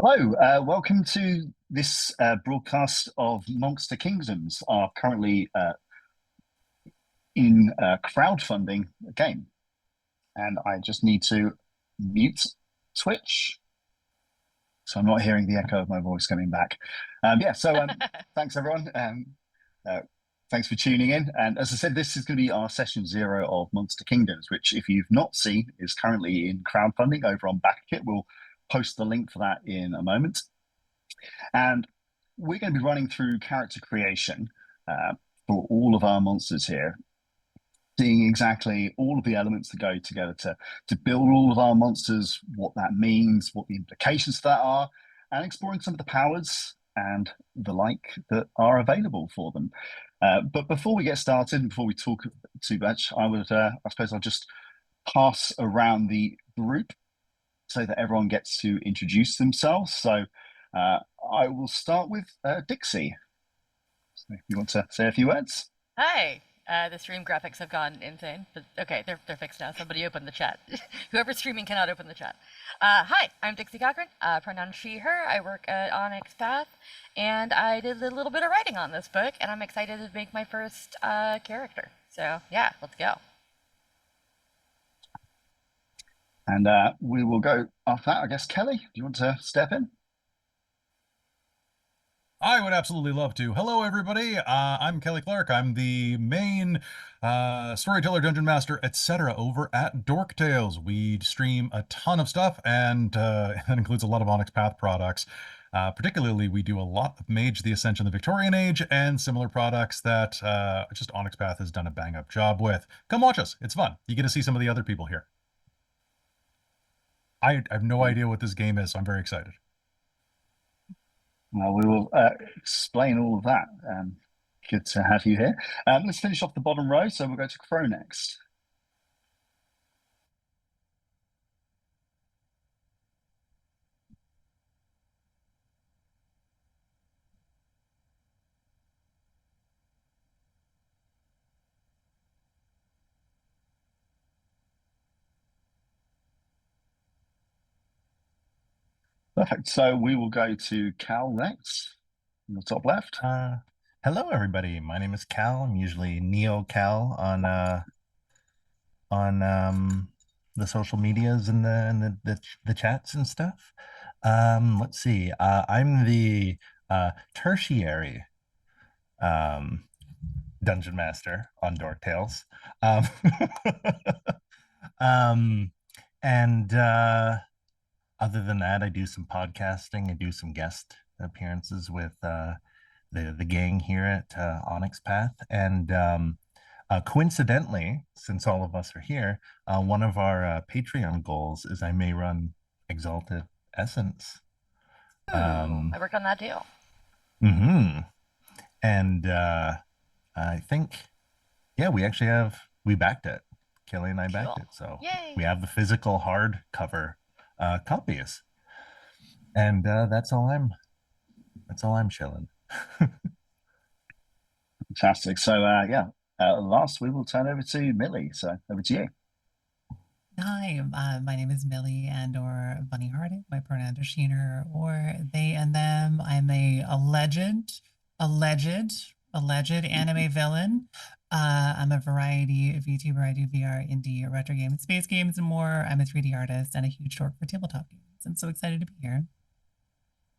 Hello, welcome to this broadcast of Monster Kingdoms, are currently in crowdfunding a game. And I just need to mute Twitch, so I'm not hearing the echo of my voice coming back. Thanks everyone. Uh, Thanks for tuning in. And as I said, this is going to be our session 0 of Monster Kingdoms, which if you've not seen is currently in crowdfunding over on BackKit. We'll post the link for that in a moment. And we're going to be running through character creation for all of our monsters here, seeing exactly all of the elements that go together to build all of our monsters, what that means, what the implications of that are, and exploring some of the powers and the like that are available for them. But before we get started, before we talk too much, I suppose I'll just pass around the group so that everyone gets to introduce themselves. So I will start with Dixie. So if you want to say a few words. Hi. The stream graphics have gone insane, but okay, they're fixed now. Somebody open the chat. Whoever's streaming cannot open the chat. Hi, I'm Dixie Cochran, pronoun she, her. I work at Onyx Path, and I did a little bit of writing on this book, and I'm excited to make my first character. So yeah, let's go. And we will go after that, I guess. Kelly, do you want to step in? I would absolutely love to. Hello, everybody. I'm Kelly Clark. I'm the main storyteller, dungeon master, etc. over at Dork Tales. We stream a ton of stuff, and that includes a lot of Onyx Path products. Particularly, we do a lot of Mage the Ascension, the Victorian Age, and similar products that just Onyx Path has done a bang-up job with. Come watch us. It's fun. You get to see some of the other people here. I have no idea what this game is, so I'm very excited. Well, we will explain all of that. Good to have you here. Let's finish off the bottom row. So we'll go to Crow next. Perfect. So we will go to Cal next, in the top left. Hello, everybody. My name is Cal. I'm usually Neo Cal on the social medias and the chats and stuff. Let's see. I'm the tertiary dungeon master on Dork Tales. And other than that, I do some podcasting. I do some guest appearances with the gang here at Onyx Path. And coincidentally, since all of us are here, one of our Patreon goals is I may run Exalted Essence. Ooh, I worked on that deal. And I think, yeah, we backed it. Kelly and I backed it. So yay. We have the physical hardcover copies. And that's all I'm chilling. Fantastic. So last we will turn over to Millie. So over to you. Hi, my name is Millie or Bunny Hearted. My pronouns are she and her or they and them. I'm a alleged anime villain. I'm a variety of VTuber. I do VR, indie, retro games, space games, and more. I'm a 3D artist and a huge dork for tabletop games. I'm so excited to be here.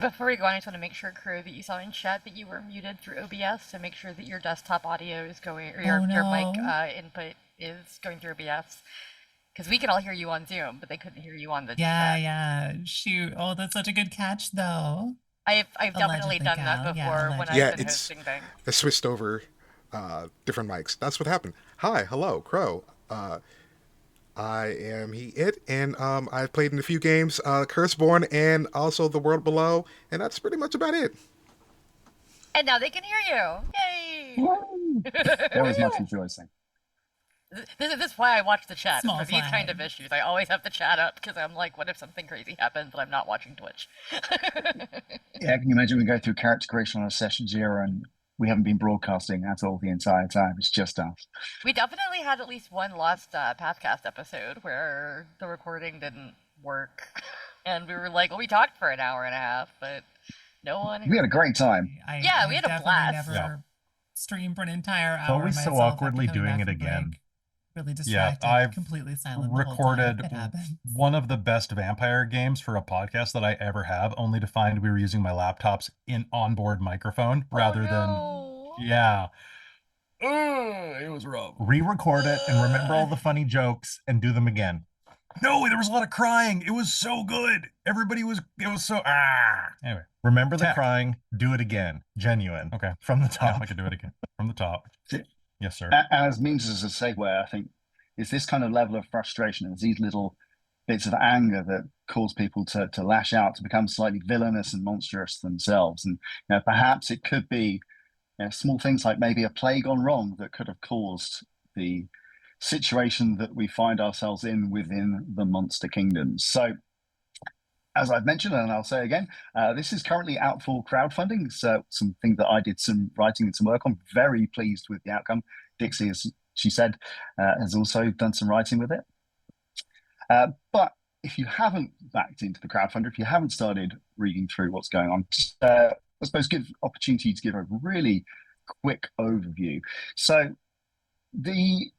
Before we go on, I just want to make sure, Crew, that you saw in chat that you were muted through OBS, so make sure that your desktop audio is going, or your mic input is going through OBS. Because we could all hear you on Zoom, but they couldn't hear you on the chat. Yeah. Shoot. Oh, that's such a good catch, though. I've definitely done that before when I've been hosting things. I switched over different mics. That's what happened. Hi, hello, Crow. I am it, and I've played in a few games, Curseborn and also The World Below, and that's pretty much about it. And now they can hear you! Yay! There was much rejoicing. This is why I watch the chat. Small For these flag. kind of issues, I always have the chat up, because I'm like, what if something crazy happens and I'm not watching Twitch? Yeah, can you imagine we go through character creation on a session 0 and we haven't been broadcasting at all the entire time. It's just us. We definitely had at least one lost Pathcast episode where the recording didn't work. And we were like, well, we talked for an hour and a half, but no one. We had a great time. Yeah, we have had a definitely blast. never Yeah. streamed for an entire It's hour always so myself after awkwardly coming doing back it from again. break. Really Yeah, distracted, I've completely silent the whole time. recorded It happens. one of the best vampire games for a podcast that I ever have, only to find we were using my laptop's onboard microphone rather no. than yeah. It was rough. Re-record it and remember all the funny jokes and do them again. No, there was a lot of crying. It was so good. Everybody was. It was so Anyway, Remember the Cat. crying, do it again. Genuine. Okay. From the Yeah, top. I could do it again from the top. Yes, sir. As means as a segue, I think, is this kind of level of frustration and these little bits of anger that cause people to lash out, to become slightly villainous and monstrous themselves. And perhaps it could be small things like maybe a play gone wrong that could have caused the situation that we find ourselves in within the monster kingdoms. So, as I've mentioned, and I'll say again, this is currently out for crowdfunding. So something that I did some writing and some work on. Very pleased with the outcome. Dixie, as she said, has also done some writing with it. But if you haven't backed into the crowdfunder, if you haven't started reading through what's going on, I suppose give opportunity to give a really quick overview. So the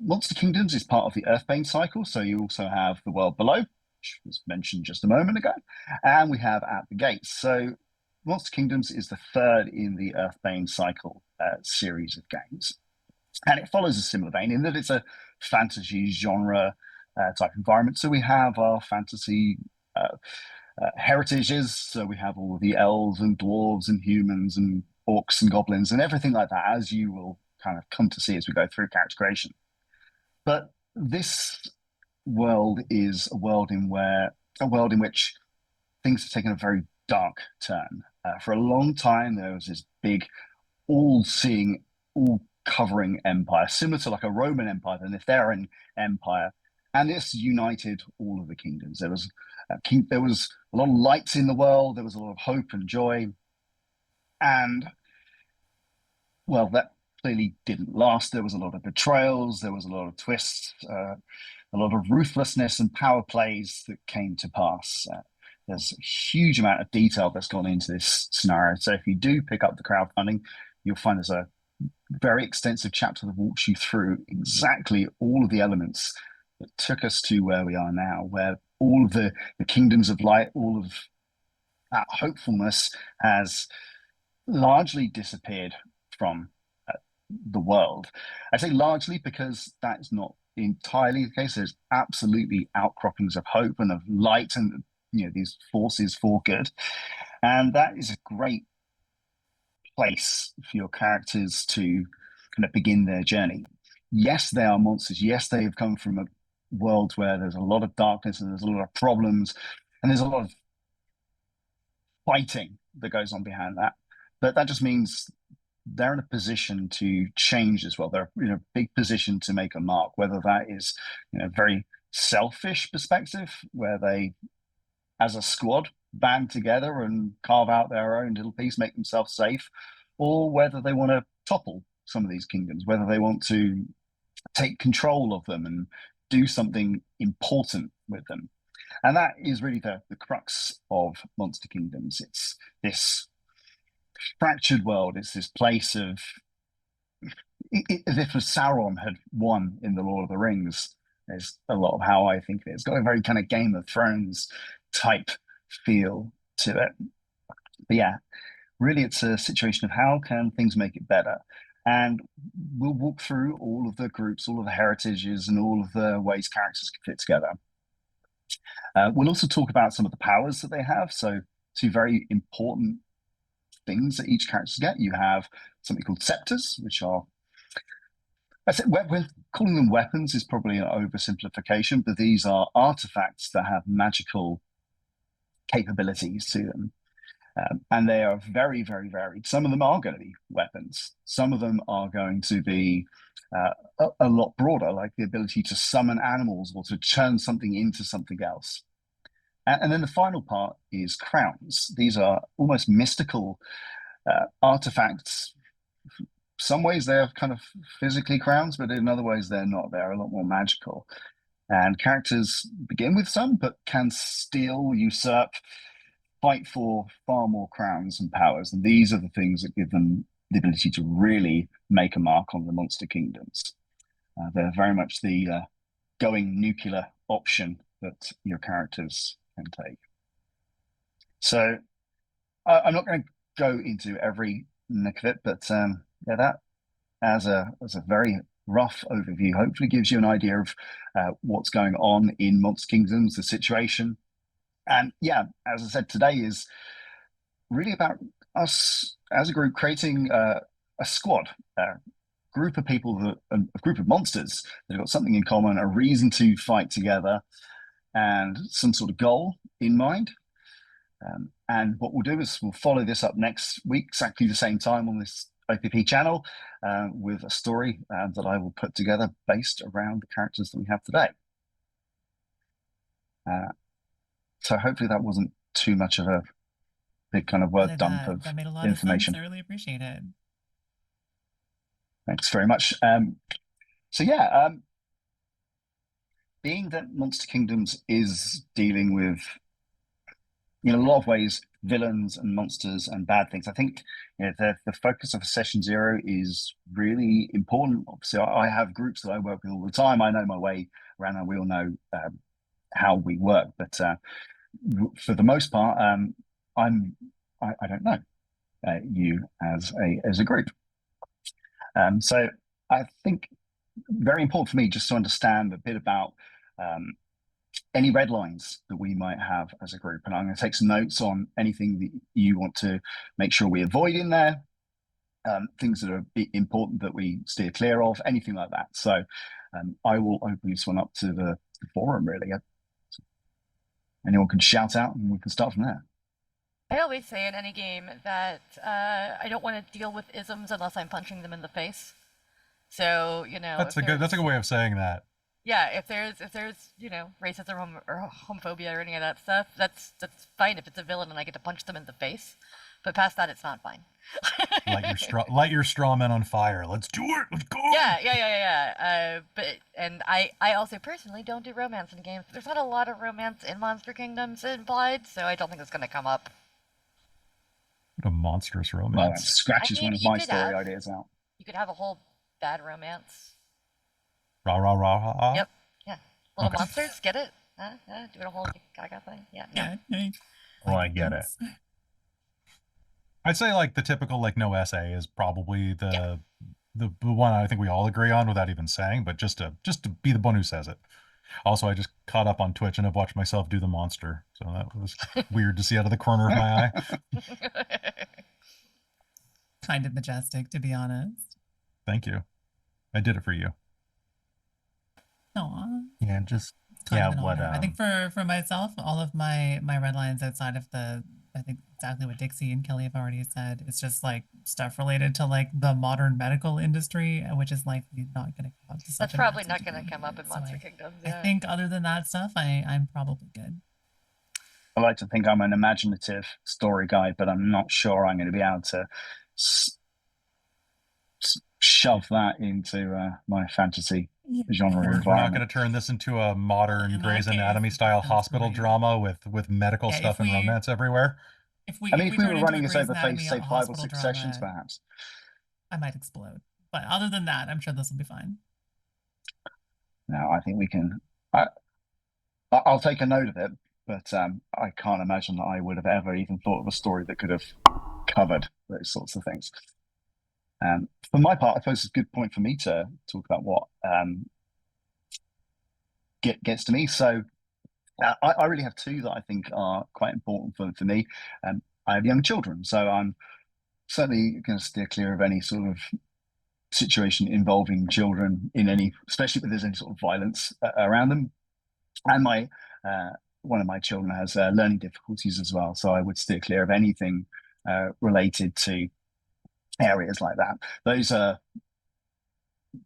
Monster Kingdoms is part of the Earthbane Cycle. So you also have the world below, which was mentioned just a moment ago, and we have At the Gates. So Monster Kingdoms is the third in the Earthbane Cycle series of games. And it follows a similar vein in that it's a fantasy genre type environment. So we have our fantasy heritages. So we have all the elves and dwarves and humans and orcs and goblins and everything like that, as you will kind of come to see as we go through character creation. But this world is a world in which things have taken a very dark turn. For a long time, there was this big, all-seeing, all-covering empire, similar to like a Roman Empire, the Netherian Empire, and this united all of the kingdoms. There was a lot of lights in the world. There was a lot of hope and joy, and well, that clearly didn't last. There was a lot of betrayals. There was a lot of twists. A lot of ruthlessness and power plays that came to pass. There's a huge amount of detail that's gone into this scenario. So if you do pick up the crowdfunding, you'll find there's a very extensive chapter that walks you through exactly all of the elements that took us to where we are now, where all of the kingdoms of light, all of that hopefulness has largely disappeared from the world. I say largely because that's not entirely the case. There's absolutely outcroppings of hope and of light and these forces for good, and that is a great place for your characters to kind of begin their journey. Yes, they are monsters. Yes, they have come from a world where there's a lot of darkness and there's a lot of problems and there's a lot of fighting that goes on behind that, but that just means they're in a position to change as well. They're in a big position to make a mark, whether that is very selfish perspective where they, as a squad, band together and carve out their own little piece, make themselves safe, or whether they want to topple some of these kingdoms, whether they want to take control of them and do something important with them. And that is really the crux of Monster Kingdoms. It's this fractured world. It's this place of, as if Sauron had won in the Lord of the Rings. There's a lot of how I think of it. It's got a very kind of Game of Thrones type feel to it. But yeah, really it's a situation of how can things make it better. And we'll walk through all of the groups, all of the heritages, and all of the ways characters can fit together. We'll also talk about some of the powers that they have. So two very important things that each character get. You have something called scepters, which are, we're calling them weapons is probably an oversimplification, but these are artifacts that have magical capabilities to them. And they are very, very varied. Some of them are going to be weapons. Some of them are going to be a lot broader, like the ability to summon animals or to turn something into something else. And then the final part is crowns. These are almost mystical artifacts. Some ways they're kind of physically crowns, but in other ways they're not. They're a lot more magical. And characters begin with some, but can steal, usurp, fight for far more crowns and powers. And these are the things that give them the ability to really make a mark on the monster kingdoms. They're very much the going nuclear option that your characters can take. So I'm not going to go into every nick of it, but yeah, that as a very rough overview hopefully gives you an idea of what's going on in Monster Kingdoms, the situation. And yeah, as I said, today is really about us as a group creating a squad, a group of people, a group of monsters that have got something in common, a reason to fight together, and some sort of goal in mind. And what we'll do is we'll follow this up next week, exactly the same time on this OPP channel, with a story that I will put together based around the characters that we have today. So hopefully that wasn't too much of a big kind of word dump of that made a lot information. of sense. I really appreciate it. Thanks very much. So yeah, being that Monster Kingdoms is dealing with, in a lot of ways, villains and monsters and bad things, I think the focus of Session Zero is really important. Obviously, I have groups that I work with all the time. I know my way around, and we all know how we work. But for the most part, I don't know you as a group. So I think very important for me just to understand a bit about any red lines that we might have as a group. And I'm going to take some notes on anything that you want to make sure we avoid in there, things that are important that we steer clear of, anything like that. So I will open this one up to the forum, really. Anyone can shout out and we can start from there. I always say in any game that I don't want to deal with isms unless I'm punching them in the face. So, That's a good way of saying that. Yeah, if there's racism or homophobia or any of that stuff, that's fine if it's a villain and I get to punch them in the face. But past that, it's not fine. Light your straw men on fire. Let's do it. Let's go. Yeah. And I also personally don't do romance in games. There's not a lot of romance in Monster Kingdoms implied, so I don't think it's going to come up. What a monstrous romance. Well, that scratches one of my story ideas out. You could have a whole bad romance. Rah, rah, rah, rah. Yep. Yeah. Little monsters, get it? Doing a whole gaga thing. Yeah. Oh, I get it. I'd say like the typical no essay is probably the one I think we all agree on without even saying, but just to be the one who says it. Also, I just caught up on Twitch and have watched myself do the monster, so that was weird to see out of the corner of my eye. Kind of majestic, to be honest. Thank you. I did it for you. Aww. Yeah, I think for myself, all of my red lines outside of I think exactly what Dixie and Kelly have already said, it's just stuff related to the modern medical industry, which is likely not going to come up. That's probably not going to come up in Monster Kingdoms. Yeah. I think other than that stuff, I'm probably good. I like to think I'm an imaginative story guide, but I'm not sure I'm going to be able to shove that into my fantasy genre environment. We're not going to turn this into a modern Grey's Anatomy style hospital drama with medical stuff and romance everywhere. If we were running this over, say 5 or 6 sessions, perhaps. I might explode. But other than that, I'm sure this will be fine. No, I think we can. I'll take a note of it, but I can't imagine that I would have ever even thought of a story that could have covered those sorts of things. For my part, I suppose it's a good point for me to talk about what gets to me. So I really have 2 that I think are quite important for me. I have young children, so I'm certainly going to steer clear of any sort of situation involving children in any, especially if there's any sort of violence around them. And my one of my children has learning difficulties as well, so I would steer clear of anything related to areas like that. Those are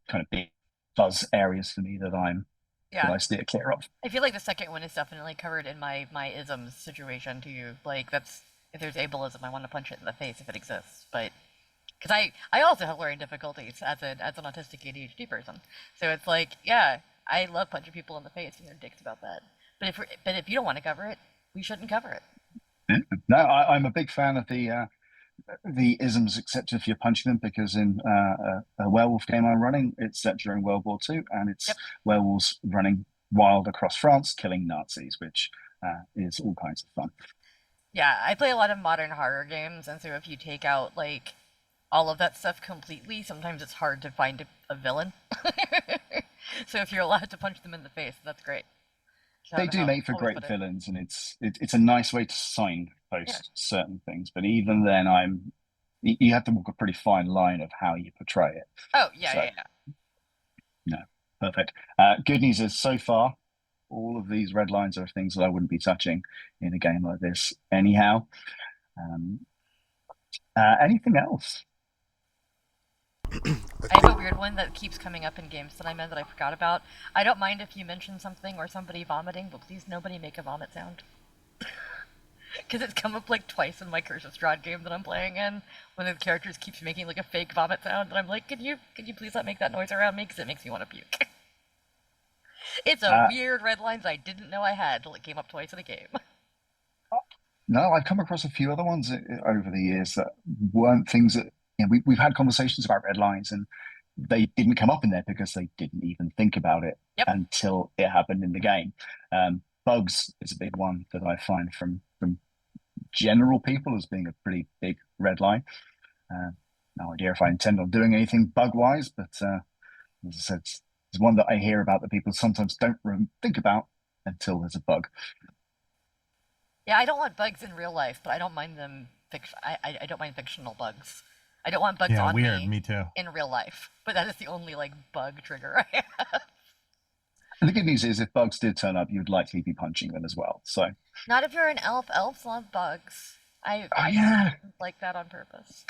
kind of big buzz areas for me that I steer clear of. I feel like the second one is definitely covered in my isms situation to you. That's, if there's ableism, I want to punch it in the face if it exists. But because I also have learning difficulties as an autistic ADHD person, so it's I love punching people in the face, and they're dicks about that. But if you don't want to cover it, we shouldn't cover it. No, I'm a big fan of the isms accepted if you're punching them, because in a werewolf game I'm running, it's set during World War II, and it's werewolves running wild across France, killing Nazis, which is all kinds of fun. Yeah, I play a lot of modern horror games, and so if you take out like all of that stuff completely, sometimes it's hard to find a villain. So if you're allowed to punch them in the face, that's great. They do make for great villains, and it's a nice way to signpost certain things. But even then, you have to walk a pretty fine line of how you portray it. Oh yeah. No, perfect. Good news is, so far, all of these red lines are things that I wouldn't be touching in a game like this anyhow. Anything else? I have a weird one that keeps coming up in games that I'm in that I forgot about. I don't mind if you mention something or somebody vomiting, but please nobody make a vomit sound. Because it's come up like twice in my Curse of Strahd game that I'm playing in, when the characters keeps making like a fake vomit sound, and I'm like, could you please not make that noise around me, because it makes me want to puke. It's a weird red lines I didn't know I had till it came up twice in a game. No, I've come across a few other ones over the years that weren't things that, we've had conversations about red lines, and they didn't come up in there because they didn't even think about it until it happened in the game. Bugs is a big one that I find from general people as being a pretty big red line. No idea if I intend on doing anything bug-wise, but as I said, it's one that I hear about that people sometimes don't think about until there's a bug. Yeah, I don't want bugs in real life, but I don't mind them. I don't mind fictional bugs. I don't want bugs on me too. In real life, but that is the only like bug trigger I have. And the good news is, if bugs did turn up, you'd likely be punching them as well. So not if you're an elf. Elves love bugs. I like that on purpose.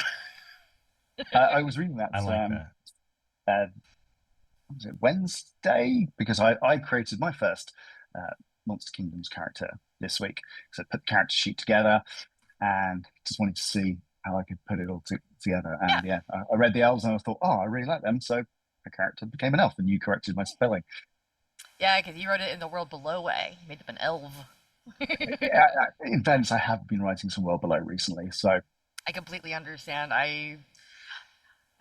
I was reading that. I like that. Was it Wednesday? Because I created my first Monster Kingdoms character this week. So I put the character sheet together and just wanted to see how I could put it all together. And I read the elves and I thought, I really like them. So the character became an elf, and you corrected my spelling. Yeah, because you wrote it in the World Below way. You made them an elf. In fairness, I have been writing some World Below recently, so I completely understand. I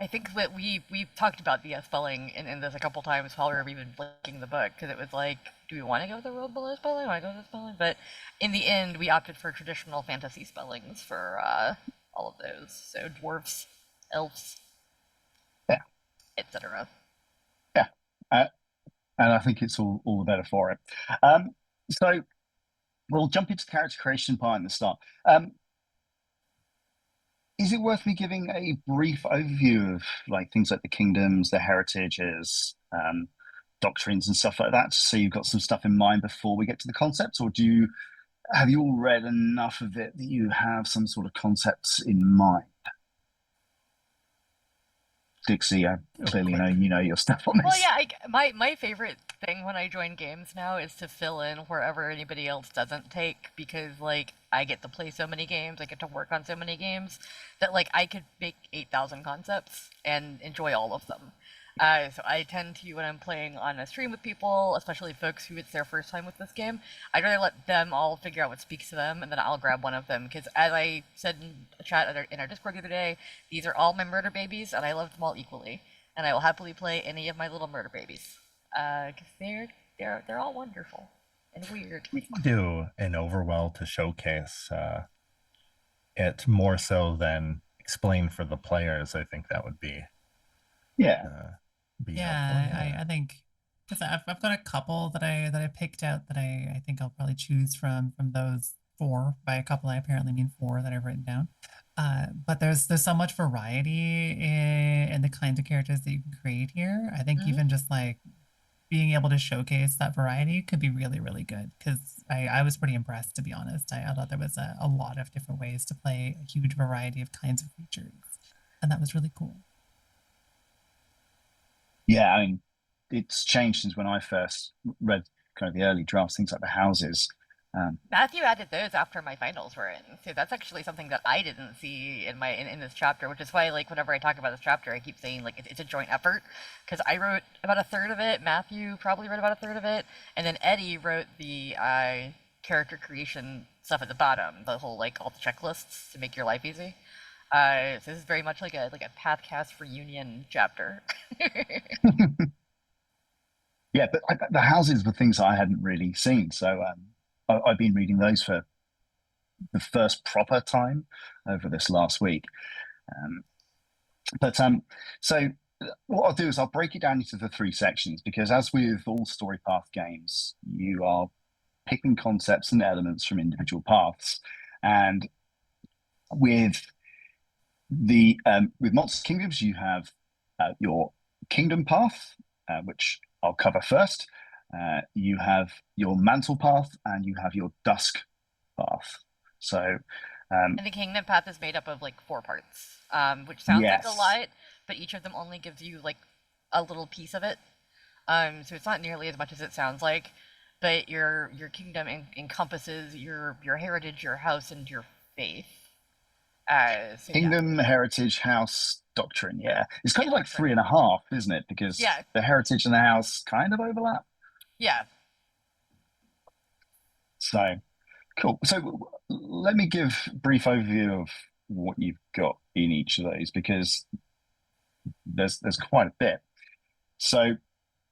think that we've talked about the spelling in this a couple times while we were even linking the book, because it was like, do we want to go with the World Below spelling? Want to go with the spelling? But in the end, we opted for traditional fantasy spellings for all of those. So dwarves, elves, etc. Yeah. And I think it's all the better for it. So we'll jump into character creation part in the start. Is it worth me giving a brief overview of like things like the kingdoms, the heritages, doctrines, and stuff like that, so you've got some stuff in mind before we get to the concepts, or have you all read enough of it that you have some sort of concepts in mind? Dixie, I clearly know you know your stuff on this. Well, yeah, my favorite thing when I join games now is to fill in wherever anybody else doesn't take, because like I get to play so many games, I get to work on so many games that like I could make 8,000 concepts and enjoy all of them. So I tend to, when I'm playing on a stream with people, especially folks who it's their first time with this game, I'd rather let them all figure out what speaks to them, and then I'll grab one of them. Because as I said in a chat in our Discord the other day, these are all my murder babies, and I love them all equally. And I will happily play any of my little murder babies, because they're all wonderful and weird. We can do an overwhelm to showcase it more so than explain for the players. I think that would be helpful. I think, because I've got a couple that I picked out that I think I'll probably choose from those four. By a couple, I apparently mean four that I've written down. But there's so much variety in the kinds of characters that you can create here. I think even just like being able to showcase that variety could be really, really good, because I was pretty impressed, to be honest. I thought there was a lot of different ways to play a huge variety of kinds of creatures, and that was really cool. Yeah, I mean, it's changed since when I first read kind of the early drafts, things like the houses. Matthew added those after my finals were in, so that's actually something that I didn't see in this chapter, which is why like whenever I talk about this chapter, I keep saying like it's a joint effort because I wrote about a third of it, Matthew probably wrote about a third of it, and then Eddie wrote the character creation stuff at the bottom, the whole like all the checklists to make your life easy. So this is very much like a Pathcast reunion chapter. Yeah, but the houses were things I hadn't really seen, so I've been reading those for the first proper time over this last week. So what I'll do is I'll break it down into the three sections because, as with all story path games, you are picking concepts and elements from individual paths, and with Monster Kingdoms, you have your kingdom path, which I'll cover first. You have your mantle path, and you have your dusk path. So, and the kingdom path is made up of like 4 parts, which sounds like a lot, but each of them only gives you like a little piece of it. So it's not nearly as much as it sounds like. But your kingdom encompasses your heritage, your house, and your faith. So kingdom, heritage, house, doctrine. Yeah, it's kind of like 3.5, isn't it? Because the heritage and the house kind of overlap. Yeah. So cool. So let me give a brief overview of what you've got in each of those because there's quite a bit. So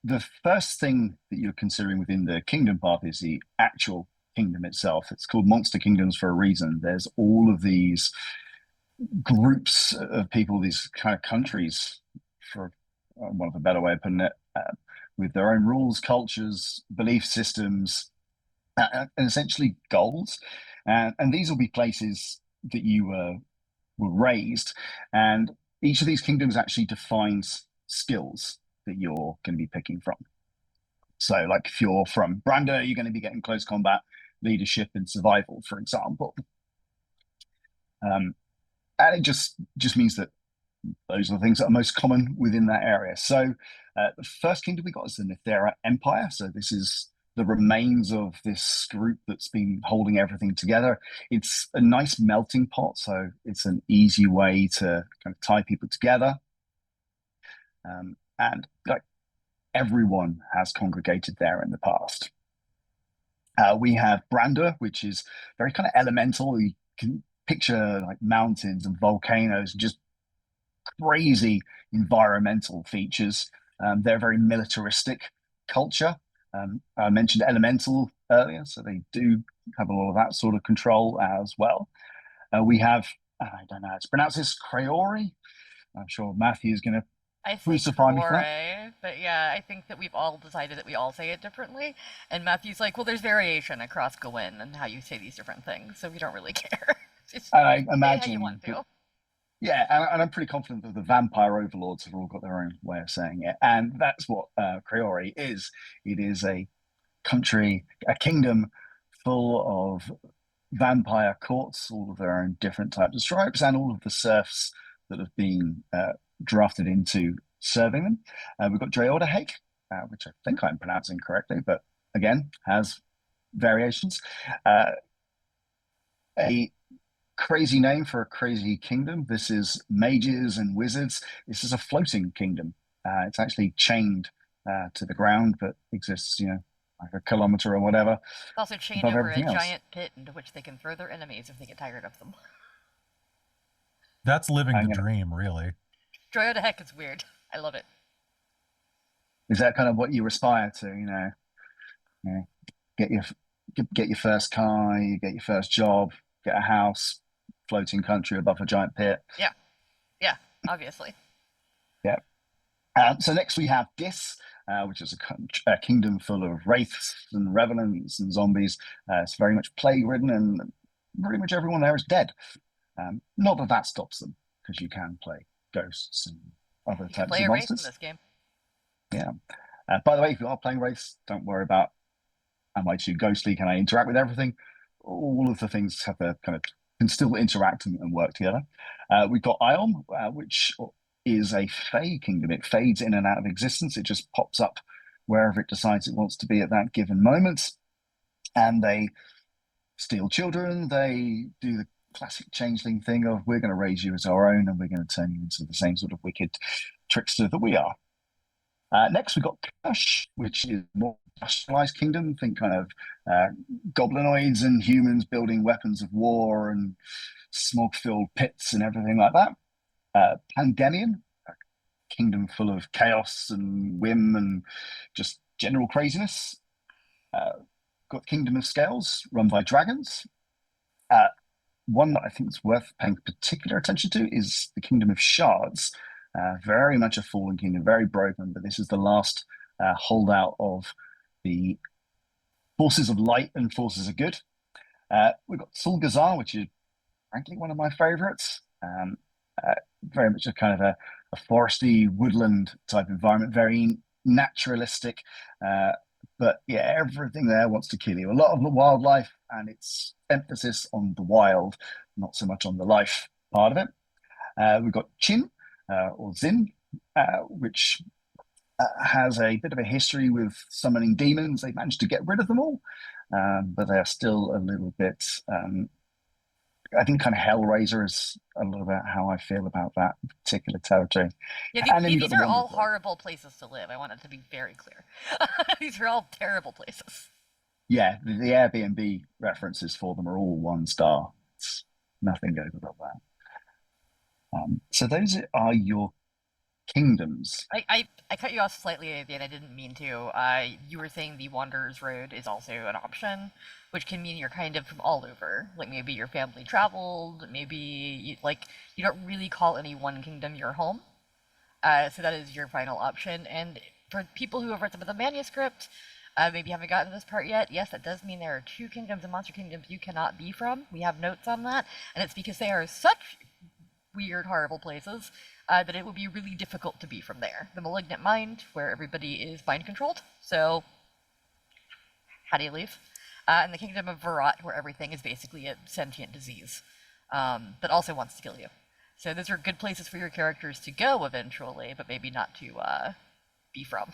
the first thing that you're considering within the kingdom path is the actual kingdom itself. It's called Monster Kingdoms for a reason. There's all of these groups of people, these kind of countries, for want of a better way of putting it, with their own rules, cultures, belief systems, and essentially goals. And these will be places that you were raised. And each of these kingdoms actually defines skills that you're going to be picking from. So, like if you're from Branda, you're going to be getting close combat, leadership, and survival, for example. And it just means that those are the things that are most common within that area. So, the first kingdom we got is the Nithera Empire. So this is the remains of this group that's been holding everything together. It's a nice melting pot, so it's an easy way to kind of tie people together. And like everyone has congregated there in the past. We have Branda, which is very kind of elemental. You can picture like mountains and volcanoes, just crazy environmental features. They're a very militaristic culture. I mentioned elemental earlier, so they do have a lot of that sort of control as well. We have, I don't know how to pronounce this, Creori. I'm sure Matthew is going to crucify me for that. But yeah, I think that we've all decided that we all say it differently. And Matthew's like, well, there's variation across Gawain and how you say these different things, so we don't really care. I imagine how you want to. Yeah, and I'm pretty confident that the vampire overlords have all got their own way of saying it. And that's what Creori is. It is a country, a kingdom full of vampire courts, all of their own different types of stripes, and all of the serfs that have been drafted into serving them. We've got Dreodahake, which I think I'm pronouncing correctly, but again, has variations. A crazy name for a crazy kingdom. This is mages and wizards. This is a floating kingdom. It's actually chained to the ground, but exists, like a kilometer or whatever. It's also chained over a giant pit into which they can throw their enemies if they get tired of them. That's living the dream, really. Dreodahake is weird. I love it. Is that kind of what you aspire to? Get your first car, you get your first job, get a house, floating country above a giant pit. Yeah, obviously. Yeah. So next we have Dis, which is a kingdom full of wraiths and revenants and zombies. It's very much plague-ridden, and pretty much everyone there is dead. Not that stops them, because you can play ghosts and other types of monsters. Wraith in this game. Yeah. By the way, if you are playing wraiths, don't worry about, am I too ghostly? Can I interact with everything? All of the things have a kind of can still interact and work together. We've got Ion, which is a Fey kingdom. It fades in and out of existence. It just pops up wherever it decides it wants to be at that given moment. And they steal children. They do the classic changeling thing of we're going to raise you as our own and we're going to turn you into the same sort of wicked trickster that we are. Next, we've got Kush, which is more industrialized kingdom. Think kind of goblinoids and humans building weapons of war and smog-filled pits and everything like that. Pandemian, a kingdom full of chaos and whim and just general craziness. Got Kingdom of Scales, run by dragons. One that I think is worth paying particular attention to is the Kingdom of Shards. Very much a fallen kingdom, very broken, but this is the last holdout of the forces of light and forces of good. We've got Sulgazar, which is frankly one of my favorites. Very much a kind of a foresty woodland type environment, very naturalistic. But yeah, everything there wants to kill you. A lot of the wildlife and its emphasis on the wild, not so much on the life part of it. We've got Chin, or Zin, which has a bit of a history with summoning demons. They've managed to get rid of them all, but they are still a little bit, I think kind of Hellraiser is a little bit how I feel about that particular territory. Yeah, these are all horrible places to live. I want it to be very clear. These are all terrible places. Yeah, the Airbnb references for them are all 1 star. Nothing goes above that. So those are your kingdoms. I cut you off slightly at the end. I didn't mean to. You were saying the Wanderer's Road is also an option, which can mean you're kind of from all over. Like maybe your family traveled, maybe you don't really call any one kingdom your home. So that is your final option. And for people who have read some of the manuscript, maybe haven't gotten to this part yet, yes, that does mean there are 2 kingdoms and monster kingdoms you cannot be from. We have notes on that, and it's because they are such weird, horrible places that it would be really difficult to be from there. The Malignant Mind, where everybody is mind controlled, so how do you leave? And the Kingdom of Virat, where everything is basically a sentient disease that also wants to kill you. So those are good places for your characters to go eventually, but maybe not to be from.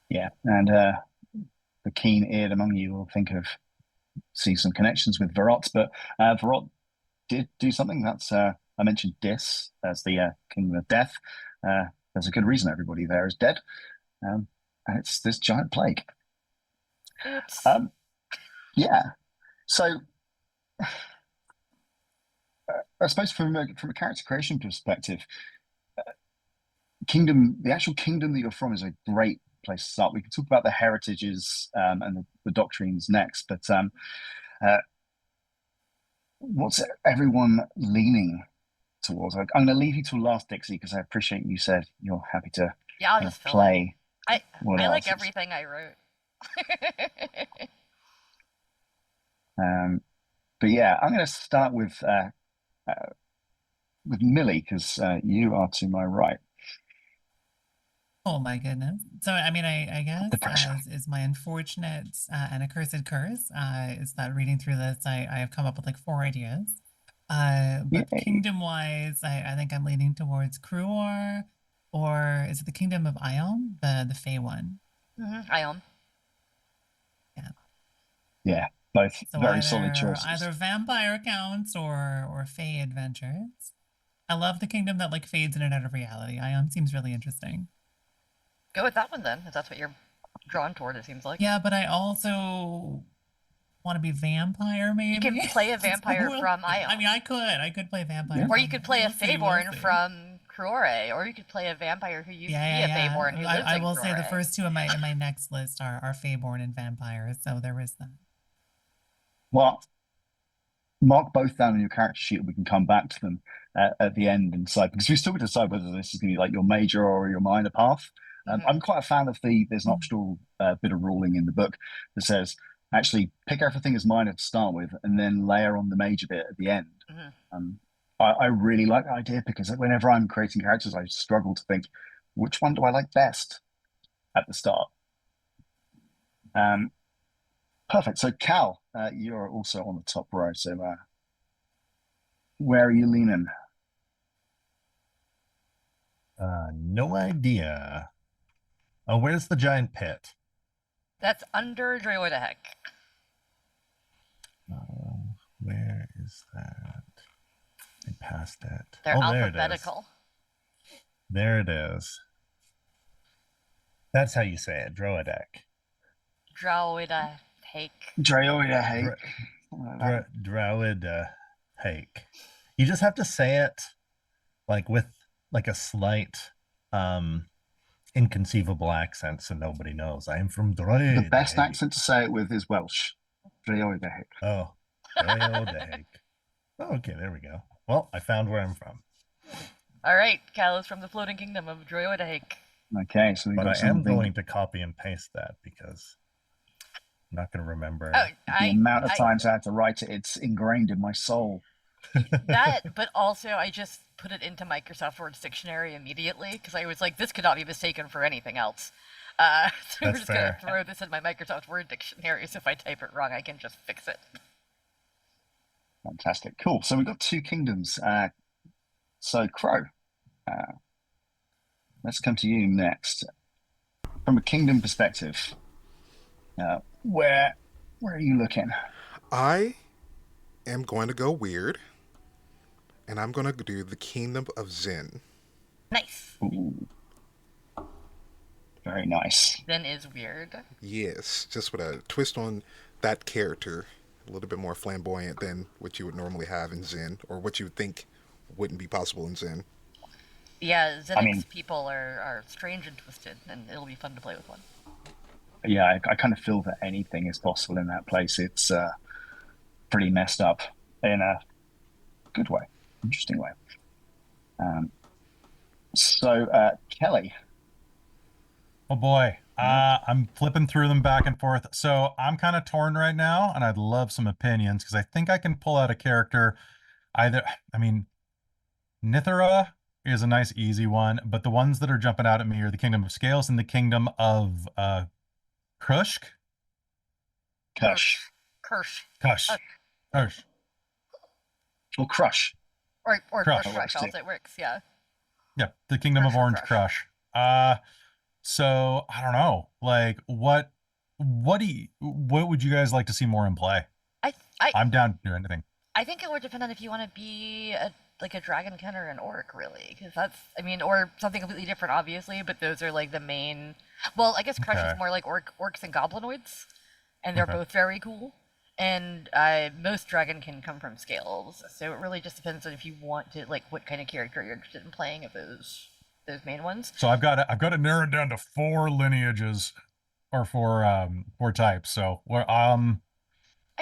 Yeah, and the keen-eared among you will see some connections with Virat, but Virat did do something. That's I mentioned Dis as the Kingdom of Death. There's a good reason everybody there is dead, and it's this giant plague. Oops. Yeah, so I suppose from a character creation perspective, the actual kingdom that you're from is a great place to start. We can talk about the heritages and the doctrines next, but what's everyone leaning towards? I'm going to leave you till last, Dixie, because I appreciate you said you're happy to I'll just play. I like everything I wrote. But yeah, I'm going to start with Millie, because you are to my right. Oh my goodness. So, I mean, I guess as is my unfortunate and accursed curse, is that reading through this, I have come up with like 4 ideas. But kingdom-wise, I think I'm leaning towards Kruor, or is it the Kingdom of Ion, the Fey one? Mm-hmm. Ion. Yeah. Yeah, both so very solid choices. Either vampire counts or Fey adventures. I love the kingdom that like fades in and out of reality. Ion seems really interesting. Go with that one then, if that's what you're drawn toward, it seems like. Yeah, but I also want to be vampire, maybe. You can play a vampire from Ion. I mean, I could play vampire. Or you could play a Feyborn from Kruore, or you could play a vampire who used to be a Feyborn who lives in Kruore. I will say the first 2 in my next list are Feyborn and vampires, so there is that. Well, mark both down on your character sheet and we can come back to them at the end and decide, because we still decide whether this is going to be like your major or your minor path. I'm quite a fan of there's an optional bit of ruling in the book that says actually pick everything as minor to start with and then layer on the major bit at the end. I really like that idea, because whenever I'm creating characters, I struggle to think which one do I like best at the start. Perfect. So Cal, you're also on the top row. So where are you leaning? No idea. Oh, where's the giant pit? That's under Droideheck. past it. They're Oh, there it is. alphabetical. There it is. That's how you say it, Droidek. Droida hake. Droida hake. Droid hake. You just have to say it like with like a slight inconceivable accent so nobody knows. I am from Droid. The best accent to say it with is Welsh. Droida hake. Oh, Droid hake. Oh, okay, there we go. Well, I found where I'm from. All right, Cal is from the floating kingdom of Droida hake. Okay, so but I am going to copy and paste that because I'm not going to remember. The amount of times I had to write it, it's ingrained in my soul. That, but also I just put it into Microsoft Word's dictionary immediately because I was like, this could not be mistaken for anything else. So we're just going to throw this in my Microsoft Word dictionary, so if I type it wrong, I can just fix it. Fantastic. Cool. So we've got two kingdoms. So Crow, let's come to you next. From a kingdom perspective, where are you looking? I am going to go weird, and I'm going to do the Kingdom of Zen. Nice. Ooh. Very nice. Zen is weird. Yes, just with a twist on that character, a little bit more flamboyant than what you would normally have in Zen, or what you would think wouldn't be possible in Zen. Yeah, Zenix people are strange and twisted, and it'll be fun to play with one. Yeah, I kind of feel that anything is possible in that place. It's pretty messed up in a good way, interesting way. So, Kelly. Oh boy, I'm flipping through them back and forth. So I'm kind of torn right now, and I'd love some opinions because I think I can pull out a character. Nithara is a nice, easy one, but the ones that are jumping out at me are the Kingdom of Scales and the Kingdom of Krushk. Kush. Or Crush. Or Crush. Crush also it works, yeah. Yeah, the Kingdom of Orange Crush. So I don't know, like what would you guys like to see more in play? I'm down to do anything. I think it would depend on if you want to be a dragonkin or an orc, really, because or something completely different, obviously. But those are like the main. Well, I guess Crush is more like orcs and goblinoids, and they're both very cool. And most dragonkin come from scales, so it really just depends on if you want to what kind of character you're interested in playing of those main ones. So I've got to narrow it down to 4 lineages or 4 types. So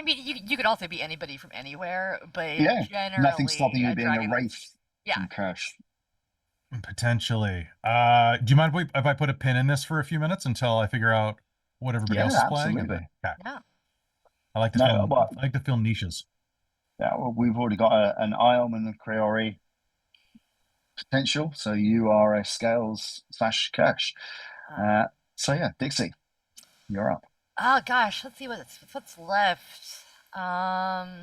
you could also be anybody from anywhere, but generally nothing stopping you being a wraith from Kirsch. Potentially. Do you mind if I put a pin in this for a few minutes until I figure out what everybody else is playing? Absolutely. Yeah. I like to fill niches. Yeah, well, we've already got an Iom and a Creori potential, so you are a Scales / Kirsch. So yeah, Dixie, you're up. Oh gosh, let's see what's left. How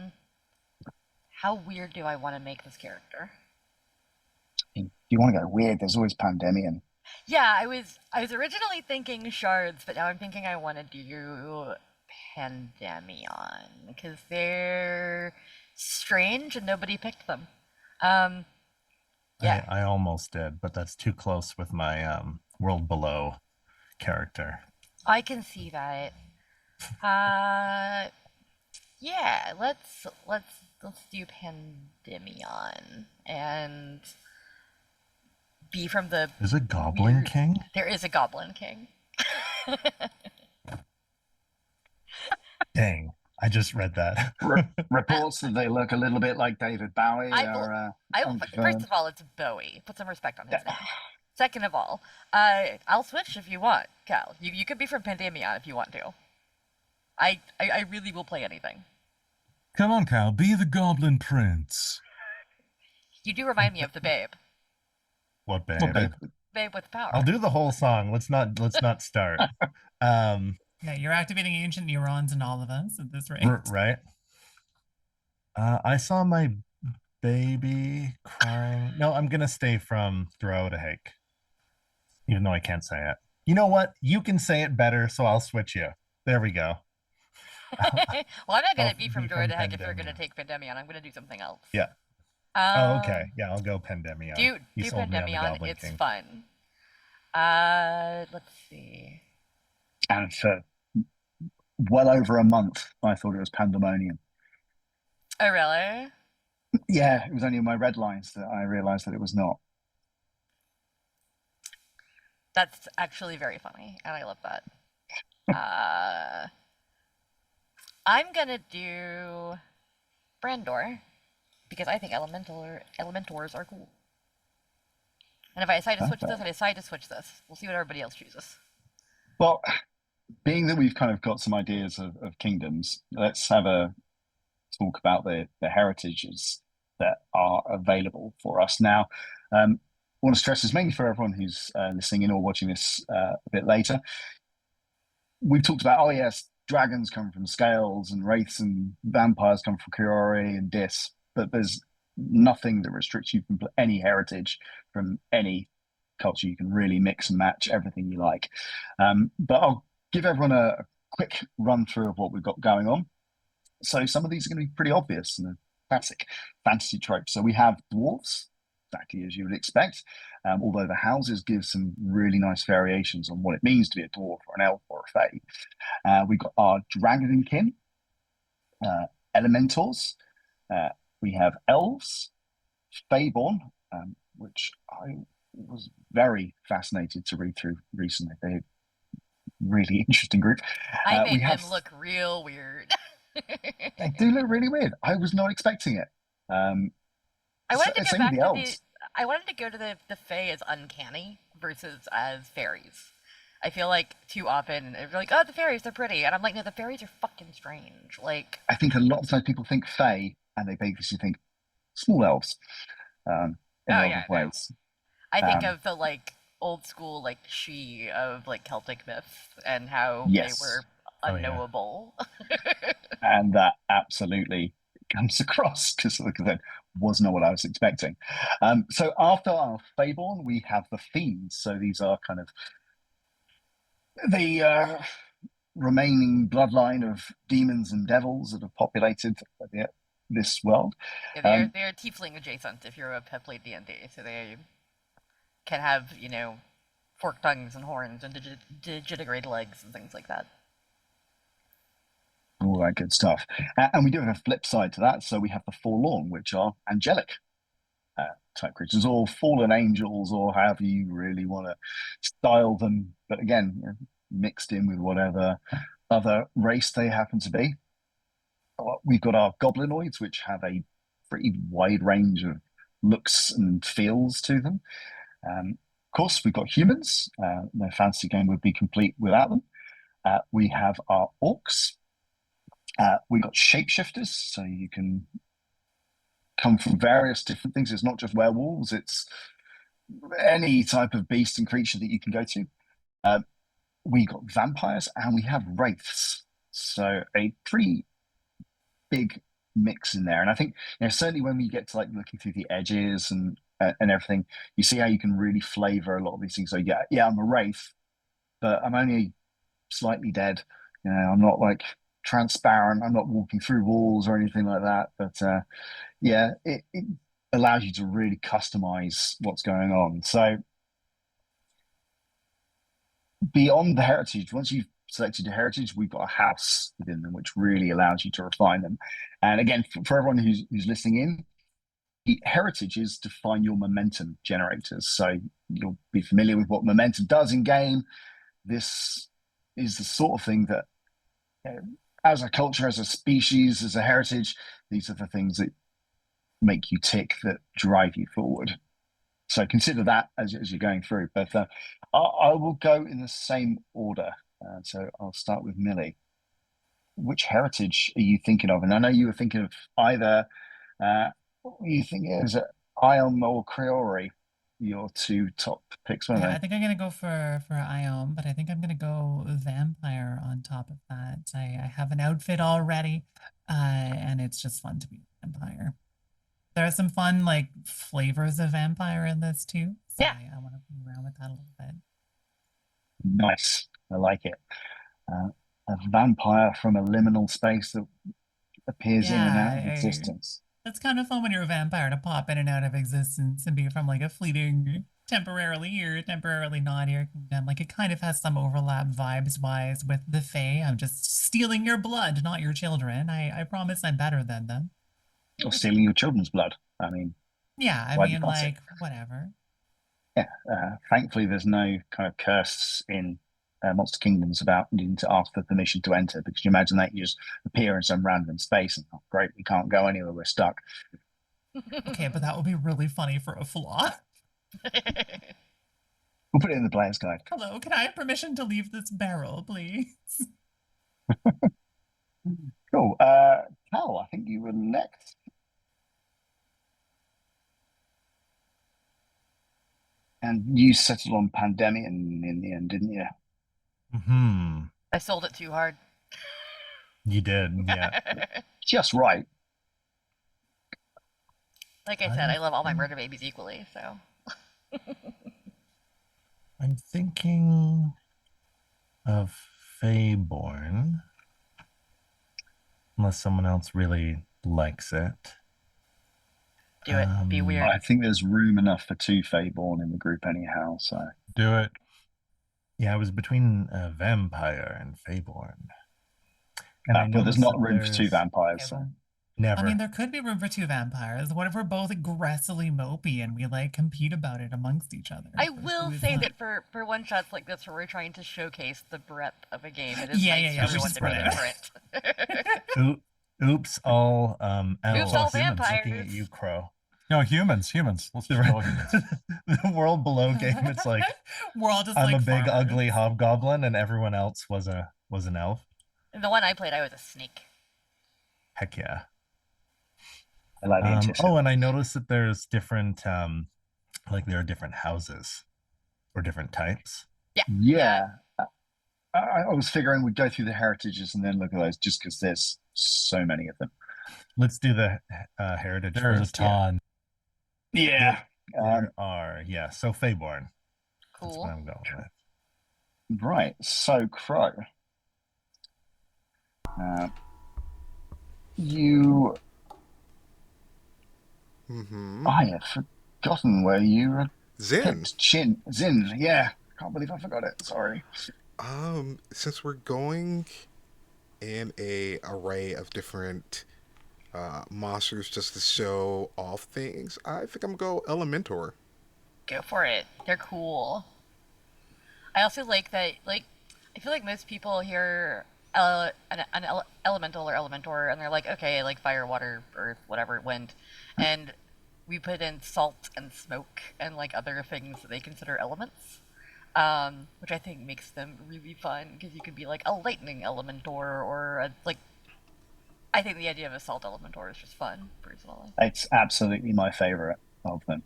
weird do I want to make this character? If you want to go weird, there's always Pandemian. Yeah, I was originally thinking shards, but now I'm thinking I want to do Pandemion because they're strange and nobody picked them. Yeah, I almost did, but that's too close with my World Below character. I can see that. Yeah, let's do Pandemion and be from the. Is a Goblin King? There is a Goblin King. Dang, I just read that. Reports that they look a little bit like David Bowie. First of all, it's Bowie. Put some respect on his name. Second of all, I'll switch if you want, Cal. You could be from Pandemion if you want to. I really will play anything. Come on, Cal, be the Goblin Prince. You do remind me of the Babe. What Babe? Babe with power. I'll do the whole song. Let's not start. Yeah, you're activating ancient neurons in all of us at this rate. Right. I saw my baby crying. No, I'm gonna stay from throw to hake. Even though I can't say it. You know what? You can say it better, so I'll switch you. There we go. Well, I'm not going to be from Droid to Heck if you're going to take Pandemion. I'm going to do something else. Yeah. Oh, okay. Um, Yeah, I'll go Pandemion. do He do sold me on the Pandemion. Goblin It's King. fun. Let's see. And for well over a month, I thought it was Pandemonium. Oh, really? Yeah, it was only in my red lines that I realized that it was not. That's actually very funny, and I love that. Uh, I'm gonna do Brandor because I think Elementors are cool. And if I decide to switch this, I decide to switch this. We'll see what everybody else chooses. Well, being that we've kind of got some ideas of kingdoms, let's have a talk about the heritages that are available for us now. I want to stress this mainly for everyone who's listening in or watching this a bit later. We've talked about, oh yes, dragons come from scales and wraiths and vampires come from Kiori and Dis, but there's nothing that restricts you from any heritage from any culture. You can really mix and match everything you like. But I'll give everyone a quick run through of what we've got going on. So some of these are going to be pretty obvious and classic fantasy tropes. So we have dwarves, exactly as you would expect, although the houses give some really nice variations on what it means to be a dwarf or an elf or a fae. We've got our dragonkin, elementals. We have elves, faeborn, which I was very fascinated to read through recently. They're a really interesting group. I made them look real weird. They do look really weird. I was not expecting it. I wanted to go back to elves. I wanted to go to the fae as uncanny versus as fairies. I feel like too often they're like, oh, the fairies, they're pretty, and I'm like, no, the fairies are fucking strange. Like, I think a lot of times people think fae, and they basically think small elves. In a lot of ways. I think of the like old school like she of like Celtic myth and how they were unknowable. And that absolutely comes across because, like I said, was not what I was expecting. So after our Faeborn, we have the Fiends. So these are kind of the remaining bloodline of demons and devils that have populated this world. Yeah, they're tiefling adjacent if you're have played D&D, so they can have, you know, forked tongues and horns and digitigrade legs and things like that. All that good stuff. And we do have a flip side to that. So we have the Forlorn, which are angelic type creatures, or fallen angels, or however you really want to style them. But again, mixed in with whatever other race they happen to be. We've got our goblinoids, which have a pretty wide range of looks and feels to them. Of course, we've got humans. No fantasy game would be complete without them. We have our orcs. We got shapeshifters, so you can come from various different things. It's not just werewolves, it's any type of beast and creature that you can go to. We got vampires and we have wraiths. So a pretty big mix in there. And I think, you know, certainly when we get to like looking through the edges and everything, you see how you can really flavor a lot of these things. So yeah, I'm a wraith, but I'm only slightly dead. You know, I'm not like transparent. I'm not walking through walls or anything like that. But yeah, it allows you to really customize what's going on. So beyond the heritage, once you've selected your heritage, we've got a house within them, which really allows you to refine them. And again, for everyone who's listening in, the heritages define your momentum generators. So you'll be familiar with what momentum does in game. This is the sort of thing that, as a culture, as a species, as a heritage, these are the things that make you tick, that drive you forward. So consider that as you're going through. But I will go in the same order. So I'll start with Millie. Which heritage are you thinking of? And I know you were thinking of either, what were you thinking? Is it Ion or Creori? Your two top picks, weren't Yeah, they? I think I'm gonna go for Ion, but I think I'm gonna go vampire on top of that. I have an outfit already, and it's just fun to be a vampire. There are some fun like flavors of vampire in this too. So Yeah. I want to play around with that a little bit. Nice. I like it. A vampire from a liminal space that appears in and out of existence. That's kind of fun when you're a vampire to pop in and out of existence and be from like a fleeting temporarily here, temporarily not here kingdom. Like it kind of has some overlap vibes wise with the Fae. I'm just stealing your blood, not your children. I promise I'm better than them. Or stealing your children's blood. I mean, Yeah, I why mean, not? like, whatever. Yeah. Thankfully, there's no kind of curse in Monster Kingdoms about needing to ask for permission to enter, because you imagine that you just appear in some random space and, oh, great, we can't go anywhere, we're stuck. Okay, but that would be really funny for a flaw. We'll put it in the player's guide. Hello, can I have permission to leave this barrel, please? Cool. Cal, I think you were next. And you settled on Pandemic in the end, didn't you? Hmm. I sold it too hard. You did, yeah. Just right. Like I said, I love all my murder babies equally, so. I'm thinking of Feyborn. Unless someone else really likes it. Do it. Be weird. I think there's room enough for 2 Feyborn in the group anyhow, so. Do it. Yeah, I was between Vampire and Feyborn. And I know but there's not room for 2 vampires. Yeah, So. well, Never. I mean, there could be room for 2 vampires. What if we're both aggressively mopey and we like compete about it amongst each other? I will say that for one shots like this where we're trying to showcase the breadth of a game, it is nice for everyone to be different. Oops, all animals. all Looking at vampires. you, Crow. No, humans. Let's do all humans. The world below game, it's like we're all just I'm like a big farmers. ugly hobgoblin and everyone else was an elf. In the one I played, I was a snake. Heck yeah. I like the anticipation. Oh, and I noticed that there's different like there are different houses or different types. Yeah. I was figuring we'd go through the heritages and then look at those, just because there's so many of them. Let's do the heritage There's first. a ton. Yeah. There are, yeah. So Feyborn. That's Cool. what I'm going with. Right. So Crow. You. I have forgotten where you Zin. Zin. Yeah. Can't believe I forgot it. Sorry. Since we're going in a array of different monsters just to show off things, I think I'm gonna go Elementor. Go for it. They're cool. I also like that, like, I feel like most people hear an elemental or elementor, and they're like, okay, like fire, water, earth, whatever, wind. And we put in salt and smoke and, like, other things that they consider elements. Which I think makes them really fun, because you could be like a lightning elementor or I think the idea of a salt elementor is just fun, personally. It's absolutely my favorite of them.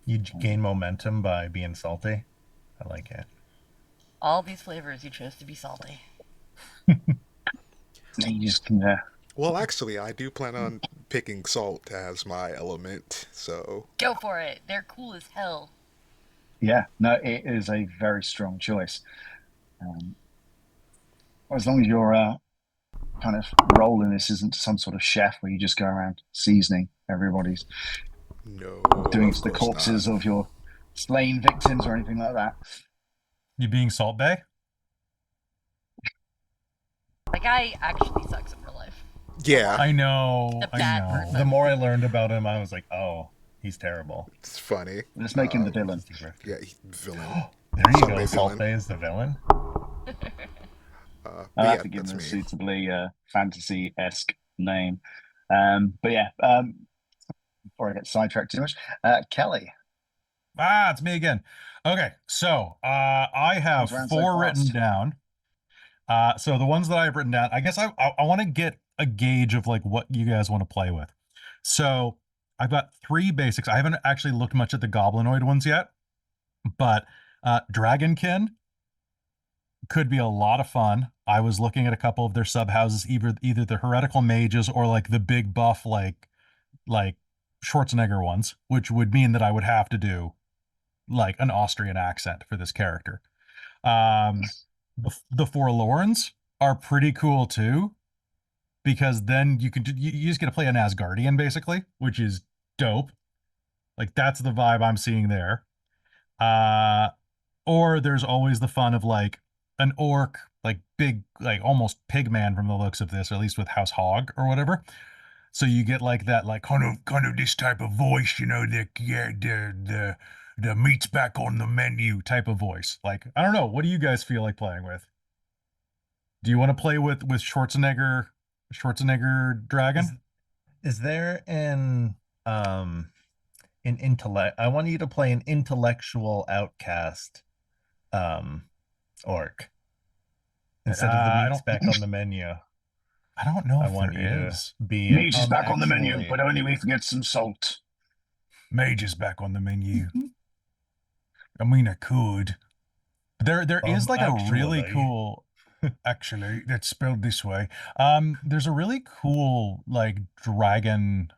You gain momentum by being salty. I like it. All these flavors, you chose to be salty. You just can. Well, actually, I do plan on picking salt as my element, so. Go for it. They're cool as hell. Yeah, no, it is a very strong choice. As long as your kind of role in this isn't some sort of chef where you just go around seasoning everybody's, No. doing it of to the course corpses not. of your slain victims or anything like that. You being Salt Bay? The guy actually sucks in real life. Yeah, I know. The I bad know. person. The more I learned about him, I was like, oh, he's terrible. it's funny. Let's make him the villain. Yeah, villain. There you Sunday go. Salt villain. Bay is the villain. But I'll yeah, have to give that's him a me. suitably fantasy-esque name. But yeah, before I get sidetracked too much, Kelly. It's me again. Okay, so I have Comes around so 4 written fast. down. So the ones that I've written down, I guess I want to get a gauge of like what you guys want to play with. So I've got 3 basics. I haven't actually looked much at the goblinoid ones yet, but Dragonkin could be a lot of fun. I was looking at a couple of their sub houses, either the heretical mages or like the big buff like Schwarzenegger ones, which would mean that I would have to do like an Austrian accent for this character. The Forlorns are pretty cool too. because then you just get to play an Asgardian basically, which is dope. Like that's the vibe I'm seeing there. Or there's always the fun of like an orc, like big, like almost pigman from the looks of this, or at least with House Hog or whatever. So you get like that, like kind of this type of voice, the meat's back on the menu type of voice. Like, I don't know. What do you guys feel like playing with? Do you want to play with Schwarzenegger Dragon? Is there an intellect? I want you to play an intellectual outcast orc instead of the meat back on the menu. I don't know I if want there you is. to be Meat is back on the menu, but only if we get some salt. Mage is back on the menu. I mean, I could. There is like a really cool. Actually, it's spelled this way. There's a really cool like dragon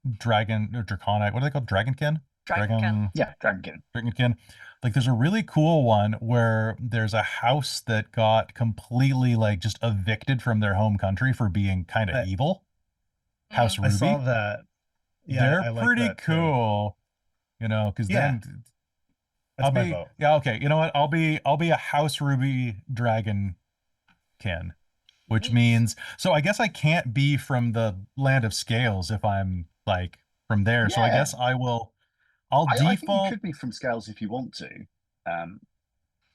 or draconic. What are they called? Dragonkin? Yeah, Dragonkin. Dragonkin. Like there's a really cool one where there's a house that got completely like just evicted from their home country for being kind of evil. House Ruby. I saw that. Yeah, they're I like pretty that cool. You know, because then that's my vote. Yeah, okay. You know what? I'll be a House Ruby Dragonkin, which means so I guess I can't be from the Land of Scales if I'm like from there. So I guess I'll default. I think you could be from Scales if you want to.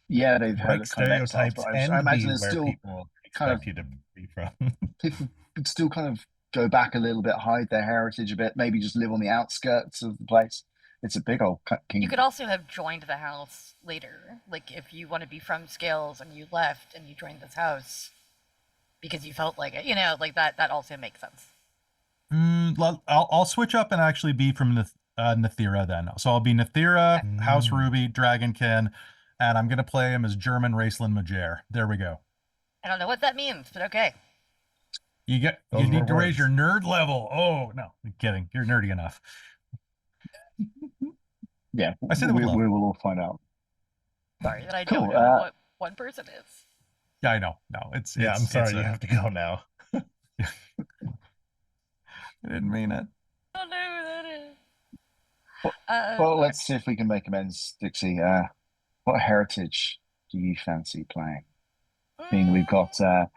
Yeah, they've heard Break kind of exiles, stereotypes but and I imagine be there's where still people kind expect of you to be from. people could still kind of go back a little bit, hide their heritage a bit, maybe just live on the outskirts of the place. It's a big old kingdom. You could also have joined the house later, like if you want to be from Scales and you left and you joined this house because you felt like it, you know, like that also makes sense. I'll switch up and actually be from Nathira then. So I'll be Nathira, House Ruby, Dragonkin, and I'm gonna play him as German Raceland Majer. There we go. I don't know what that means, but okay. You need to raise your nerd level. Oh no, I'm kidding. You're nerdy enough. Yeah, I said we will all find out. Sorry that I don't know what one person is. Yeah, I know. No, it's I'm sorry. You have to go now. I didn't mean it. I don't know who that is. Well, let's see if we can make amends, Dixie. What heritage do you fancy playing? Being we've got a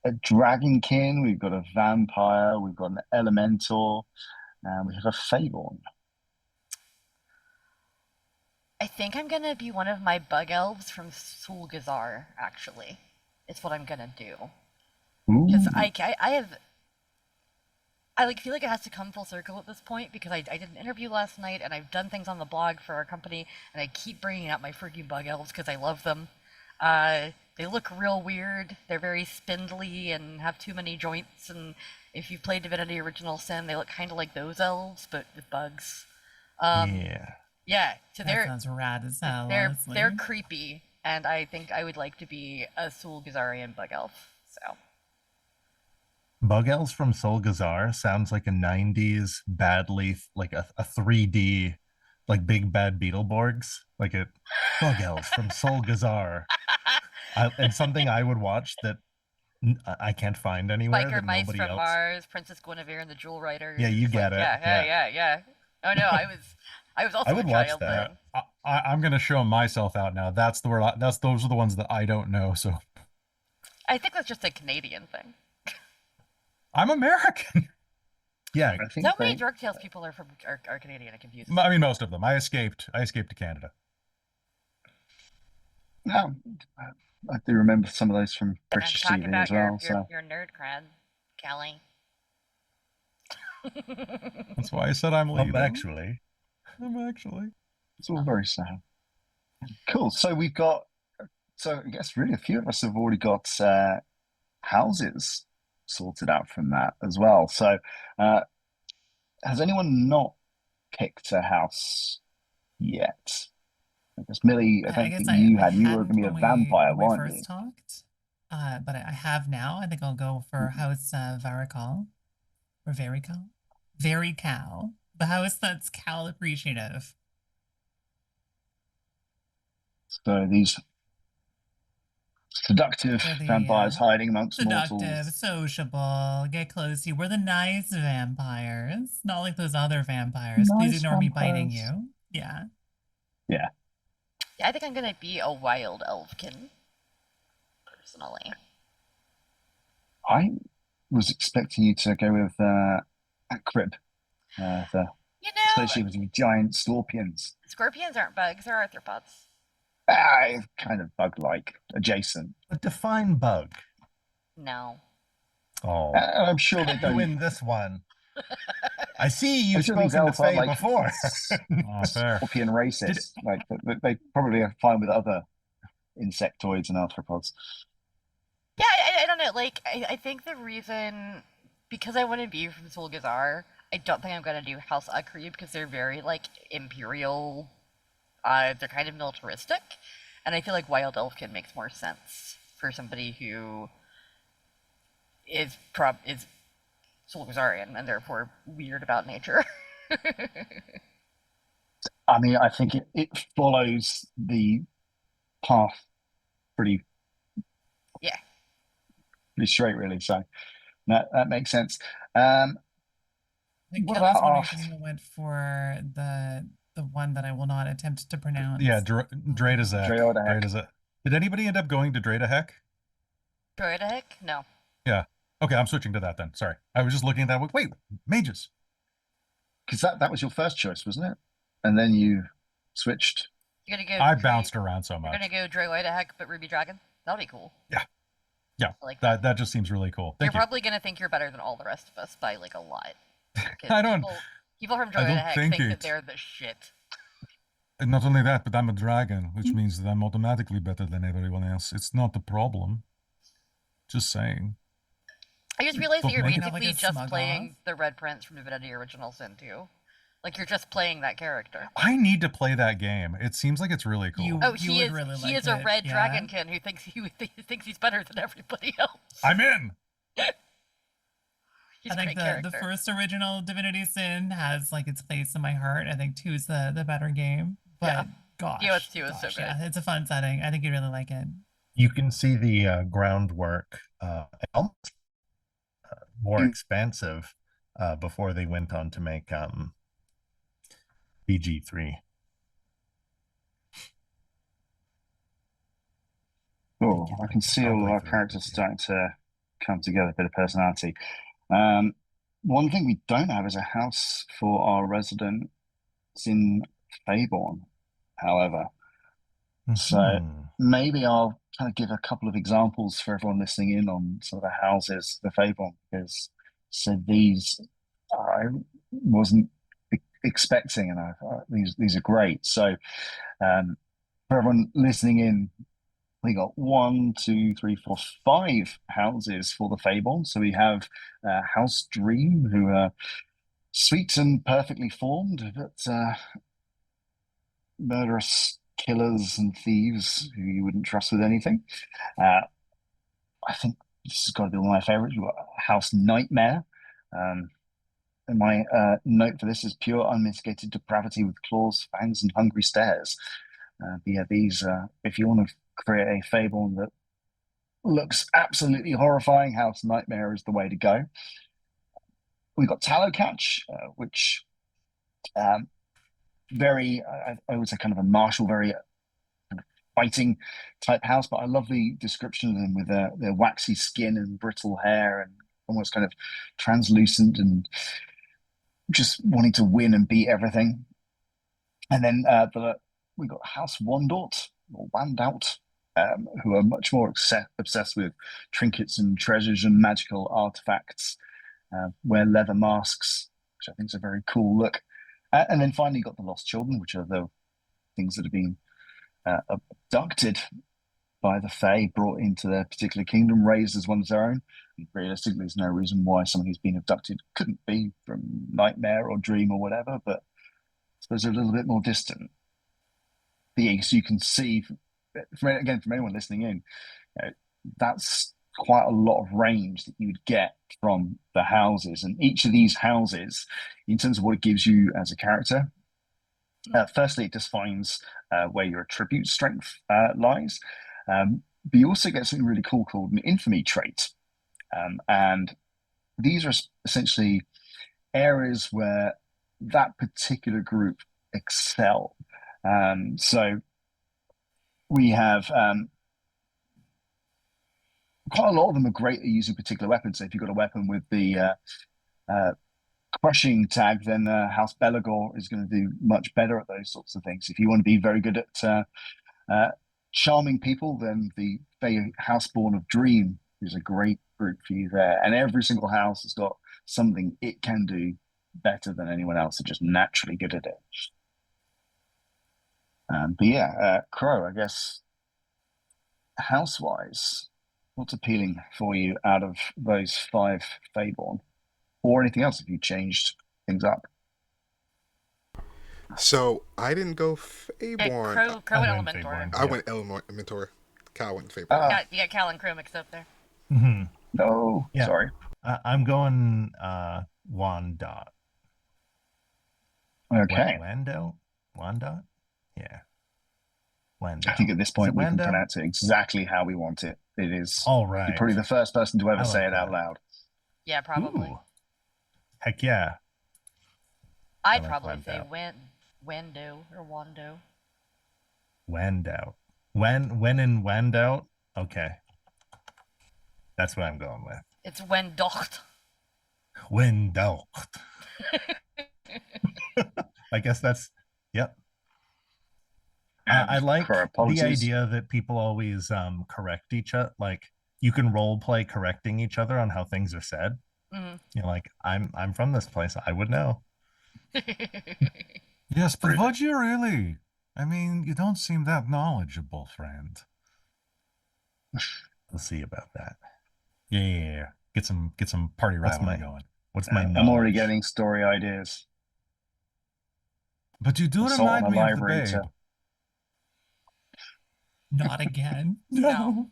dragonkin, we've got a vampire, we've got an elemental, and we have a Favorn. I think I'm gonna be one of my bug elves from Sulgazar, actually. It's what I'm gonna do. Because I feel like it has to come full circle at this point because I did an interview last night and I've done things on the blog for our company and I keep bringing out my freaking bug elves because I love them. They look real weird. They're very spindly and have too many joints, and if you've played Divinity Original Sin, they look kind of like those elves but with bugs. Yeah, so that sounds rad as hell. They're creepy, and I think I would like to be a Sulgazarian bug elf. So bug elves from Solgazar sounds like a 90s badly like a 3D like big bad Beetleborgs, like a bug elves from Solgazar. And something I would watch that I can't find anywhere. Biker that Mice nobody from else. Mars, Princess Guinevere and the Jewel Riders. Yeah, you get it. Yeah. Oh no, I was also I would a watch child that. then. I'm gonna show myself out now. Those are the ones that I don't know. So I think that's just a Canadian thing. I'm American. Yeah, I think so many Dark Tales people are Canadian. I confuse. I mean, most of them. I escaped to Canada. No, I do remember some of those from British talking TV about as well. your nerd cred, Kelly. That's why I said I'm leaving. I'm actually. It's all very sad. Cool. So we've got. So I guess really a few of us have already got houses sorted out from that as well. So has anyone not picked a house yet? I guess Millie, I don't think you had. You were going to be a vampire, weren't you? First talked, but I have now. I think I'll go for House Varikal. Or Varical? Varical. The house that's Cal appreciative. So these Seductive We're the vampires hiding amongst seductive, mortals. sociable, get close to you. We're the nice vampires, not like those other vampires. Please Nice ignore me biting vampires. you. Yeah. Yeah. Yeah, I think I'm gonna be a wild elfkin, personally. I was expecting you to go with Acrib, the You know, associated with giant scorpions. scorpions aren't bugs; they're arthropods. Kind of bug-like, adjacent. But define bug. No. Oh, I'm sure they you don't. win this one. I see I'm you've sure these spoken to elves are Faye like before. Fair. scorpion racists. Like they probably are fine with other insectoids and arthropods. Yeah, I don't know. Like, I think the reason, because I want to be from Solgazar, I don't think I'm gonna do House Akrib because they're very like imperial. They're kind of militaristic, and I feel like Wild Elfkin makes more sense for somebody who is Solgazarian and therefore weird about nature. I mean, I think it follows the path pretty Yeah. pretty straight, really. So that makes sense. I think What Kelly's about wondering our- if anyone went for the one that I will not attempt to pronounce. Yeah, Dredazek. Dredazek. Dredazek. Did anybody end up going to Dredazek? Droidic? No. Yeah. Okay, I'm switching to that then. Sorry. I was just looking at that. Wait, mages. Because that was your first choice, wasn't it? And then you switched. You're gonna go. I bounced around so You're much. gonna go Droidic, but Ruby Dragon. That'll be cool. Yeah. I like That just seems really cool. Thank You're you. probably gonna think you're better than all the rest of us by like a lot. I don't- People from I don't Droidic think think that it. they're the shit. And not only that, but I'm a dragon, which means that I'm automatically better than everyone else. It's not a problem. Just saying. I just realized that Don't you're make it- basically Like a just smug playing off? the Red Prince from Divinity Original Sin 2. Like you're just playing that character. I need to play that game. It seems like it's really cool. Oh, You he would is really he like is a it, red yeah. dragonkin who thinks he's better than everybody else. I'm in. He's I a think great the character. first original Divinity Sin has like its place in my heart. I think 2 is the better game. But Yeah. gosh, DOS2 is so gosh, yeah, good. it's a fun setting. I think you'd really like it. You can see the groundwork almost more expansive before they went on to make BG3. Oh, Thank you, I can see all of I'll our play through it characters with you. starting to come together, a bit of personality. One thing we don't have is a house for our resident in Fayborn, however. So Mhm. maybe I'll kind of give a couple of examples for everyone listening in on some of the houses, the Fayborn, because these I wasn't expecting, and these are great. So for everyone listening in, we got 1, 2, 3, 4, 5 houses for the Fayborn. So we have House Dream, who are sweet and perfectly formed, but murderous killers and thieves who you wouldn't trust with anything. I think this has got to be one of my favorites. We've got House Nightmare. And my note for this is pure unmitigated depravity with claws, fangs, and hungry stares. But yeah, these, if you want to create a Fayborn that looks absolutely horrifying, House Nightmare is the way to go. We've got Tallowcatch, which very, I would say, kind of a martial, very kind of fighting type house. But I love the description of them with their waxy skin and brittle hair and almost kind of translucent and just wanting to win and beat everything. And then we got House Wandort or Wandout, who are much more obsessed with trinkets and treasures and magical artifacts, wear leather masks, which I think is a very cool look. And then finally, you got the Lost Children, which are the things that have been abducted by the Fae, brought into their particular kingdom, raised as one of their own. And realistically, there's no reason why someone who's been abducted couldn't be from Nightmare or Dream or whatever, but I suppose they're a little bit more distant. But yeah, so you can see, from anyone listening in, that's quite a lot of range that you would get from the houses. And each of these houses, in terms of what it gives you as a character, firstly, it defines where your attribute strength lies. but you also get something really cool called an infamy trait. And these are essentially areas where that particular group excel. So we have quite a lot of them are great at using particular weapons. So if you've got a weapon with the crushing tag, then House Belagor is going to do much better at those sorts of things. If you want to be very good at charming people, then the Houseborn of Dream is a great group for you there. And every single house has got something it can do better than anyone else. They're just naturally good at it. But yeah, Crow, I guess house-wise, what's appealing for you out of those 5 Feyborn? Or anything else if you changed things up? So I didn't go Hey, Feyborn. Crow and I went Elementor. Feyborn. I went Elementor. Kyle went Feyborn. Ah. You got Cal and Crow mixed up there. Mm-hmm. No, Yeah. sorry. I'm going Wandot. Okay. Wandot? Yeah. Wandot. I think at this point we can Wando? pronounce it exactly how we want it. It is. All right. You're probably the first person to ever I say like it out that. loud. Yeah, probably. Ooh. Heck yeah. I'd like probably say Wando. Wando or Wando. Wandout. When in Wandout? Okay. That's what I'm going with. It's Wendocht. Wandout. I guess that's, yep. I like Crow, the apologies. idea that people always correct each other. Like you can role play correcting each other on how things are said. Mhm. You're like, I'm from this place. I would know. Yes, but would you really? I mean, you don't seem that knowledgeable, friend. We'll see about that. Yeah. Get some party What's rivalry my- going. What's my I'm already knowledge? getting story ideas. But you do Assault on remind a me of the library babe. to- Not again. No.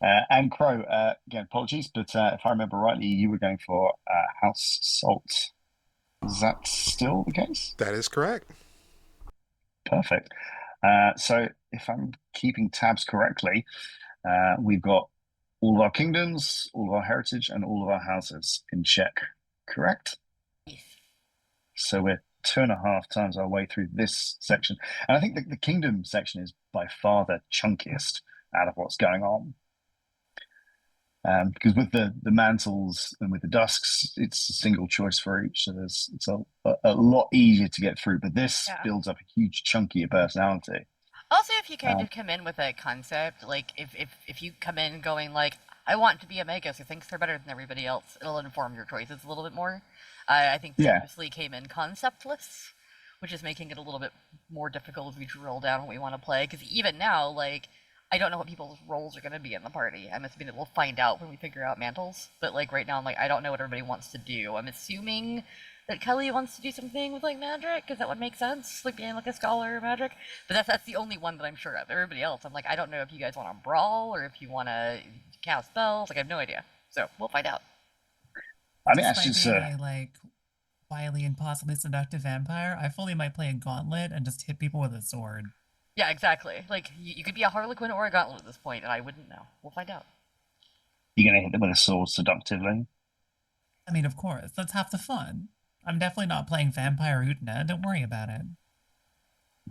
And Crow, again, apologies, but if I remember rightly, you were going for House Salt. Is that still the case? That is correct. Perfect. So if I'm keeping tabs correctly, we've got all of our kingdoms, all of our heritage, and all of our houses in check, correct? Yes. So we're 2.5 times our way through this section. And I think the kingdom section is by far the chunkiest out of what's going on. Because with the mantles and with the dusks, it's a single choice for each. So it's a lot easier to get through. But this builds up a huge chunkier personality. Also, if you kind of come in with a concept, like if you come in going like, I want to be a magus who thinks they're better than everybody else, it'll inform your choices a little bit more. I think previously came in conceptless, which is making it a little bit more difficult as we drill down what we want to play. Because even now, like, I don't know what people's roles are going to be in the party. I'm assuming that we'll find out when we figure out mantles. But like right now, I'm like, I don't know what everybody wants to do. I'm assuming that Kelly wants to do something with like magic, because that would make sense, like being like a scholar of magic. But that's the only one that I'm sure of. Everybody else, I'm like, I don't know if you guys want to brawl or if you want to cast spells. Like I have no idea. So we'll find out. I mean, that's Despite just being a like wily and possibly seductive vampire, I fully might play a gauntlet and just hit people with a sword. Yeah, exactly. Like you could be a harlequin or a gauntlet at this point, and I wouldn't know. We'll find out. you're going to hit them with a sword seductively. I mean, of course, that's half the fun. I'm definitely not playing Vampire Utna. Don't worry about it.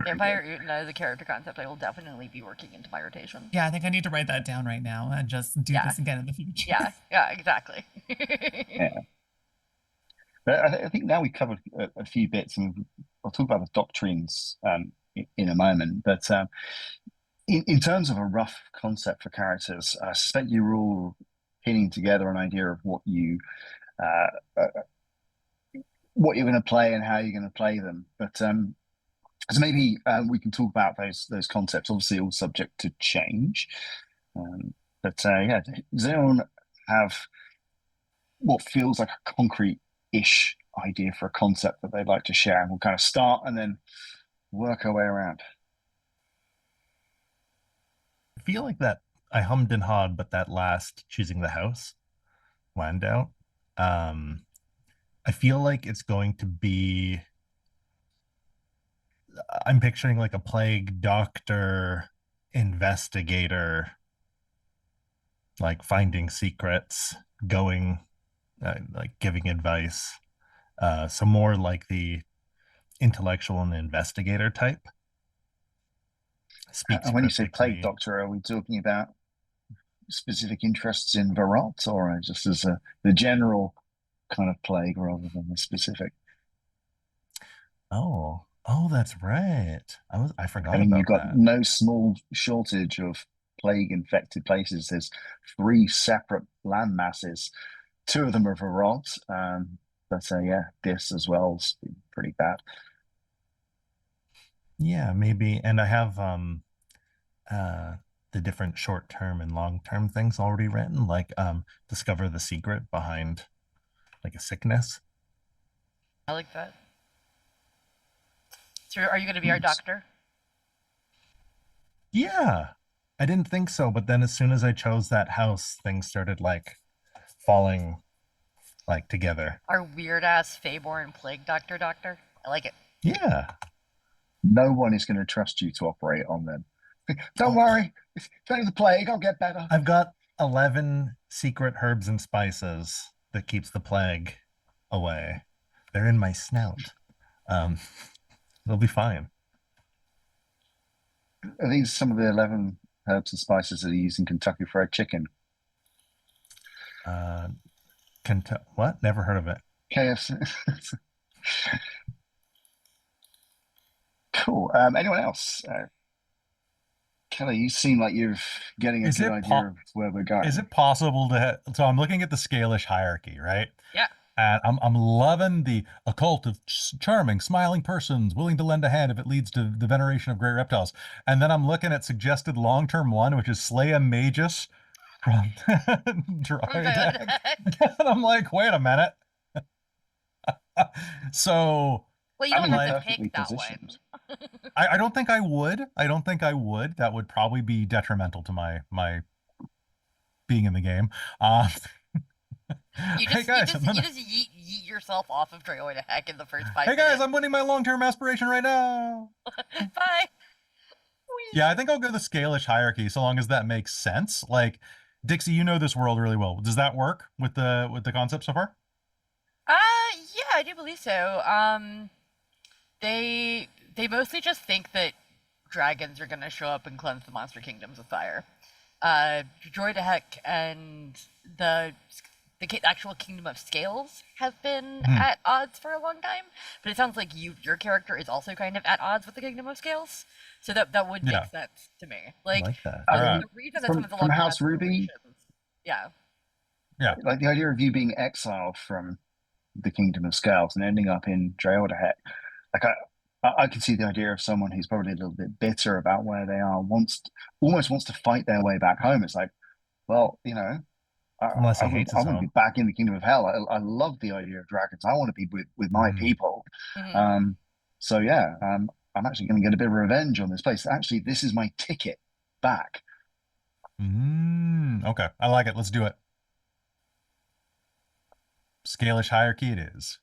Vampire Utna is a character concept I will definitely be working into my rotation. Yeah, I think I need to write that down right now and just do this again in the future. Yeah, exactly. Yeah. But I think now we've covered a few bits, and I'll talk about the doctrines in a moment. But in terms of a rough concept for characters, I suspect you're all pinning together an idea of what you're going to play and how you're going to play them. But so maybe we can talk about those concepts. Obviously, all subject to change. But yeah, does anyone have what feels like a concrete-ish idea for a concept that they'd like to share? And we'll kind of start and then work our way around. I feel like that I hummed and hawed, but that last choosing the house, Landau, I feel like it's going to be, I'm picturing like a plague doctor investigator, like finding secrets, going, like giving advice. So more like the intellectual and investigator type. Speaks And when you say plague cryptically. doctor, are we talking about specific interests in Varroth, or just as the general kind of plague rather than the specific? Oh, that's right. I I forgot mean, you've about got that. no small shortage of plague infected places. There's 3 separate land masses. 2 of them are Varroth, but yeah, this as well's been pretty bad. Yeah, maybe. And I have uh the different short-term and long-term things already written, like discover the secret behind like a sickness. I like that. So are you going to be our doctor? Yeah. I didn't think so, but then as soon as I chose that house, things started like falling like together. Our weird ass Feyborn plague doctor. I like it. Yeah. No one is going to trust you to operate on them. Don't Oh. worry, it's only the plague. I'll get better. I've got 11 secret herbs and spices that keeps the plague away. They're in my snout. They'll be fine. Are these some of the 11 herbs and spices that are used in Kentucky Fried Chicken? What? Never heard of it. KFC. Cool. Anyone else? Kelly, you seem like you're getting a good idea of where we're going. Is it possible to? So I'm looking at the Scalish hierarchy, right? Yeah. And I'm loving the occult of charming, smiling persons willing to lend a hand if it leads to the veneration of great reptiles. And then I'm looking at suggested long-term one, which is Slay a Magus from Dryad. And I'm like, wait a minute. So well, you don't have to perfectly pick that positioned. one. I don't think I would. I don't think I would. That would probably be detrimental to my being in the game. You Hey just, guys, you just yeet yourself off of Droid a heck in the first 5 hey guys, minutes. I'm winning my long-term aspiration right now. Bye. Yeah, I think I'll go the Scalish hierarchy so long as that makes sense. Like, Dixie, you know this world really well. Does that work with the concept so far? Yeah, I do believe so. They mostly just think that dragons are gonna show up and cleanse the monster kingdoms with fire. Droid a heck and the actual kingdom of scales have been at odds for a long time, but it sounds like your character is also kind of at odds with the kingdom of scales, so that would make sense to me. Like, I like that. the reason that some of the from long House Ruby, yeah, like the idea of you being exiled from the kingdom of scales and ending up in Dreodahek, like I can see the idea of someone who's probably a little bit bitter about where they are, almost wants to fight their way back home. It's like, well, you know, Unless he hates his I want to home. be back in the kingdom of hell. I love the idea of dragons. I want to be with my people. So yeah, I'm actually going to get a bit of revenge on this place. Actually, this is my ticket back. Okay, I like it. Let's do it. Scalish hierarchy it is.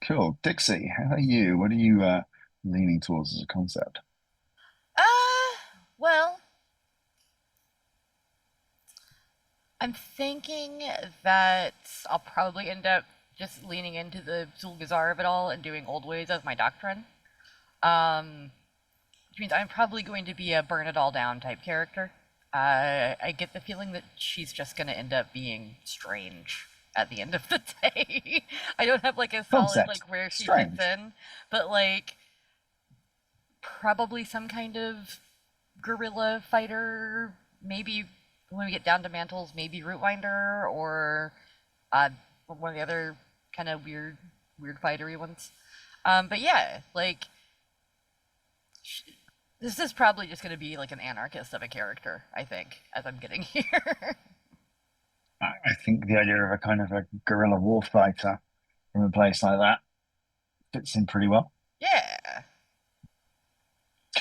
Cool. Dixie, how are you? What are you leaning towards as a concept? Well, I'm thinking that I'll probably end up just leaning into the Zulgazar of it all and doing old ways as my doctrine. Which means I'm probably going to be a burn it all down type character. I get the feeling that she's just going to end up being strange at the end of the day. I don't have like a solid Concept. like where she Strange. fits in, but like probably some kind of guerrilla fighter, maybe when we get down to mantles, maybe Rootwinder or one of the other kind of weird fightery ones. But yeah, like this is probably just going to be like an anarchist of a character, I think, as I'm getting here. I think the idea of a kind of a guerrilla warfighter from a place like that fits in pretty well. Yeah.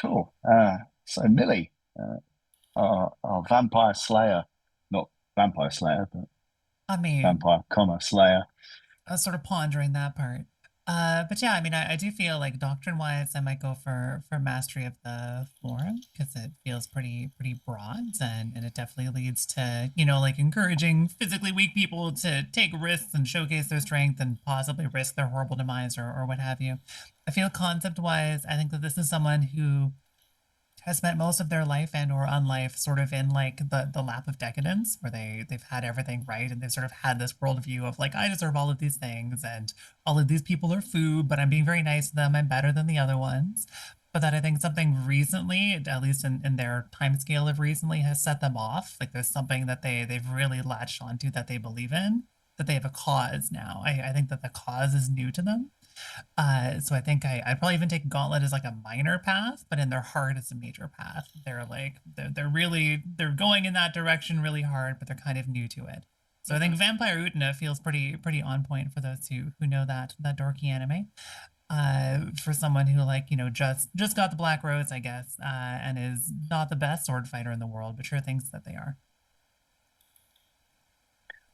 Cool. So Millie, our vampire slayer, not vampire slayer, but I mean, vampire, slayer. I was sort of pondering that part. But yeah, I mean, I do feel like doctrine-wise, I might go for mastery of the forum because it feels pretty broad, and it definitely leads to, you know, like encouraging physically weak people to take risks and showcase their strength and possibly risk their horrible demise or what have you. I feel concept-wise, I think that this is someone who has spent most of their life and or unlife sort of in like the lap of decadence where they've had everything right and they've sort of had this worldview of like I deserve all of these things and all of these people are food, but I'm being very nice to them, I'm better than the other ones. But that I think something recently, at least in their time scale of recently, has set them off. Like there's something that they've really latched onto that they believe in, that they have a cause now. I think that the cause is new to them. So I think I'd probably even take Gauntlet as like a minor path, but in their heart it's a major path. They're like they're going in that direction really hard, but they're kind of new to it. So I think Vampire Utna feels pretty on point for those who know that dorky anime. For someone who like, you know, just got the Black Rose, I guess, and is not the best sword fighter in the world, but sure thinks that they are.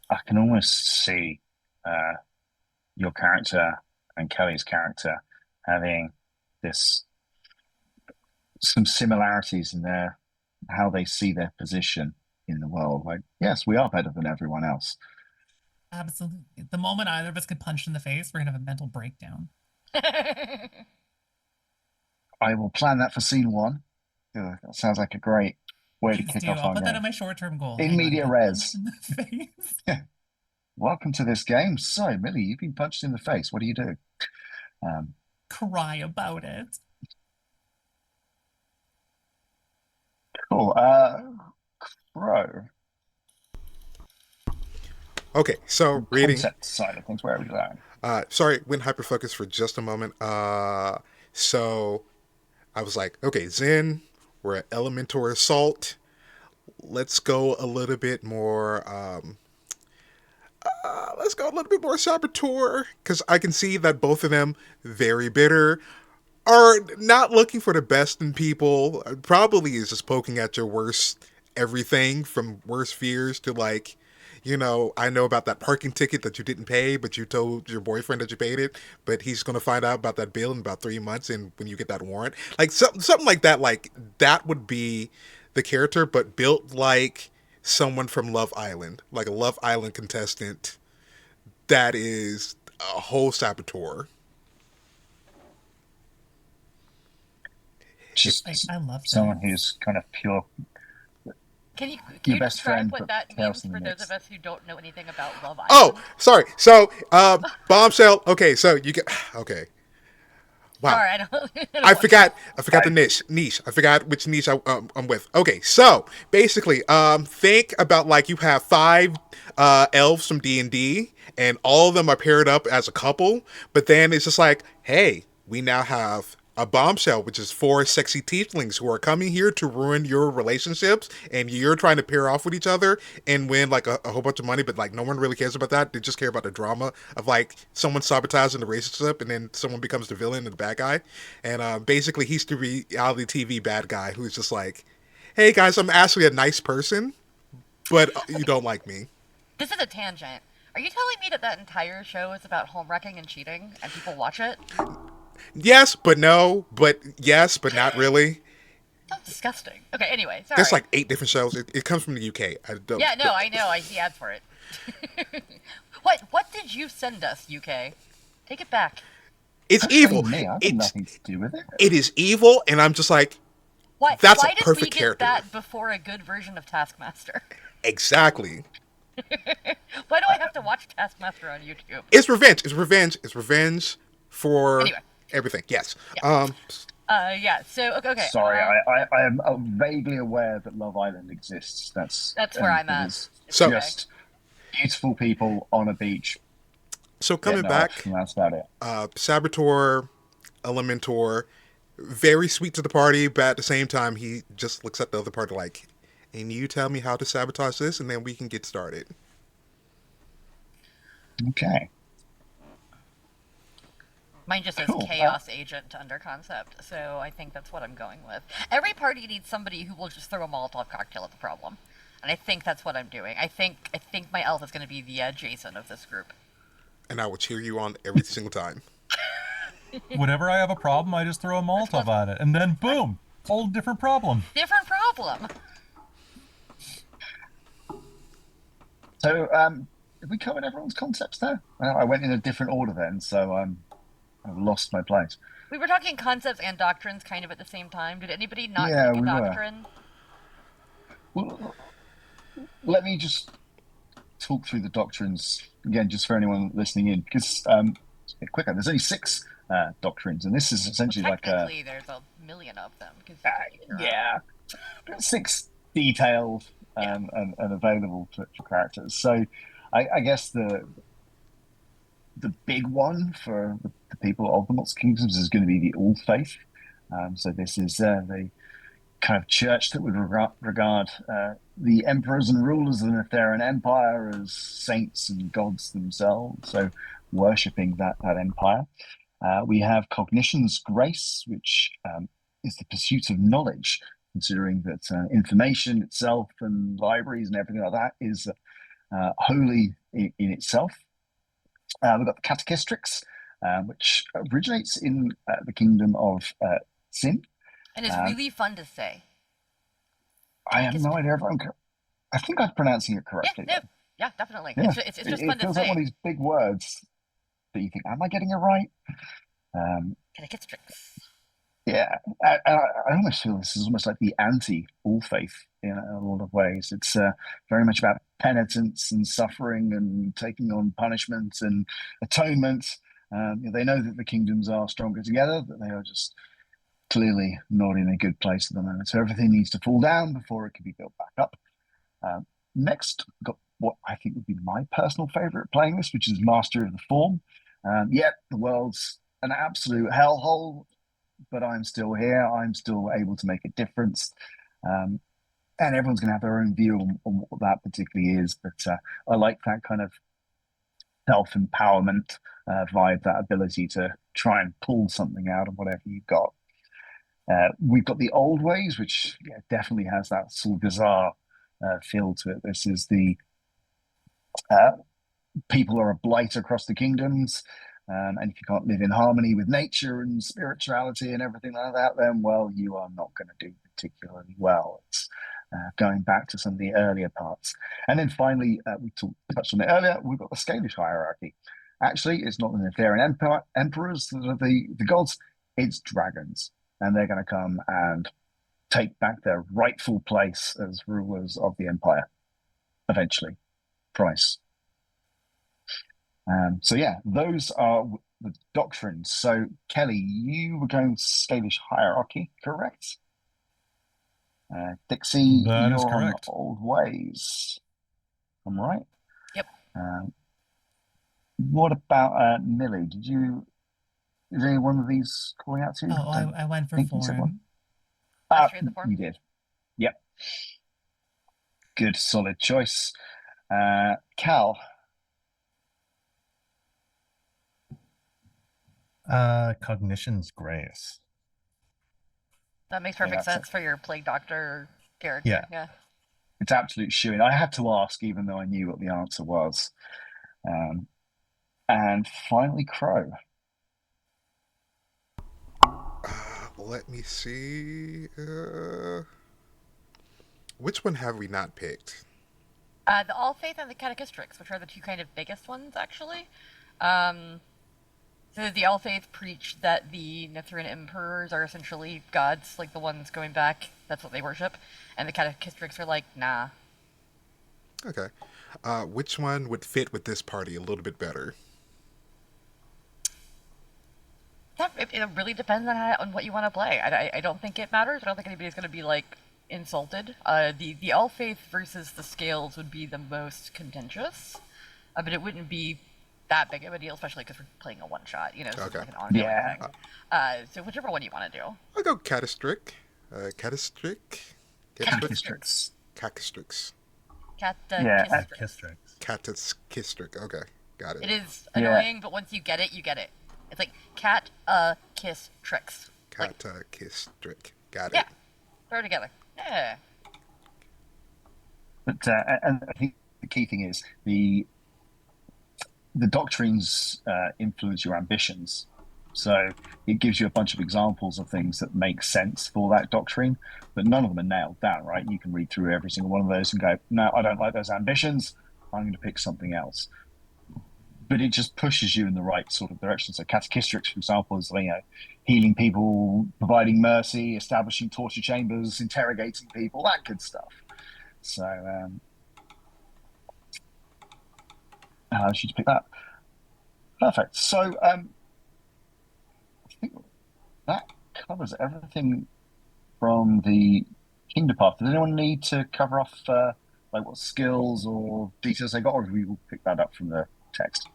I can almost see your character and Kelly's character having this some similarities in their how they see their position in the world. Like, yes, we are better than everyone else. Absolutely. The moment either of us get punched in the face, we're gonna have a mental breakdown. I will plan that for scene one. That sounds like a great way to Please kick do. off I'll our put that game. in my short-term goal. In Hang on, media get res. punched in the face. Welcome to this game. So, Millie, you've been punched in the face. What do you do? Cry about it. Cool. Crow. Okay, so reading. Concept side of things. Where are we going? Sorry, went hyperfocus for just a moment. So I was like, okay, Zen, we're at Elementor Assault. Let's go a little bit more. Let's go a little bit more Saboteur, because I can see that both of them very bitter, are not looking for the best in people. Probably is just poking at your worst everything from worst fears to like, you know, I know about that parking ticket that you didn't pay, but you told your boyfriend that you paid it, but he's going to find out about that bill in about 3 months and when you get that warrant. Like something like that, like that would be the character, but built like someone from Love Island, like a Love Island contestant that is a whole saboteur. Just I love someone that. who's kind of pure. Can Your you best describe friend, what but that chaos means in the for those mix. of us who don't know anything about Love Island? Oh, sorry. So, Bombshell. Okay, so you get. Okay. Wow. Sorry, I don't. I forgot the niche. I forgot which niche I'm with. Okay, so basically, think about like you have five elves from D&D, and all of them are paired up as a couple. But then it's just like, hey, we now have a bombshell, which is four sexy tieflings who are coming here to ruin your relationships, and you're trying to pair off with each other and win like a whole bunch of money, but like no one really cares about that. They just care about the drama of like someone sabotaging the relationship, and then someone becomes the villain and the bad guy. And basically, he's the reality TV bad guy who's just like, hey guys, I'm actually a nice person, but you don't like me. This is a tangent. Are you telling me that that entire show is about home wrecking and cheating, and people watch it? Yes, but no, but yes, but not really. That's disgusting. Okay, anyway, sorry. There's like 8 different shows. It comes from the UK. Yeah, no, I know. I see ads for it. What did you send us, UK? Take it back. It's Don't evil. blame me. I had nothing to do with it. It is evil, and I'm just like, that's why a did perfect we get character. that before a good version of Taskmaster? Exactly. Why do I have to watch Taskmaster on YouTube? It's revenge. It's revenge. It's revenge for Anyway. everything. Yes. Yeah. Yeah. So okay. Sorry, I am vaguely aware that Love Island exists. That's where I'm it at. is So- just beautiful people on a beach. So coming getting back, off, and that's about it. Saboteur, Elementor, very sweet to the party, but at the same time, he just looks at the other party like, and you tell me how to sabotage this, and then we can get started. Okay. Mine just says Cool. chaos agent under concept, so I think that's what I'm going with. Every party needs somebody who will just throw a Molotov cocktail at the problem, and I think that's what I'm doing. I think my elf is going to be the Jason of this group. And I will cheer you on every single time. Whenever I have a problem, I just throw a Molotov at it, and then boom, whole different problem. Different problem. So, have we covered everyone's concepts there? I went in a different order then, so I've lost my place. We were talking concepts and doctrines kind of at the same time. Did anybody not Yeah, take a we were. doctrine? Well, let me just talk through the doctrines again, just for anyone listening in, because quicker. There's only 6 doctrines, and this is essentially Well, like technically, there's a million of them. yeah, 6 detailed and available for characters. So, I guess the big one for the people of the Mox Kingdoms is going to be the All Faith. So this is the kind of church that would regard the emperors and rulers of the Netherian Empire as saints and gods themselves. So worshipping that empire. We have Cognition's Grace, which is the pursuit of knowledge, considering that information itself and libraries and everything like that is holy in itself. We've got the Catechistrix, which originates in the kingdom of Sin. And it's really fun to say. I have no idea if I think I'm pronouncing it correctly. Yeah, definitely. Yeah. It's just fun to say. It feels like one of these big words that you think, am I getting it right? Catechistrix. Yeah, I almost feel this is almost like the anti-All Faith in a lot of ways. It's very much about penitence and suffering and taking on punishment and atonement. They know that the kingdoms are stronger together, but they are just clearly not in a good place at the moment. So everything needs to fall down before it can be built back up. Next, we've got what I think would be my personal favorite playing this, which is Master of the Form. Yet the world's an absolute hellhole, but I'm still here. I'm still able to make a difference. And everyone's going to have their own view on what that particularly is. But I like that kind of self-empowerment vibe, that ability to try and pull something out of whatever you've got. We've got the Old Ways, which definitely has that sort of bizarre feel to it. This is the people are a blight across the kingdoms. And if you can't live in harmony with nature and spirituality and everything like that, then, well, you are not going to do particularly well. It's going back to some of the earlier parts. And then finally, we touched on it earlier, we've got the Scalish hierarchy. Actually, it's not the Netherian emperors that are the gods, it's dragons. And they're going to come and take back their rightful place as rulers of the empire, eventually. Price. So yeah, those are the doctrines. So Kelly, you were going Scalish hierarchy, correct? Dixie, That is you're on correct. Old Ways. I'm right. Yep. What about Millie? Is any one of these calling out to you? Oh, I went for think you said form. Mastery of the Form? You did. Yep. Good, solid choice. Cal. Cognition's Grace. That makes perfect sense for your Plague Doctor character. Yeah. It's absolute shooing. I had to ask, even though I knew what the answer was. And finally, Crow. Let me see. Which one have we not picked? The All Faith and the Catechistrix, which are the two kind of biggest ones, actually. So the All Faith preach that the Netherian emperors are essentially gods, like the ones going back. That's what they worship. And the Catechistrix are like, nah. Okay. Which one would fit with this party a little bit better? It really depends on what you want to play. I don't think it matters. I don't think anybody's going to be, like, insulted. The All Faith versus the Scales would be the most contentious. But it wouldn't be that big of a deal, especially because we're playing a one-shot, so it's like an ongoing thing. So whichever one you want to do. I'll go Catastric. Catastrix. Catechistrix. Cacastrix. Catechistrix. Cataskistric. Okay, got it. It is annoying, but once you get it, you get it. It's like kiss tricks. Catakistric. Got it. Yeah. Throw it together. Yeah. But and I think the key thing is the doctrines influence your ambitions. So it gives you a bunch of examples of things that make sense for that doctrine, but none of them are nailed down, right? You can read through every single one of those and go, no, I don't like those ambitions. I'm going to pick something else. But it just pushes you in the right sort of direction. So catechistrix, for example, is healing people, providing mercy, establishing torture chambers, interrogating people, that good stuff. So I should pick that. Perfect. So I think that covers everything from the Kingdom Path. Does anyone need to cover off like what skills or details they got, or we will pick that up from the text?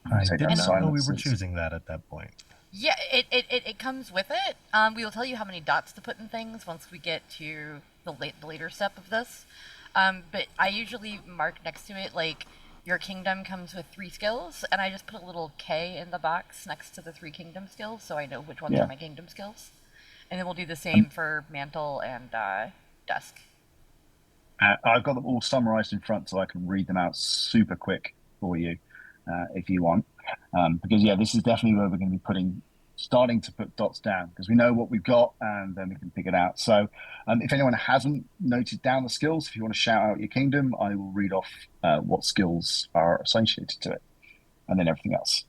I Take did that not know we were silence as- choosing that at that point. Yeah, it comes with it. We will tell you how many dots to put in things once we get to the later step of this. But I usually mark next to it like your kingdom comes with 3 skills, and I just put a little K in the box next to the 3 kingdom skills, so I know which ones Yeah. are my kingdom skills. And then we'll do the same for mantle and dusk. I've got them all summarized in front so I can read them out super quick for you if you want. Because, yeah, this is definitely where we're going to be starting to put dots down because we know what we've got and then we can pick it out. So if anyone hasn't noted down the skills, if you want to shout out your kingdom, I will read off what skills are associated to it and then everything else.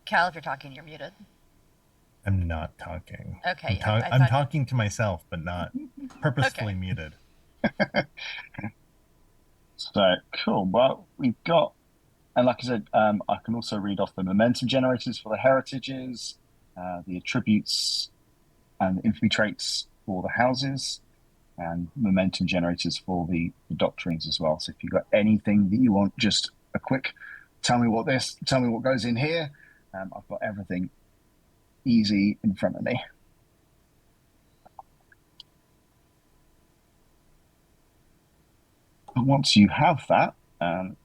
Cal, if you're talking, you're muted. I'm not talking. Okay, I'm talking to myself, but not purposefully muted. So cool. Well, we've got, and like I said, I can also read off the momentum generators for the heritages, the attributes and infantry traits for the houses, and momentum generators for the doctrines as well. So if you've got anything that you want, just a quick, tell me what goes in here. I've got everything easy in front of me. But once you have that, do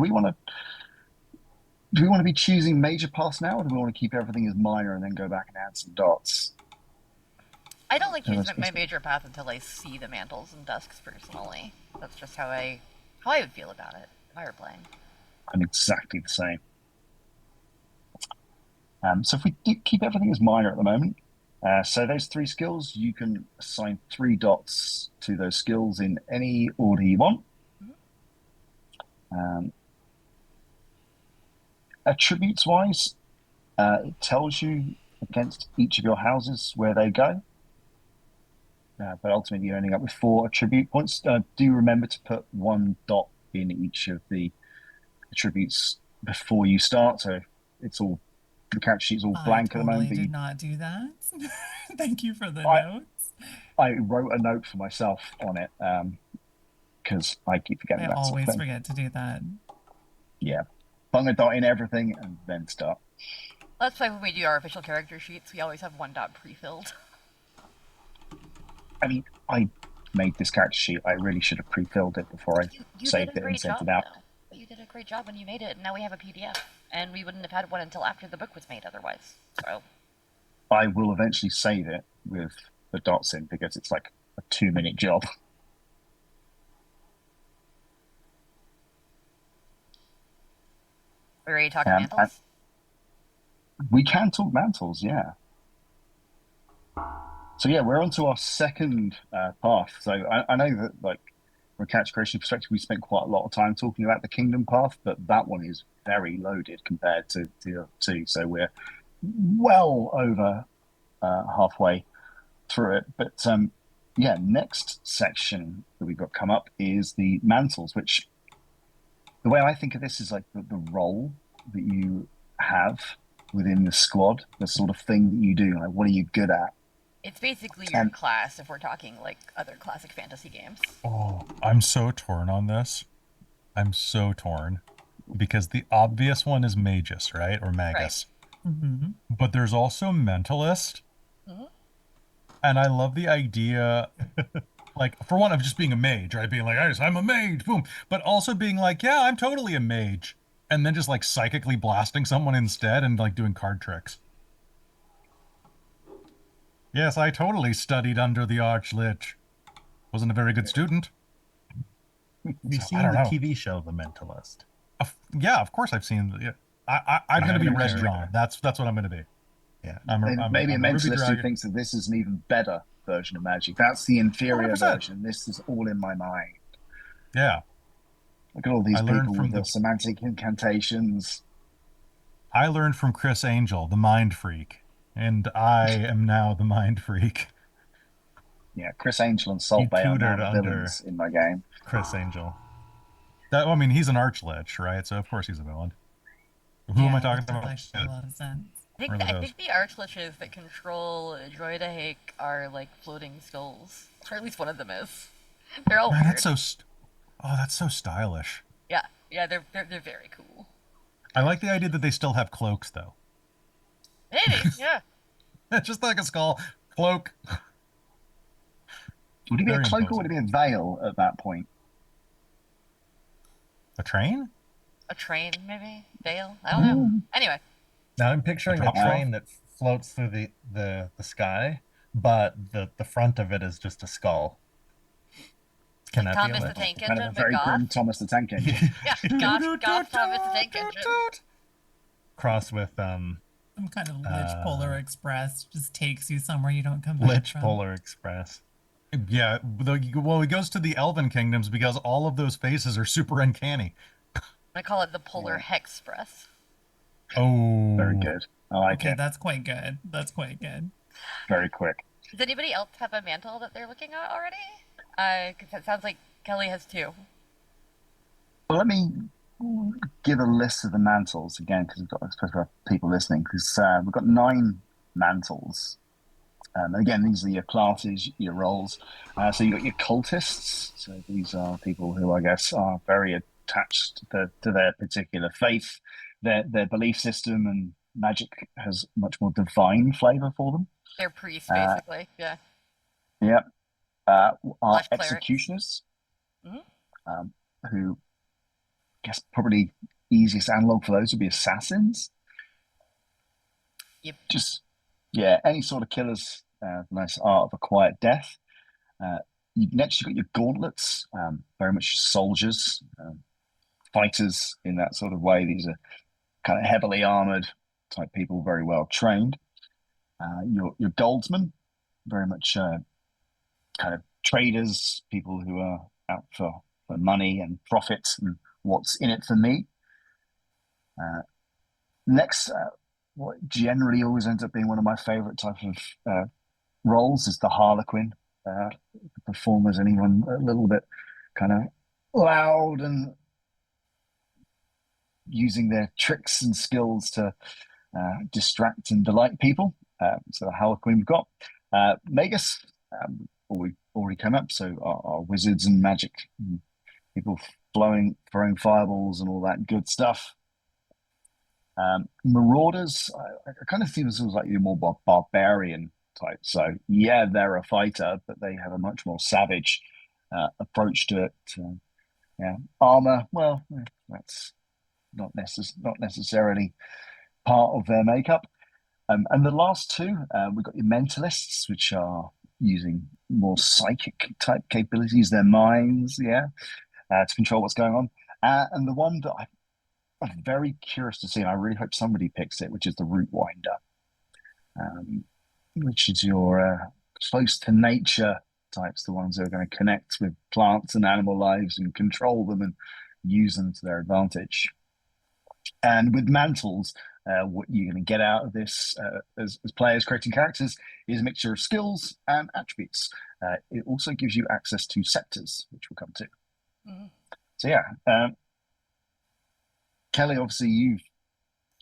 we want to be choosing major paths now, or do we want to keep everything as minor and then go back and add some dots? I don't like choosing my major path until I see the mantles and dusks personally. That's just how I would feel about it if I were playing. I'm exactly the same. So if we keep everything as minor at the moment, so those 3 skills, you can assign 3 dots to those skills in any order you want. Attributes wise, it tells you against each of your houses where they go. But ultimately, you're ending up with 4 attribute points. Do remember to put 1 dot in each of the attributes before you start. So it's all, the character sheet's all blank at the moment. I did not do that. Thank you for the notes. I wrote a note for myself on it because I keep forgetting that. I always forget to do that. Yeah. Bung a dot in everything and then start. That's why when we do our official character sheets, we always have 1 dot pre-filled. I mean, I made this character sheet. I really should have pre-filled it before I saved it and sent it out. But you did a great job when you made it, and now we have a PDF. And we wouldn't have had one until after the book was made otherwise. So I will eventually save it with the dots in because it's like a 2-minute job. We're ready to talk mantles? We can talk mantles, yeah. So yeah, we're on to our second path. So I know that like from a character creation perspective, we spent quite a lot of time talking about the kingdom path, but that one is very loaded compared to the other 2. So we're well over halfway through it. But yeah, next section that we've got come up is the mantles, which the way I think of this is like the role that you have within the squad, the sort of thing that you do. Like, what are you good at? It's basically your class if we're talking like other classic fantasy games. Oh, I'm so torn on this. I'm so torn because the obvious one is Magus, right? Or Magus. Right. Mm-hmm. But there's also Mentalist. Mm-hmm. And I love the idea, like, for one, of just being a mage, right? Being like, I'm a mage, boom. But also being like, yeah, I'm totally a mage. And then just like psychically blasting someone instead and like doing card tricks. Yes, I totally studied under the Archlich. Wasn't a very good student. Have you So, I seen don't the know. TV show The Mentalist? Yeah, of course I've seen. Yeah, I'm going to be Red 100%. John. That's what I'm going to be. Yeah. Maybe a I'm a Ruby mentalist who Dragon. thinks that this is an even better version of magic. That's the inferior 100%. version. This is all in my mind. Yeah, Look at all these I learned people from with their the. semantic incantations. I learned from Chris Angel, the Mind Freak, and I am now the Mind Freak. Yeah, Chris Angel and You Salt Bay are now tutored the under villains in my game. Chris Angel. I mean, he's an Archlich, right? So of course he's a villain. Who am I Yeah, talking that does about? actually a lot of sense. Really I does. think the Archliches that control Droidahake are like floating skulls, or at least one of them is. They're all Man, weird. that's so. Oh, that's so stylish. Yeah, they're very cool. I like the idea that they still have cloaks, though. Maybe, yeah. Just like a skull cloak. Would it be a Very cloak or would it be a veil at that point? A train? A train, maybe? Veil? I don't know. Anyway, Now I'm picturing a drop off. train that floats through the sky, but the front of it is just a skull. Can like that be Thomas a the Tank Kind of Engine, a but very grim goth. Thomas the Tank Engine. Yeah, goth Thomas the Tank Engine. cross with Some kind of Lich Polar Express just takes you somewhere you don't come back Lich from. Polar Express? Yeah, well, he goes to the Elven Kingdoms because all of those faces are super uncanny. I call it the Polar Yeah. Hexpress. Oh, Very good. I like Okay, it. that's quite good. That's quite good. Very quick. Does anybody else have a mantle that they're looking at already? Because it sounds like Kelly has two. Well, let me give a list of the mantles again, because we've got, I suppose we have people listening, because we've got 9 mantles. And again, these are your classes, your roles. So you've got your cultists. So these are people who I guess are very attached to their particular faith, their belief system, and magic has much more divine flavor for them. They're priests, basically. Yeah. Yeah. Our Slash clerics. executioners, Mhm. who I guess probably easiest analog for those would be assassins. Yep. Just, yeah, any sort of killers. Nice art of a quiet death. Next, you've got your gauntlets, very much soldiers, fighters in that sort of way. These are kind of heavily armored type people, very well trained. Your goldsmen, very much kind of traders, people who are out for money and profit and what's in it for me. Next, what generally always ends up being one of my favorite type of roles is the Harlequin. The performers, anyone a little bit kind of loud and using their tricks and skills to distract and delight people. So the Harlequin we've got. Magus, already come up. So our wizards and magic people throwing fireballs and all that good stuff. Marauders, I kind of see this as like your more barbarian type. So yeah, they're a fighter, but they have a much more savage approach to it. Yeah, armor. Well, that's not necessarily part of their makeup. And the last two, we've got your mentalists, which are using more psychic type capabilities, their minds, to control what's going on. And the one that I'm very curious to see, and I really hope somebody picks it, which is the Root Winder, which is your close to nature types, the ones who are going to connect with plants and animal lives and control them and use them to their advantage. And with mantles, what you're going to get out of this as players creating characters is a mixture of skills and attributes. It also gives you access to scepters, which we'll come to. Mhm. So yeah, Kelly, obviously you've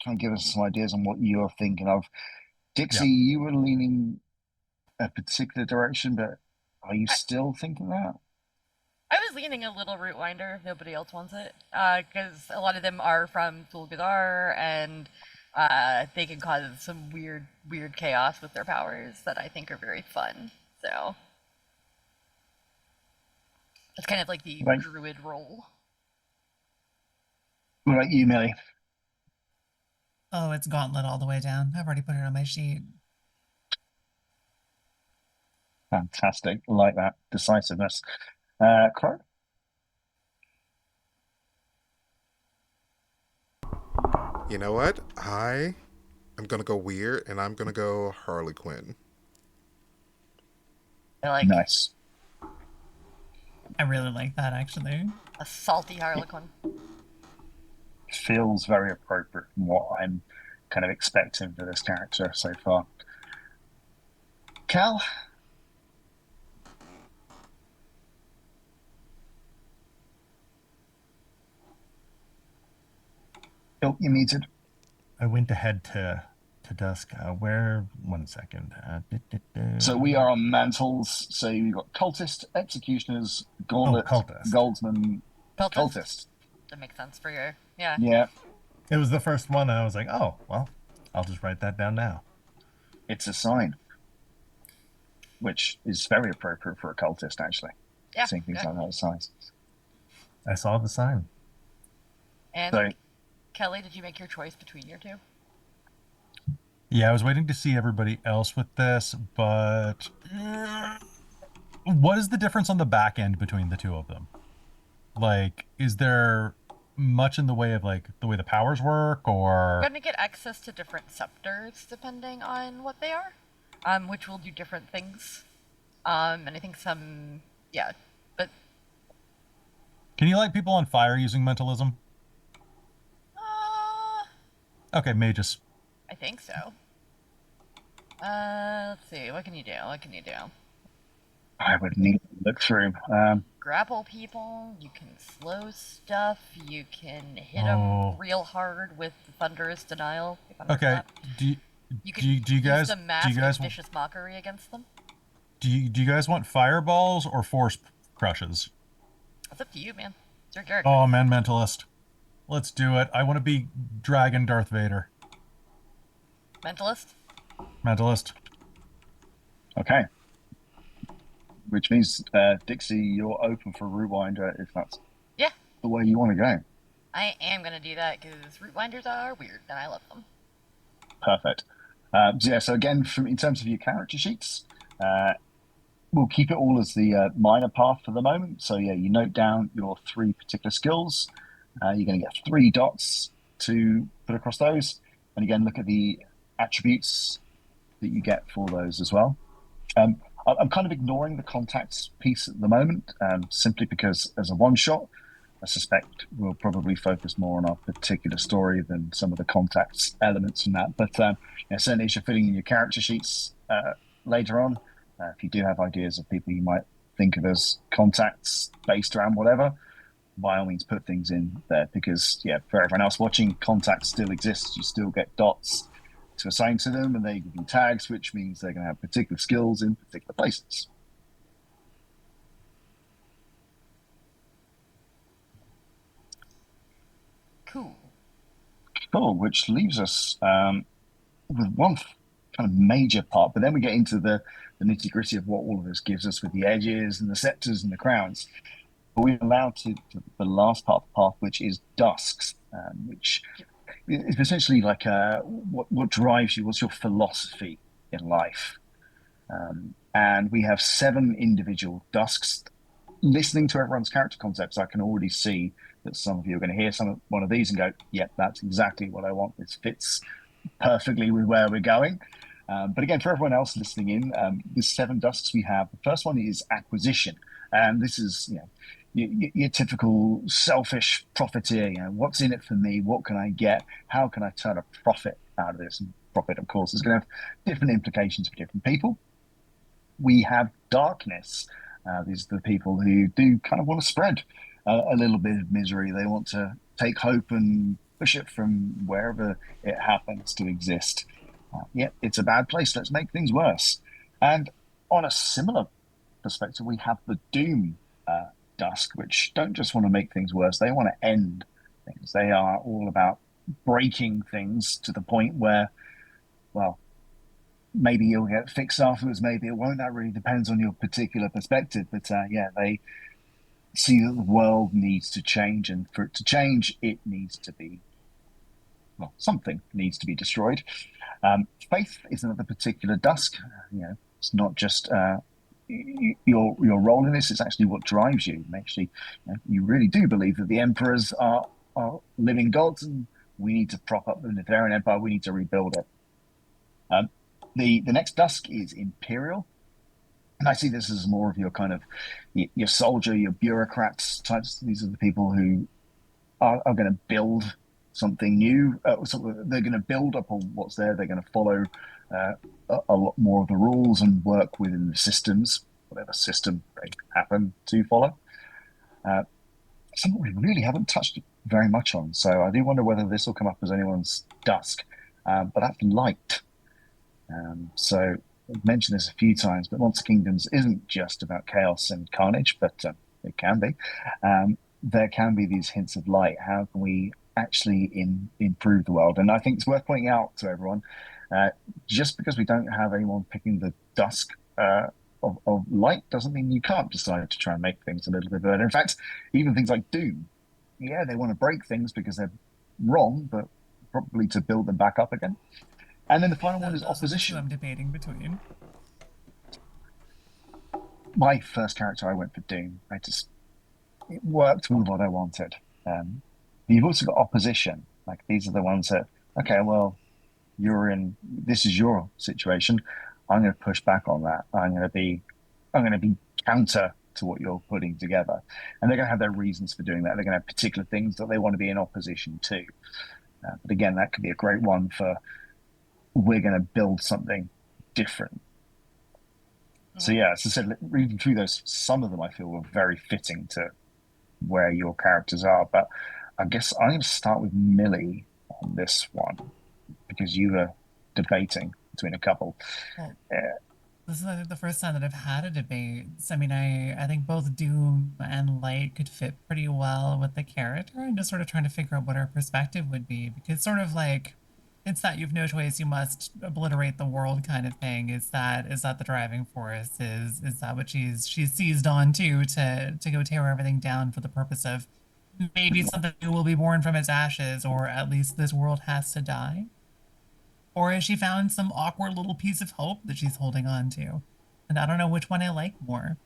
kind of given us some ideas on what you're thinking of. Dixie, you were leaning a particular direction, but are you still thinking that? I was leaning a little Root Winder if nobody else wants it, because a lot of them are from Zulgadar, and they can cause some weird chaos with their powers that I think are very fun. So it's kind of like the Right. druid role. What about you, Millie? Oh, it's Gauntlet all the way down. I've already put it on my sheet. Fantastic. Like that decisiveness. Crow? You know what? I am gonna go weird, and I'm gonna go Harley Quinn. I like Nice. I really like that actually. a salty Harlequin. Feels very appropriate from what I'm kind of expecting for this character so far. Cal? Oh, you're muted. I went ahead to dusk. Where? 1 second. So we are on mantles. So you've got cultist, executioners, gauntlet, cultist. goldsman, Cultist? cultist. That makes sense for your, yeah. Yeah, It was the first one, and I was like, oh, well, I'll just write that down now. it's a sign, which is very appropriate for a cultist, actually. Yeah. Seeing things yeah. like that as signs. I saw the sign. And So Kelly, did you make your choice between your two? Yeah, I was waiting to see everybody else with this, but what is the difference on the back end between the two of them? Like, is there much in the way of like the way the powers work, You're or going to get access to different scepters depending on what they are, which will do different things. And I think some, yeah, but can you light people on fire using mentalism? Okay, mages. I think so. Let's see. What can you do? What can you do? I would need to look through. Grapple people. You can slow stuff. You can hit Oh. them real hard with thunderous denial. Thunderclap. Okay. Do You can you guys use the mask do you guys of vicious mockery against them. do you guys want fireballs or force crushes? It's up to you, man. It's your character. Oh man, mentalist. Let's do it. I want to be Dragon Darth Vader. Mentalist. Mentalist. Okay. Which means, Dixie, you're open for Rootwinder if that's Yeah. the way you want to go. I am gonna do that because rootwinders are weird and I love them. Perfect. So again, in terms of your character sheets, we'll keep it all as the minor path for the moment. So yeah, you note down your 3 particular skills. You're going to get 3 dots to put across those. And again, look at the attributes that you get for those as well. I'm kind of ignoring the contacts piece at the moment, simply because as a one-shot, I suspect we'll probably focus more on our particular story than some of the contacts elements in that. But certainly as you're filling in your character sheets later on, if you do have ideas of people you might think of as contacts based around whatever, by all means put things in there, because for everyone else watching, contacts still exist. You still get dots to assign to them, and they give you tags, which means they're going to have particular skills in particular places. Cool, which leaves us with one kind of major part, but then we get into the nitty gritty of what all of this gives us with the edges and the scepters and the crowns. But we're allowed to the last part of the path, which is dusks, which is essentially like what drives you, what's your philosophy in life. And we have 7 individual dusks. Listening to everyone's character concepts, I can already see that some of you are going to hear one of these and go, yep, that's exactly what I want. This fits perfectly with where we're going. But again, for everyone else listening in, there's 7 dusks we have. The first one is acquisition. And this is, your typical selfish profiteer. What's in it for me? What can I get? How can I turn a profit out of this? And profit, of course, is going to have different implications for different people. We have darkness. These are the people who do kind of want to spread a little bit of misery. They want to take hope and push it from wherever it happens to exist. It's a bad place. Let's make things worse. And on a similar perspective, we have the doom dusk, which don't just want to make things worse. They want to end things. They are all about breaking things to the point where, well, maybe you'll get fixed afterwards, maybe it won't. That really depends on your particular perspective. But they see that the world needs to change, and for it to change, it needs to be, something needs to be destroyed. Faith is another particular dusk. It's not just your role in this is actually what drives you. And actually, you really do believe that the emperors are living gods, and we need to prop up the Nitharian Empire. We need to rebuild it. The next dusk is Imperial, and I see this as more of your kind of your soldier, your bureaucrats types. These are the people who are going to build something new. They're going to build upon what's there. They're going to follow a lot more of the rules and work within the systems, whatever system they happen to follow. Something we really haven't touched very much on. So I do wonder whether this will come up as anyone's dusk. But that's light. So I've mentioned this a few times, but Monster Kingdoms isn't just about chaos and carnage, but it can be. There can be these hints of light. How can we actually improve the world? And I think it's worth pointing out to everyone, just because we don't have anyone picking the dusk of light doesn't mean you can't decide to try and make things a little bit better. In fact, even things like Doom, yeah, they want to break things because they're wrong, but probably to build them back up again. And then the final one is opposition. I'm debating between. My first character, I went for Doom. It worked with what I wanted. You've also got opposition. Like these are the ones that, okay, well, this is your situation. I'm going to push back on that. I'm going to be counter to what you're putting together. And they're going to have their reasons for doing that. They're going to have particular things that they want to be in opposition to. But again, that could be a great one for, we're going to build something different. So yeah, as I said, reading through those, some of them I feel were very fitting to where your characters are. But I guess I'm going to start with Millie on this one because you were debating between a couple. Well, this is, I think, the first time that I've had a debate. I mean, I think both Doom and Light could fit pretty well with the character, and just sort of trying to figure out what her perspective would be, because sort of like, it's that you've no choice, you must obliterate the world kind of thing. Is that the driving force? Is that what she's seized on to go tear everything down for the purpose of maybe something new will be born from its ashes, or at least this world has to die? Or has she found some awkward little piece of hope that she's holding on to? And I don't know which one I like more.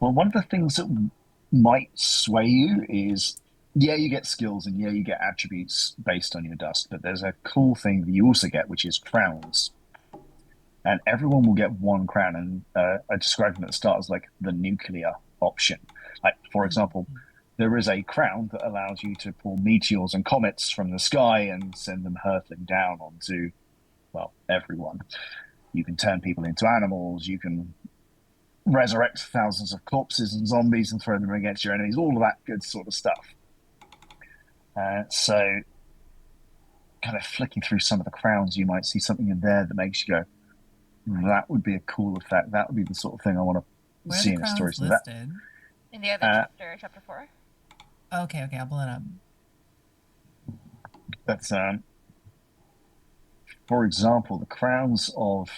Well, one of the things that might sway you is, yeah, you get skills and yeah, you get attributes based on your dust, but there's a cool thing that you also get, which is crowns. And everyone will get one crown. And I described them at the start as like the nuclear option. Like, for example, there is a crown that allows you to pull meteors and comets from the sky and send them hurtling down onto, well, everyone. You can turn people into animals. You can resurrect thousands of corpses and zombies and throw them against your enemies, all of that good sort of stuff. So kind of flicking through some of the crowns, you might see something in there that makes you go, that would be a cool effect. That would be the sort of thing I want to see in a story. So listed? In the other chapter 4. Okay, I'll pull it up. That's for example, the crowns of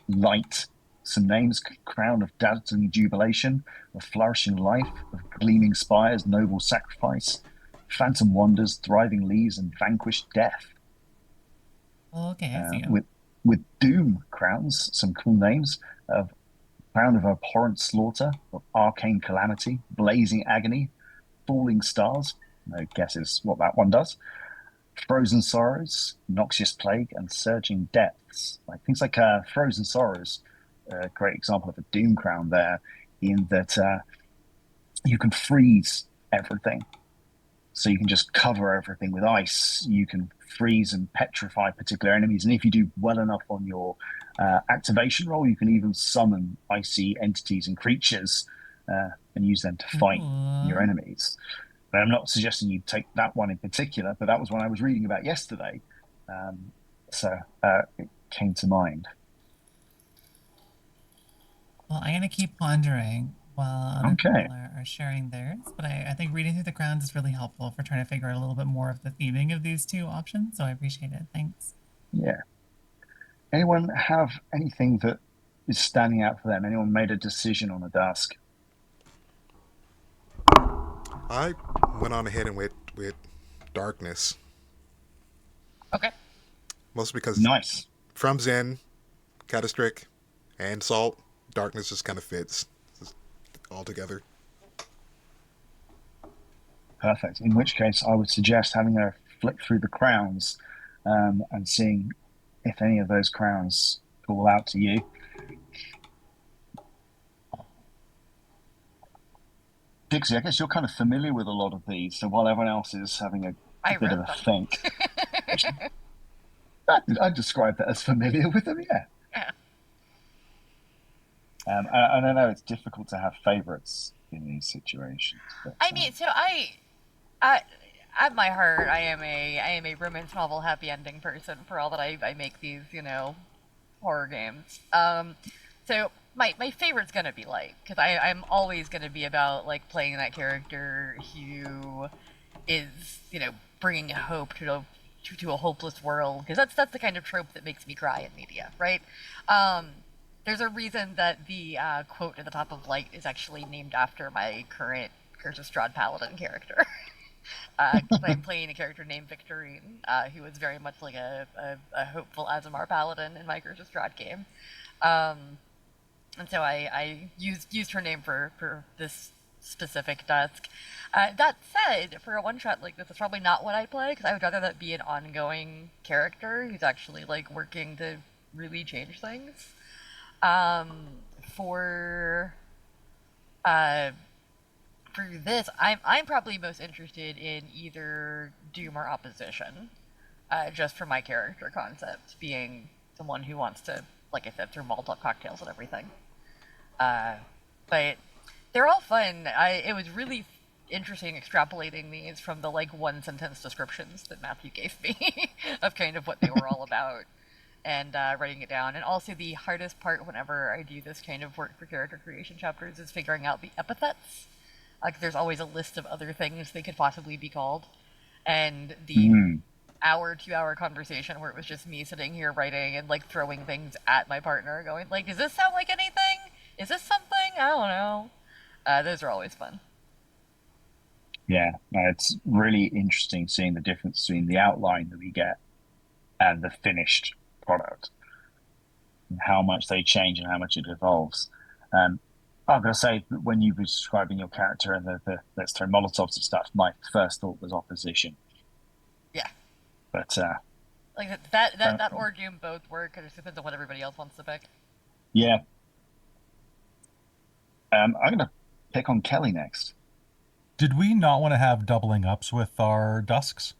light. Some names: crown of dazzling jubilation, of flourishing life, of gleaming spires, noble sacrifice, phantom wonders, thriving leaves, and vanquished death. Okay, I see them. With doom crowns, some cool names: of crown of abhorrent slaughter, of arcane calamity, blazing agony, falling stars. No guesses what that one does. Frozen sorrows, noxious plague, and surging depths. Like things like frozen sorrows. A great example of a doom crown there, in that you can freeze everything. So you can just cover everything with ice. You can freeze and petrify particular enemies. And if you do well enough on your activation roll, you can even summon icy entities and creatures and use them to fight your enemies. But I'm not suggesting you take that one in particular, but that was one I was reading about yesterday. So it came to mind. Well, I'm going to keep pondering while other people are sharing theirs. But I think reading through the crowns is really helpful for trying to figure out a little bit more of the theming of these two options. So I appreciate it. Thanks. Yeah. Anyone have anything that is standing out for them? Anyone made a decision on a dusk? I went on ahead and went with darkness. Okay. Mostly because nice. from Zen, Catastrick, and Salt, darkness just kind of fits all together. Perfect. In which case, I would suggest having a flick through the crowns and seeing if any of those crowns call out to you. Dixie, I guess you're kind of familiar with a lot of these, so while everyone else is having a bit of a think, I'd describe that as familiar with them, yeah. Yeah. And I know it's difficult to have favorites in these situations. But, I mean, so I, at my heart, I am a romance novel happy ending person. For all that I make these, horror games. So my favorite's gonna be Light, because I'm always gonna be about like playing that character who is bringing hope to a hopeless world, because that's the kind of trope that makes me cry in media, right? There's a reason that the quote at the top of Light is actually named after my current Curse of Strahd Paladin character. Because I'm playing a character named Victorine, who is very much like a hopeful Azamar Paladin in my Curse of Strahd game. And so I used her name for this specific dusk. That said, for a one-shot like this, it's probably not what I play, because I would rather that be an ongoing character who's actually like working to really change things. For this, I'm probably most interested in either Doom or Opposition, just for my character concept, being someone who wants to, like I said, throw Molotov cocktails and everything. But they're all fun. It was really interesting extrapolating these from the like one sentence descriptions that Matthew gave me of kind of what they were all about, and writing it down. And also the hardest part whenever I do this kind of work for character creation chapters is figuring out the epithets. Like there's always a list of other things they could possibly be called, and the 2-hour conversation where it was just me sitting here writing and like throwing things at my partner, going like, "Does this sound like anything? Is this something? I don't know." Those are always fun. Yeah, it's really interesting seeing the difference between the outline that we get and the finished product, and how much they change and how much it evolves. I'm going to say, when you were describing your character and the let's throw Molotovs and stuff, my first thought was Opposition. Yeah. But like that or Doom both work. It just depends on what everybody else wants to pick. Yeah. I'm going to pick on Kelly next. Did we not want to have doubling ups with our dusks?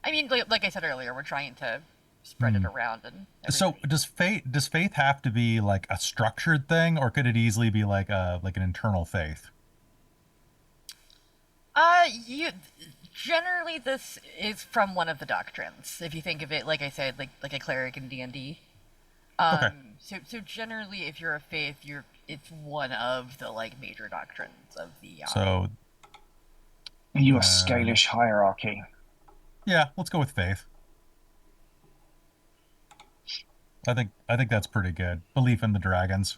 I mean, like I said earlier, we're trying to spread it around, and so does faith have to be like a structured thing, or could it easily be like an internal faith? Generally this is from one of the doctrines. If you think of it, like I said, like a cleric in D&D. Okay. So generally, if you're a faith, it's one of the like major doctrines of the. So your Scalish hierarchy. Yeah, let's go with faith. I think that's pretty good. Belief in the dragons.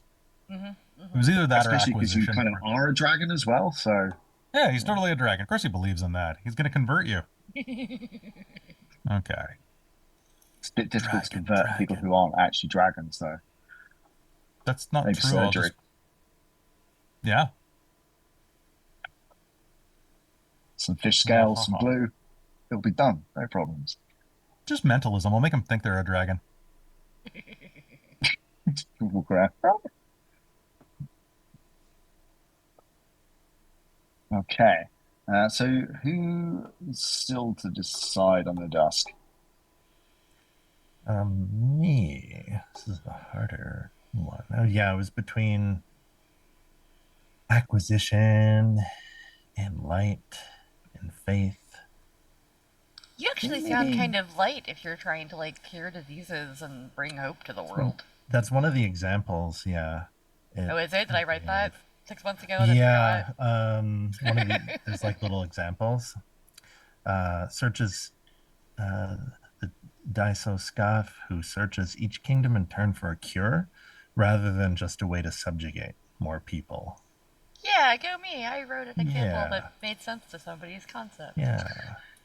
It was either that especially or because you acquisition. kind of are a dragon as well, so. Yeah, he's totally a dragon. Of course he believes in that. He's going to convert you. Okay. It's a bit difficult to convert people who aren't actually dragons, though. That's not maybe true. Surgery. Yeah. Some fish scales, some glue. It'll be done. No problems. Just mentalism. We'll make them think they're a dragon. Walk around. Okay. So who is still to decide on the dusk? Me. This is the harder one. Oh yeah, it was between acquisition and light and faith. You actually sound kind of light if you're trying to like cure diseases and bring hope to the world. That's one of the examples, yeah. Is it? Did I write that 6 months ago? Yeah. One of there's like little examples. Searches the Daiso Scaff, who searches each kingdom in turn for a cure, rather than just a way to subjugate more people. Yeah, go me. I wrote an example that made sense to somebody's concept. Yeah.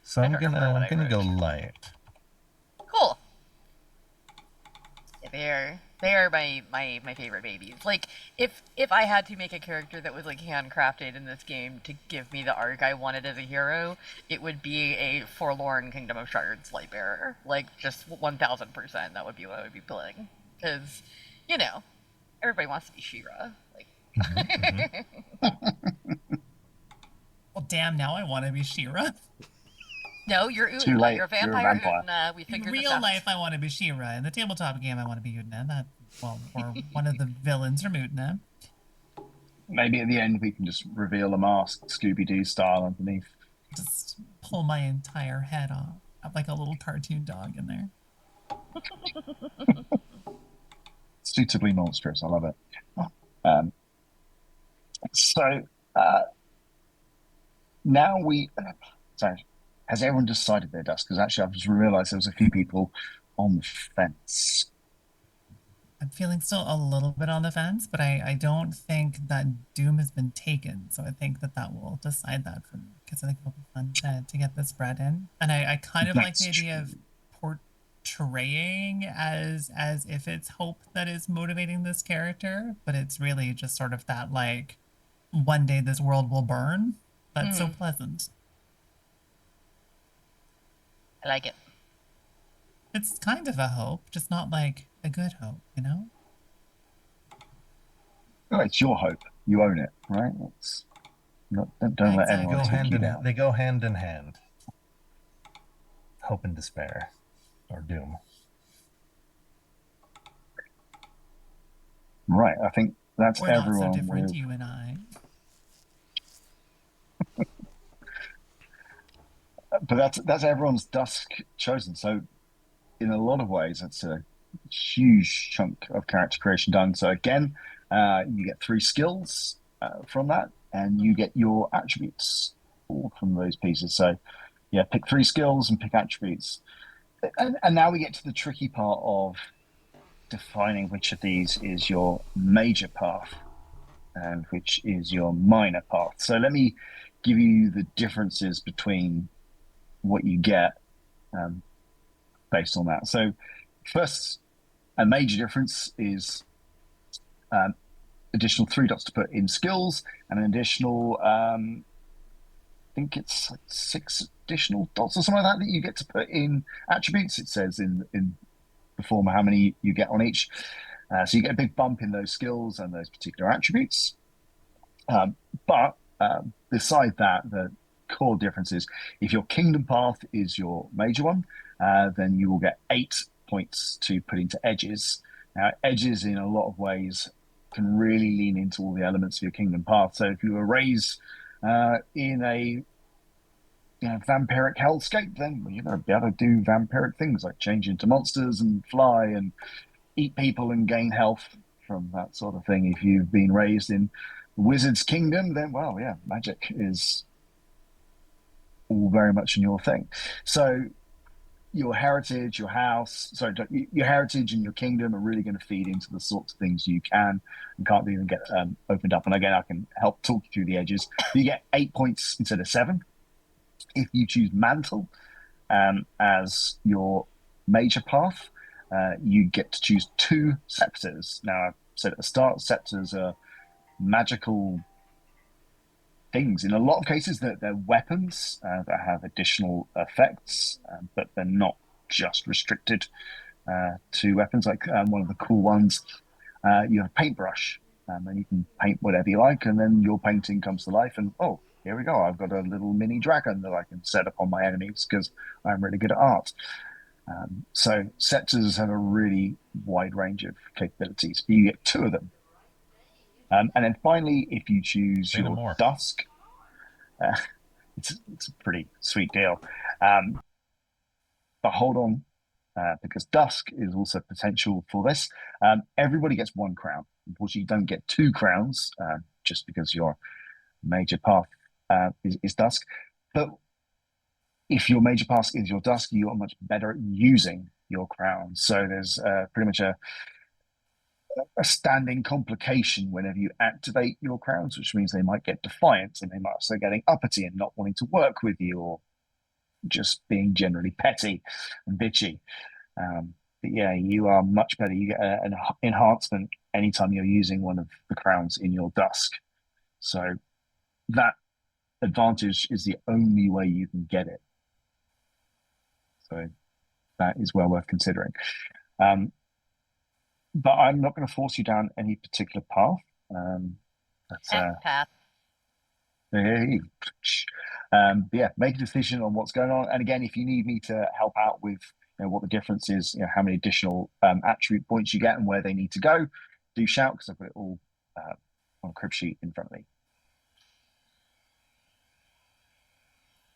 So I'm gonna go light. Cool. They are my favorite babies. Like if I had to make a character that was like handcrafted in this game to give me the arc I wanted as a hero, it would be a forlorn Kingdom of Shards Lightbearer. Like just 1000%. That would be what I would be playing. Because, you know, everybody wants to be She-Ra. Like Well, damn, now I want to be She-Ra. no, you're Too Utna. late. You're a You're a vampire vampire. Utna. We In figured this real out. life, I want to be She-Ra. In the tabletop game, I want to be Utna. That, well, or one of the villains from Utna. Maybe at the end we can just reveal a mask, Scooby-Doo style, underneath. Just pull my entire head off. I have like a little cartoon dog in there. Suitably monstrous. I love it. Um, so now sorry, has everyone decided their dusk? Because actually I've just realized there was a few people on the fence. I'm feeling still a little bit on the fence, but I don't think that Doom has been taken. So I think that will decide that for me, because I think it'll be fun to get this spread in. And I kind of like the That's idea of portraying as if it's hope that is motivating this character, but it's really just sort of that like one day this world will burn. That's so pleasant. I like it. It's kind of a hope, just not like a good hope, you know? Oh, it's your hope. You own it, right? It's not, don't let Exactly. anyone talk you down. They go hand in hand. Hope and despair, or doom. Right. I think that's We're everyone. not so different, with... you and I. But that's everyone's dusk chosen. So in a lot of ways, that's a huge chunk of character creation done. So again, you get 3 skills from that, and you get your attributes all from those pieces. So yeah, pick 3 skills and pick attributes. And now we get to the tricky part of defining which of these is your major path and which is your minor path. So let me give you the differences between what you get based on that. So first, a major difference is additional 3 dots to put in skills and an additional, I think it's like 6 additional dots or something like that that you get to put in attributes. It says in the form of how many you get on each. So you get a big bump in those skills and those particular attributes. But beside that, the core difference is if your kingdom path is your major one, then you will get 8 points to put into edges. Now, edges in a lot of ways can really lean into all the elements of your kingdom path. So if you were raised in a vampiric hellscape, then you're going to be able to do vampiric things like change into monsters and fly and eat people and gain health from that sort of thing. If you've been raised in Wizard's Kingdom, then well, yeah, magic is all very much in your thing. So your heritage, your heritage and your kingdom are really going to feed into the sorts of things you can and can't even get opened up. And again, I can help talk you through the edges. You get 8 points instead of 7 if you choose mantle as your major path. You get to choose 2 scepters. Now, I said at the start, scepters are magical things. In a lot of cases, they're weapons that have additional effects, but they're not just restricted to weapons. Like one of the cool ones, you have a paintbrush, and you can paint whatever you like, and then your painting comes to life, and oh, here we go. I've got a little mini dragon that I can set up on my enemies because I'm really good at art. So scepters have a really wide range of capabilities, but you get 2 of them. And then finally, if you choose your dusk, it's a pretty sweet deal. But hold on, because dusk is also potential for this. Everybody gets 1 crown. Unfortunately, you don't get 2 crowns just because your major path is dusk. But if your major path is your dusk, you are much better at using your crown. So there's pretty much a standing complication whenever you activate your crowns, which means they might get defiant and they might start getting uppity and not wanting to work with you, or just being generally petty and bitchy. But yeah, you are much better. You get an enhancement anytime you're using one of the crowns in your dusk. So that advantage is the only way you can get it. So that is well worth considering. But I'm not going to force you down any particular path. That's Path. Hey. Yeah, make a decision on what's going on. And again, if you need me to help out with what the difference is, how many additional attribute points you get and where they need to go, do shout, because I've got it all on a crib sheet in front of me.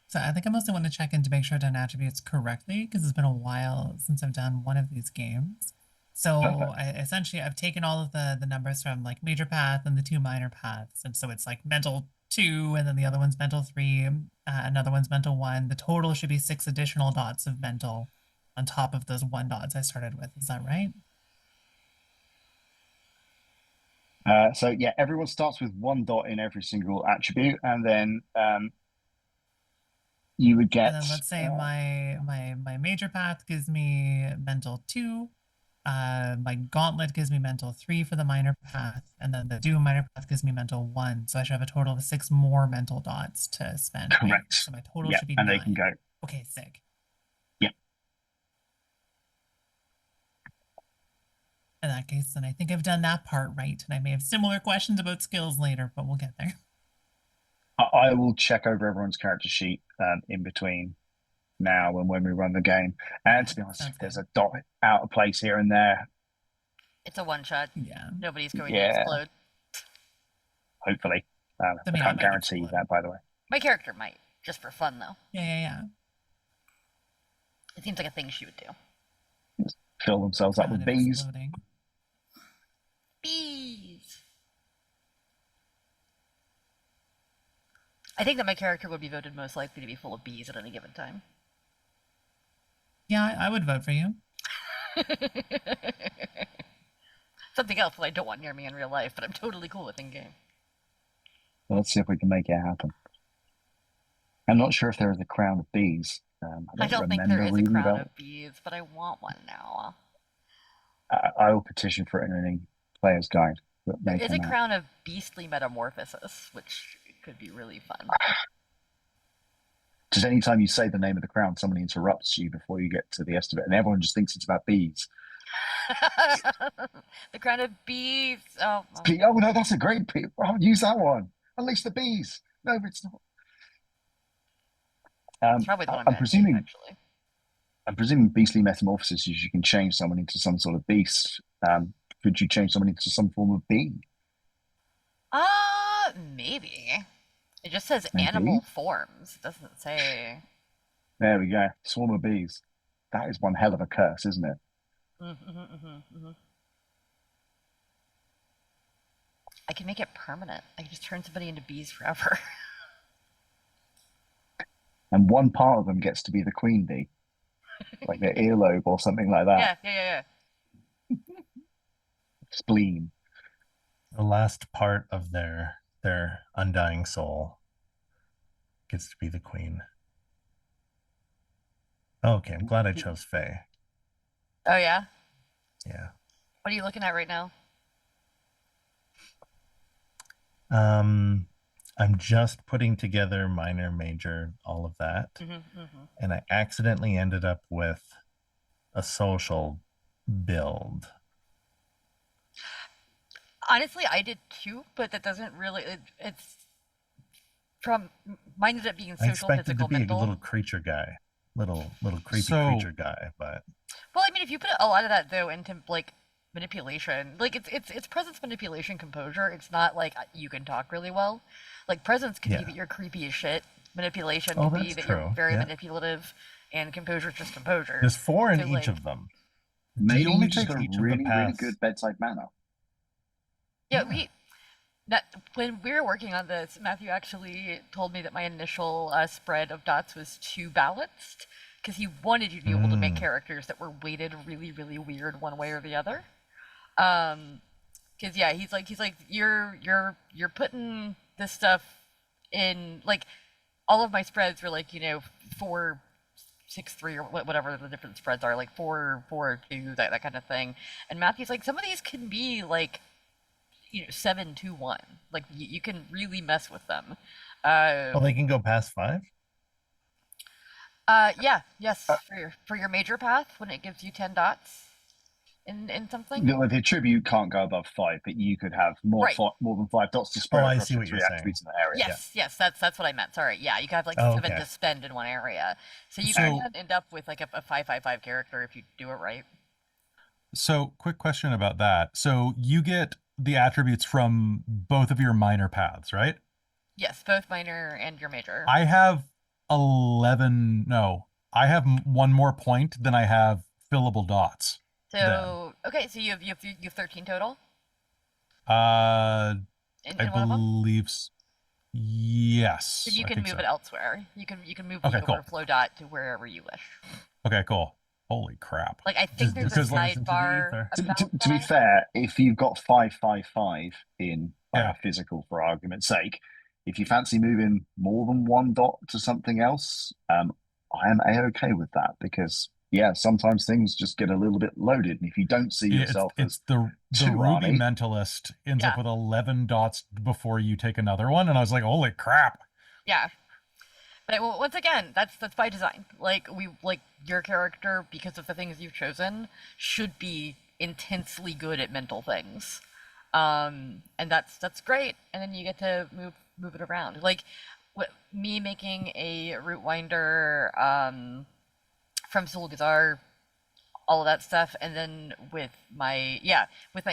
So I think I mostly want to check in to make sure I've done attributes correctly, because it's been a while since I've done one of these games. So I've taken all of the numbers from like major path and the 2 minor paths. And so it's like mental 2, and then the other one's mental 3, another one's mental 1. The total should be 6 additional dots of mental on top of those 1 dots I started with. Is that right? So yeah, everyone starts with 1 dot in every single attribute, and then you would get. And then let's say my major path gives me mental 2. My gauntlet gives me mental 3 for the minor path, and then the dual minor path gives me mental 1. So I should have a total of 6 more mental dots to spend. Correct. Right? So my total should be and 9. they can go. Okay, sick. Yeah. In that case, then I think I've done that part right, and I may have similar questions about skills later, but we'll get there. I will check over everyone's character sheet in between now and when we run the game. And to be honest, if there's a dot out of place here and there, it's a one-shot. Yeah. Nobody's going to explode. Hopefully. I can't guarantee that, by the way. My character might, just for fun, though. Yeah. It seems like a thing she would do. Just fill themselves up with bees. Exploding. Bees! I think that my character would be voted most likely to be full of bees at any given time. Yeah, I would vote for you. Something else that I don't want near me in real life, but I'm totally cool with in game. Well, let's see if we can make it happen. I'm not sure if there is a crown of bees. I don't think there is a crown of bees, but I want one now. I will petition for it in any player's guide. There is a crown of beastly metamorphosis, which could be really fun. Just anytime you say the name of the crown, somebody interrupts you before you get to the rest of it, and everyone just thinks it's about bees. The crown of bees. Oh no, that's a great bee. I'll use that one. Unleash the bees. No, it's not. That's probably the one I'm presuming. Actually, I'm presuming beastly metamorphosis is you can change someone into some sort of beast. Could you change someone into some form of bee? Maybe. It just says animal forms. It doesn't say. There we go. Swarm of bees. That is one hell of a curse, isn't it? I can make it permanent. I can just turn somebody into bees forever. And one part of them gets to be the queen bee. Like their earlobe or something like that. Yeah. Spleen. The last part of their undying soul gets to be the queen. Okay, I'm glad I chose Faye. Oh, yeah? Yeah. What are you looking at right now? I'm just putting together minor, major, all of that. And I accidentally ended up with a social build. Honestly, I did too, but that doesn't really. It's from mine ended up being social, I expected physical, to be mental. a little creature guy, little creepy creature guy, but. Well, I mean, if you put a lot of that though into like manipulation, like it's presence, manipulation, composure. It's not like you can talk really well. Like presence can be that you're creepy as shit. Manipulation can be that you're very manipulative, and composure is just composure. There's 4 in each of them. Maybe you just got a really good bedside manner. Yeah, when we were working on this, Matthew actually told me that my initial spread of dots was too balanced because he wanted you to be able to make characters that were weighted really, really weird one way or the other. Because he's like you're putting this stuff in like all of my spreads were like 4 6-3 or whatever the different spreads are, like 4-4-2, that kind of thing. And Matthew's like, some of these can be like 7-2-1. Like you can really mess with them. Well, they can go past 5. Yes, for your major path when it gives you 10 dots in something. The attribute can't go above 5, but you could have more Right. more than 5 dots to spread I across see your what you're 3 saying. attributes in the area. Yes, that's what I meant. Sorry. Yeah, you can have like Oh, 7 okay. to spend in one area, so you So- can end up with like a 5-5-5 character if you do it right. So, quick question about that. So, you get the attributes from both of your minor paths, right? Yes, both minor and your major. I have 11. No, I have one more point than I have fillable dots. So okay, so you have 13 total Uh, in I one of them. believe yes. So you I can think move so. it elsewhere. You can move Okay, the cool. overflow dot to wherever you wish. Okay, cool. Holy crap. Like I think there's a disappears into the sidebar ether. about To be that. fair, if you've got 5-5-5 in Yeah. physical, for argument's sake, if you fancy moving more than 1 dot to something else, I am a-okay with that, because sometimes things just get a little bit loaded, and if you don't see Yeah, yourself it's as the Ruby Tyranny. Mentalist ends up Yeah. with 11 dots before you take another one, and I was like, holy crap. Yeah. But once again, that's by design. Like your character, because of the things you've chosen, should be intensely good at mental things, and that's great. And then you get to move it around. Like me making a root winder from Sulgazar, all of that stuff, and then with my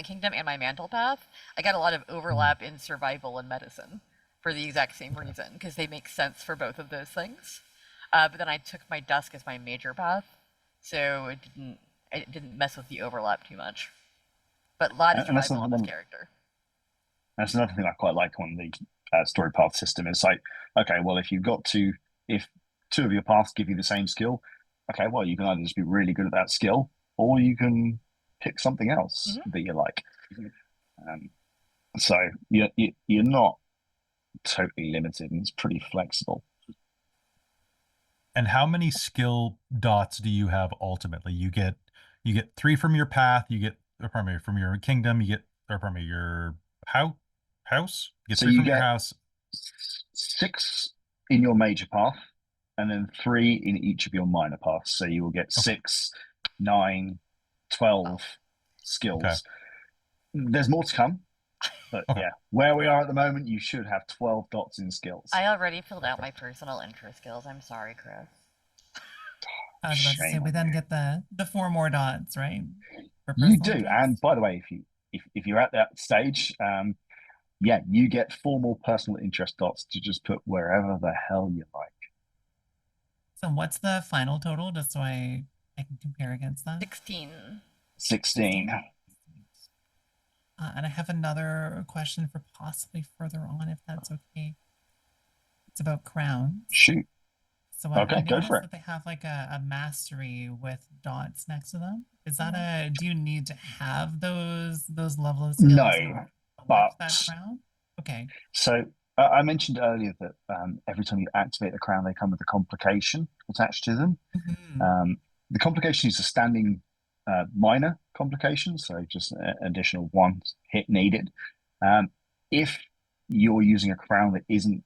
kingdom and my mantle path, I got a lot of overlap in survival and medicine for the exact same reason, because they make sense for both of those things. But then I took my dusk as my major path, so it didn't mess with the overlap too much. But a lot of And that's survival in this another- character. That's another thing I quite like on the story path system. It's like, okay, well, if 2 of your paths give you the same skill, okay, well, you can either just be really good at that skill, or you can pick something else that you like. So you're not totally limited, and it's pretty flexible. And how many skill dots do you have ultimately? You get 3 from your path, you get from your kingdom, you get your house. You get So 3 you from your get house. 6 in your major path, and then 3 in each of your minor paths. So you will get 6, 9, 12 skills. Okay. There's more to come, but Okay. where we are at the moment, you should have 12 dots in skills. I already filled out my personal interest skills. I'm sorry, Chris. I was about to say Shame we on then you. get the 4 more dots, right? For You personal do, interest? and by the way, if you're at that stage, you get 4 more personal interest dots to just put wherever the hell you like. So what's the final total, just so I can compare against that? 16. 16. And I have another question for possibly further on, if that's okay. It's about crowns. Shoot. So Okay, I go noticed for it. that they have like a mastery with dots next to them. Is that do you need to have those level of skills No, to collect but that crown? Okay. so I mentioned earlier that every time you activate the crown, they come with a complication attached to them. Mhm. The complication is a standing minor complication, so just an additional 1 hit needed. If you're using a crown that isn't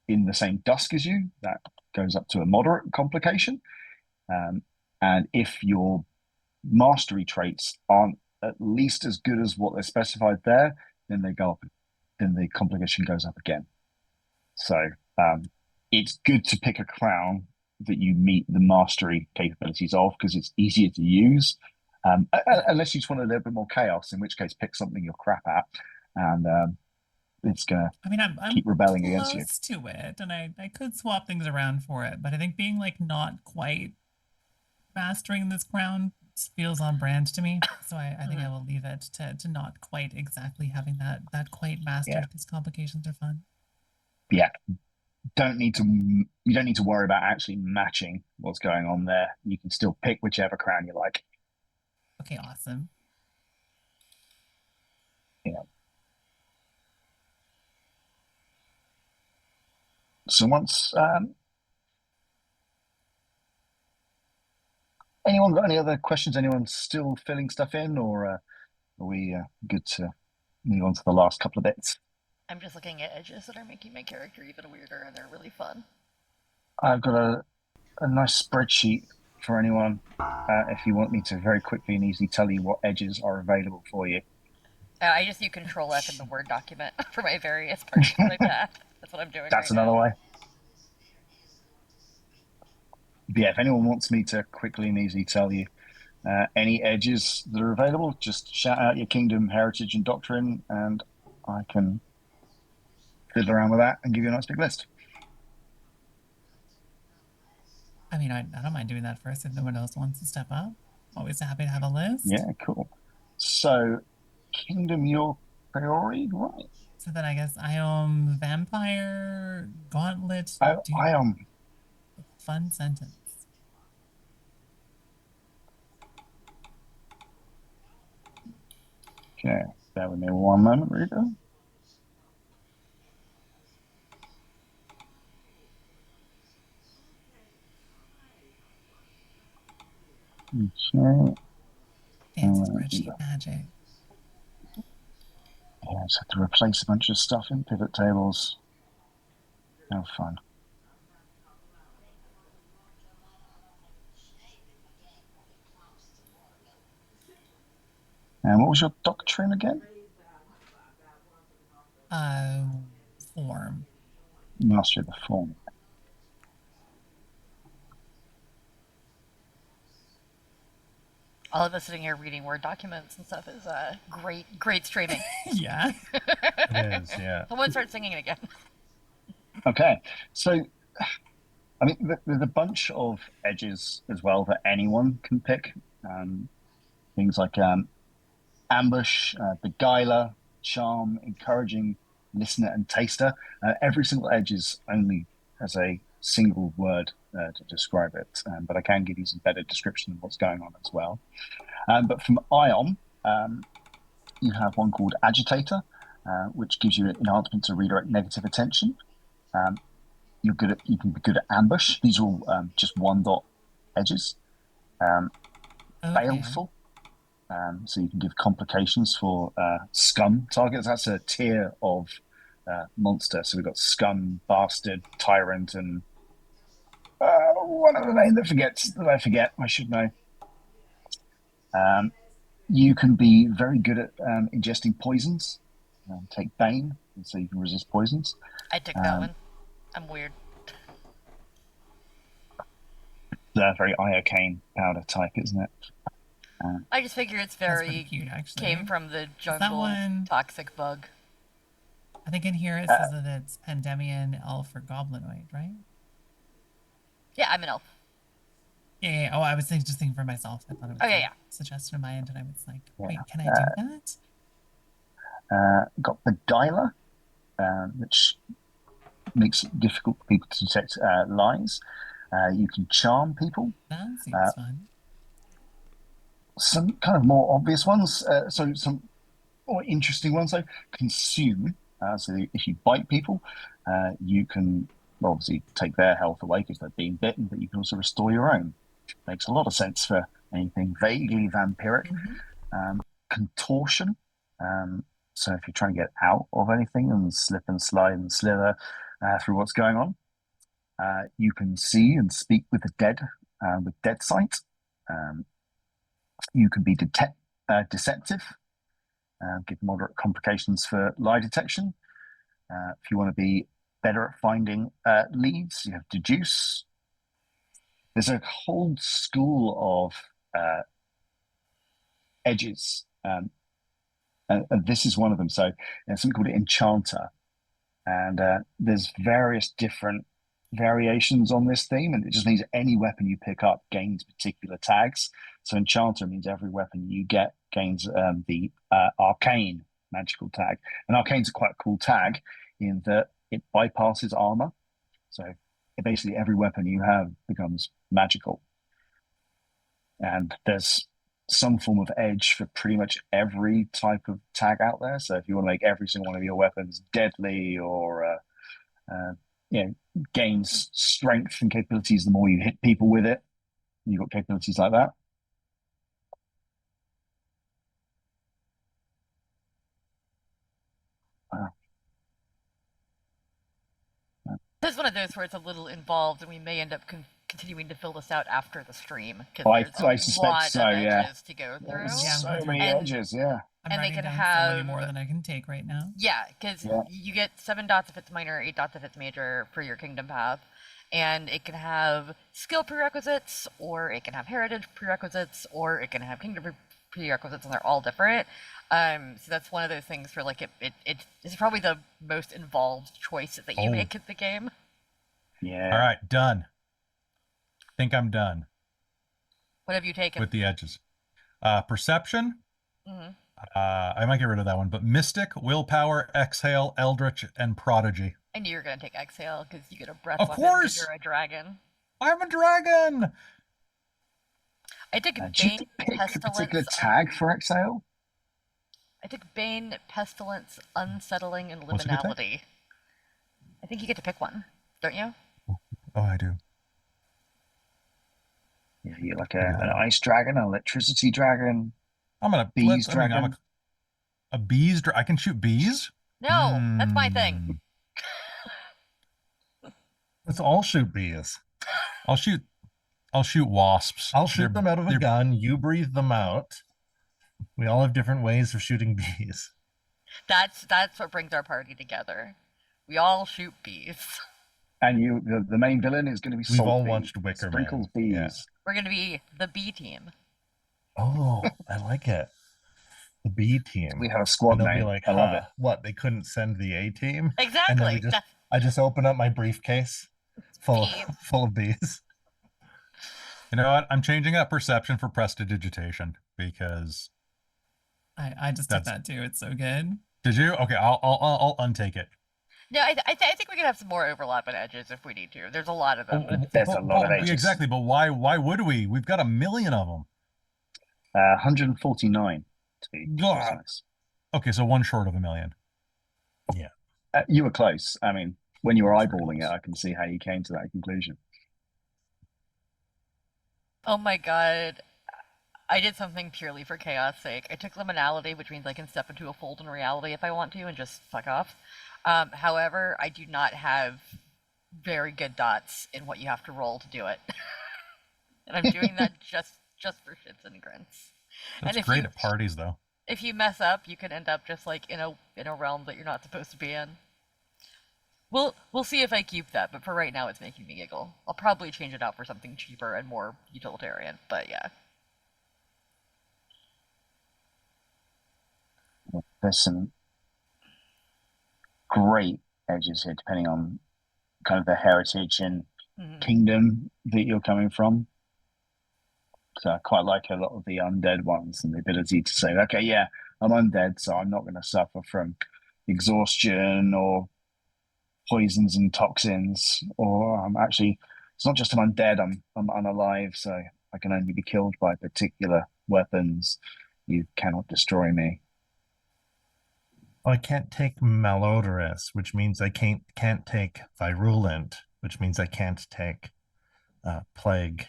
in the same dusk as you, that goes up to a moderate complication. And if your mastery traits aren't at least as good as what they're specified there, then they go up. Then the complication goes up again. So it's good to pick a crown that you meet the mastery capabilities of, because it's easier to use. Unless you just want a little bit more chaos, in which case pick something you're crap at, and it's gonna I mean, I'm keep rebelling against you. close to it, and I could swap things around for it, but I think being like not quite mastering this crown feels on brand to me. So I think I will leave it to not quite exactly having that quite mastered, because complications are fun. Yeah, you don't need to worry about actually matching what's going on there. You can still pick whichever crown you like. Okay, awesome. Yeah. So once Anyone got any other questions? Anyone still filling stuff in, or are we good to move on to the last couple of bits? I'm just looking at edges that are making my character even weirder, and they're really fun. I've got a nice spreadsheet for anyone if you want me to very quickly and easily tell you what edges are available for you. I just use Control F in the Word document for my various parts of my path. That's what I'm doing That's right another now. way. But yeah, if anyone wants me to quickly and easily tell you any edges that are available, just shout out your kingdom, heritage, and doctrine, and I can fiddle around with that and give you a nice big list. I mean, I don't mind doing that first if no one else wants to step up. Always happy to have a list. Yeah, cool. So, kingdom, your priori, right? So then I guess I am vampire gauntlet. I am. Fun sentence. Okay, bear with me one moment, reader. Okay. Fancy spreadsheet magic. Yeah, I just have to replace a bunch of stuff in pivot tables. How fun. And what was your doctrine again? Form. Mastery of the form. All of us sitting here reading Word documents and stuff is great streaming. Yeah. It is, yeah. Someone start singing again. Okay, so I mean, there's a bunch of edges as well that anyone can pick. Things like ambush, beguiler, charm, encouraging, listener, and taster. Every single edge is only as a single word to describe it, but I can give you some better description of what's going on as well. But from Ion, you have one called Agitator, which gives you an enhancement to redirect negative attention. You can be good at ambush. These are all just one dot edges. Baleful. So you can give complications for scum targets. That's a tier of monster. So we've got scum, bastard, tyrant, and one other name that I forget. I should know. You can be very good at ingesting poisons. Take Bane, so you can resist poisons. I took that one. I'm weird. Very iocane powder type, isn't it? I just figure it's very cute, actually. Came from the jungle toxic bug. I think in here it says that it's Pandemian, elf, or goblinoid, right? Yeah, I'm an elf. Yeah. Oh, I was just thinking for myself. I thought it was suggested on my end, and I was like, wait, can I do that? Got Beguiler, which makes it difficult for people to detect lies. You can charm people. That seems fun. Some kind of more obvious ones. So some more interesting ones. So consume. So if you bite people, you can obviously take their health away because they're being bitten, but you can also restore your own. Makes a lot of sense for anything vaguely vampiric. Contortion. So if you're trying to get out of anything and slip and slide and slither through what's going on, you can see and speak with the dead with dead sight. You can be deceptive, give moderate complications for lie detection. If you want to be better at finding leads, you have deduce. There's a whole school of edges, and this is one of them. So there's something called enchanter, and there's various different variations on this theme, and it just means any weapon you pick up gains particular tags. So enchanter means every weapon you get gains the arcane magical tag. And arcane's a quite cool tag in that it bypasses armor. So basically every weapon you have becomes magical. And there's some form of edge for pretty much every type of tag out there. So if you want to make every single one of your weapons deadly or gains strength and capabilities the more you hit people with it, You got capabilities like that? Wow. This is one of those where it's a little involved, and we may end up continuing to fill this out after the stream because I there's a suspect lot so, of yeah. edges to go through. There's Yeah, I'm so going many through- edges, yeah. I'm And they writing can down so many have- more than I can take right now. Yeah, because Yeah. you get 7 dots if it's minor, 8 dots if it's major for your kingdom path. And it can have skill prerequisites, or it can have heritage prerequisites, or it can have kingdom prerequisites, and they're all different. So that's one of those things where like it's probably the most involved choice that you Oh. make in the game. Yeah. All right, done. Think I'm done What have you taken? with the edges. Perception. Mhm. I might get rid of that one, but Mystic, Willpower, Exhale, Eldritch, and Prodigy. I knew you were gonna take exhale because you get a breath Of weapon 'cause course! you're a dragon. I'm a dragon! I took Do you Bane, pick a particular Pestilence. tag for Exhale? I took Bane, Pestilence, Unsettling, and What's a good tag? Liminality. I think you get to pick one, don't you? Oh, I do. Yeah, you're like an ice dragon, an electricity dragon. I'm gonna Bees I'm dragon. a bees. I can shoot bees. No, that's my thing. Let's all shoot bees. I'll shoot wasps. I'll shoot them out of a they're- gun. You breathe them out. We all have different ways of shooting bees. That's what brings our party together. We all shoot bees. And the main villain is going to be We've all Saltbee. watched Wicker Man. Sprinkles bees. Yeah. We're gonna be the B team. Oh, I like it. The B team. We have a squad And they'll name. be like, I love it. What? They couldn't send the A team? Exactly. I just open up my briefcase full Bees. full of bees. You know what? I'm changing up perception for prestidigitation because. I just did that too. It's so good. Did you? Okay, I'll untake it. No, I think we can have some more overlap in edges if we need to. There's a lot of them. but There's a lot of edges. Exactly, but why would we? We've got a million of them. 149 to be Ugh. precise. Okay, so one short of a million. You were close. I mean, when you were Very eyeballing it, close. I can see how you came to that conclusion. Oh my god. I did something purely for chaos sake. I took liminality, which means I can step into a fold in reality if I want to and just fuck off. However, I do not have very good dots in what you have to roll to do it. And I'm doing that just for shits and grins. That's if great you- at parties, though. If you mess up, you can end up just like in a realm that you're not supposed to be in. We'll see if I keep that, but for right now it's making me giggle. I'll probably change it out for something cheaper and more utilitarian, but yeah. There's some great edges here, depending on kind of the heritage and Mhm. kingdom that you're coming from. So I quite like a lot of the undead ones and the ability to say, okay, yeah, I'm undead, so I'm not going to suffer from exhaustion or poisons and toxins, or I'm actually, it's not just I'm undead, I'm unalive, so I can only be killed by particular weapons. You cannot destroy me. Oh, I can't take malodorous, which means I can't take virulent, which means I can't take plague.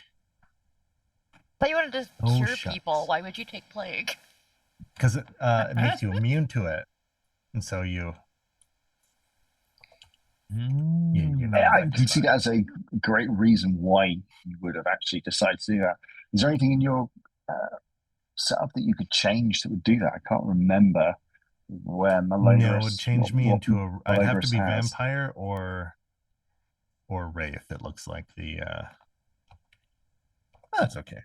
But you wanted to Oh, cure shucks. people. Why would you take plague? Because it makes you immune to it, and so you you're not I affected can see by that as a great reason why you would have actually decided to do that. Is there anything in your setup that you could change that would do that? I can't remember where it. Malodorous. No, it would change me what into a. I'd have to Malodorous be has. vampire or wraith. It looks like the. That's okay.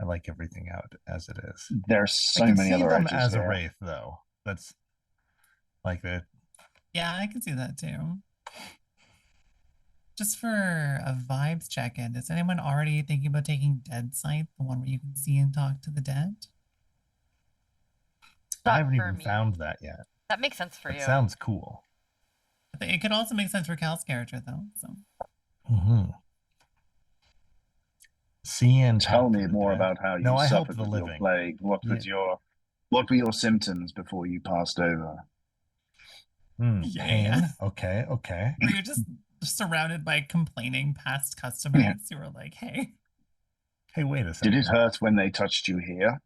I like everything out as it is. There's I so can many see other them edges as a here. wraith, though. That's like the. Yeah, I can see that too. Just for a vibes check-in, is anyone already thinking about taking Dead Sight, the one where you can see and talk to the dead? Not I haven't for even me. found that yet. That makes sense for It you. sounds cool. I think it could also make sense for Cal's character, though. So Mm-hmm. See and Tell talk to me the more dead. about how you No, I help suffered the with your living. plague. What were your symptoms before you passed over? Yeah. Pain. Okay. where you're just surrounded by complaining past customers who are like, "Hey, Hey, wait a Did second. it hurt when they touched you here?